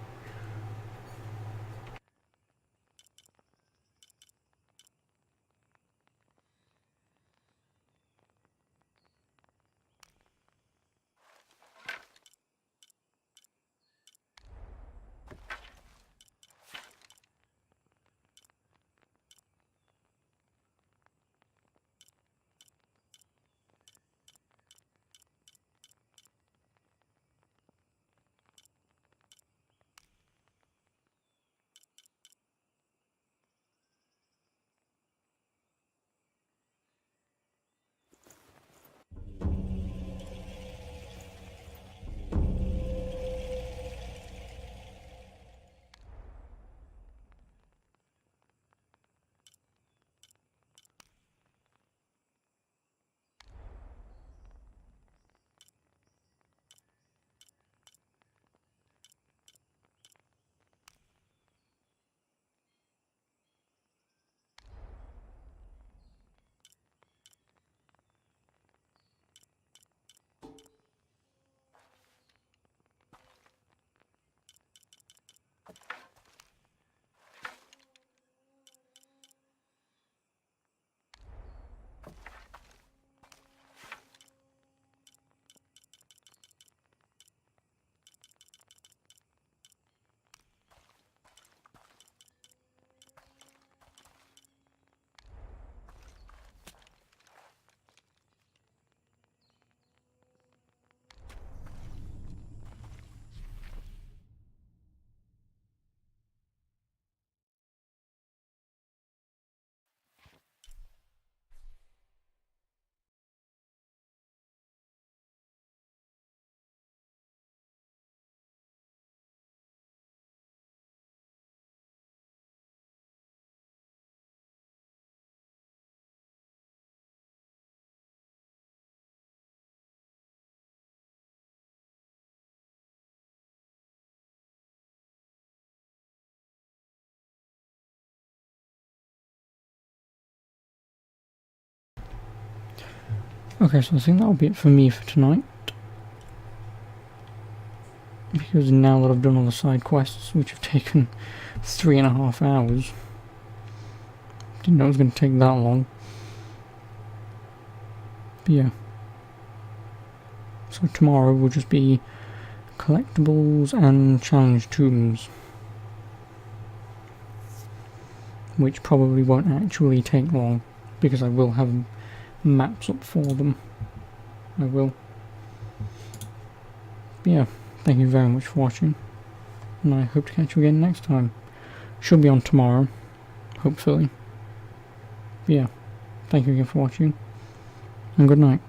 Okay, so I think that'll be it for me for tonight. Because now that I've done all the side quests, which have taken 3.5 hours. Didn't know it was going to take that long. But yeah. So tomorrow will just be collectibles and challenge tombs. Which probably won't actually take long, because I will have maps up for them. I will. But yeah, thank you very much for watching, and I hope to catch you again next time. Should be on tomorrow, hopefully. But yeah, thank you again for watching, and good night.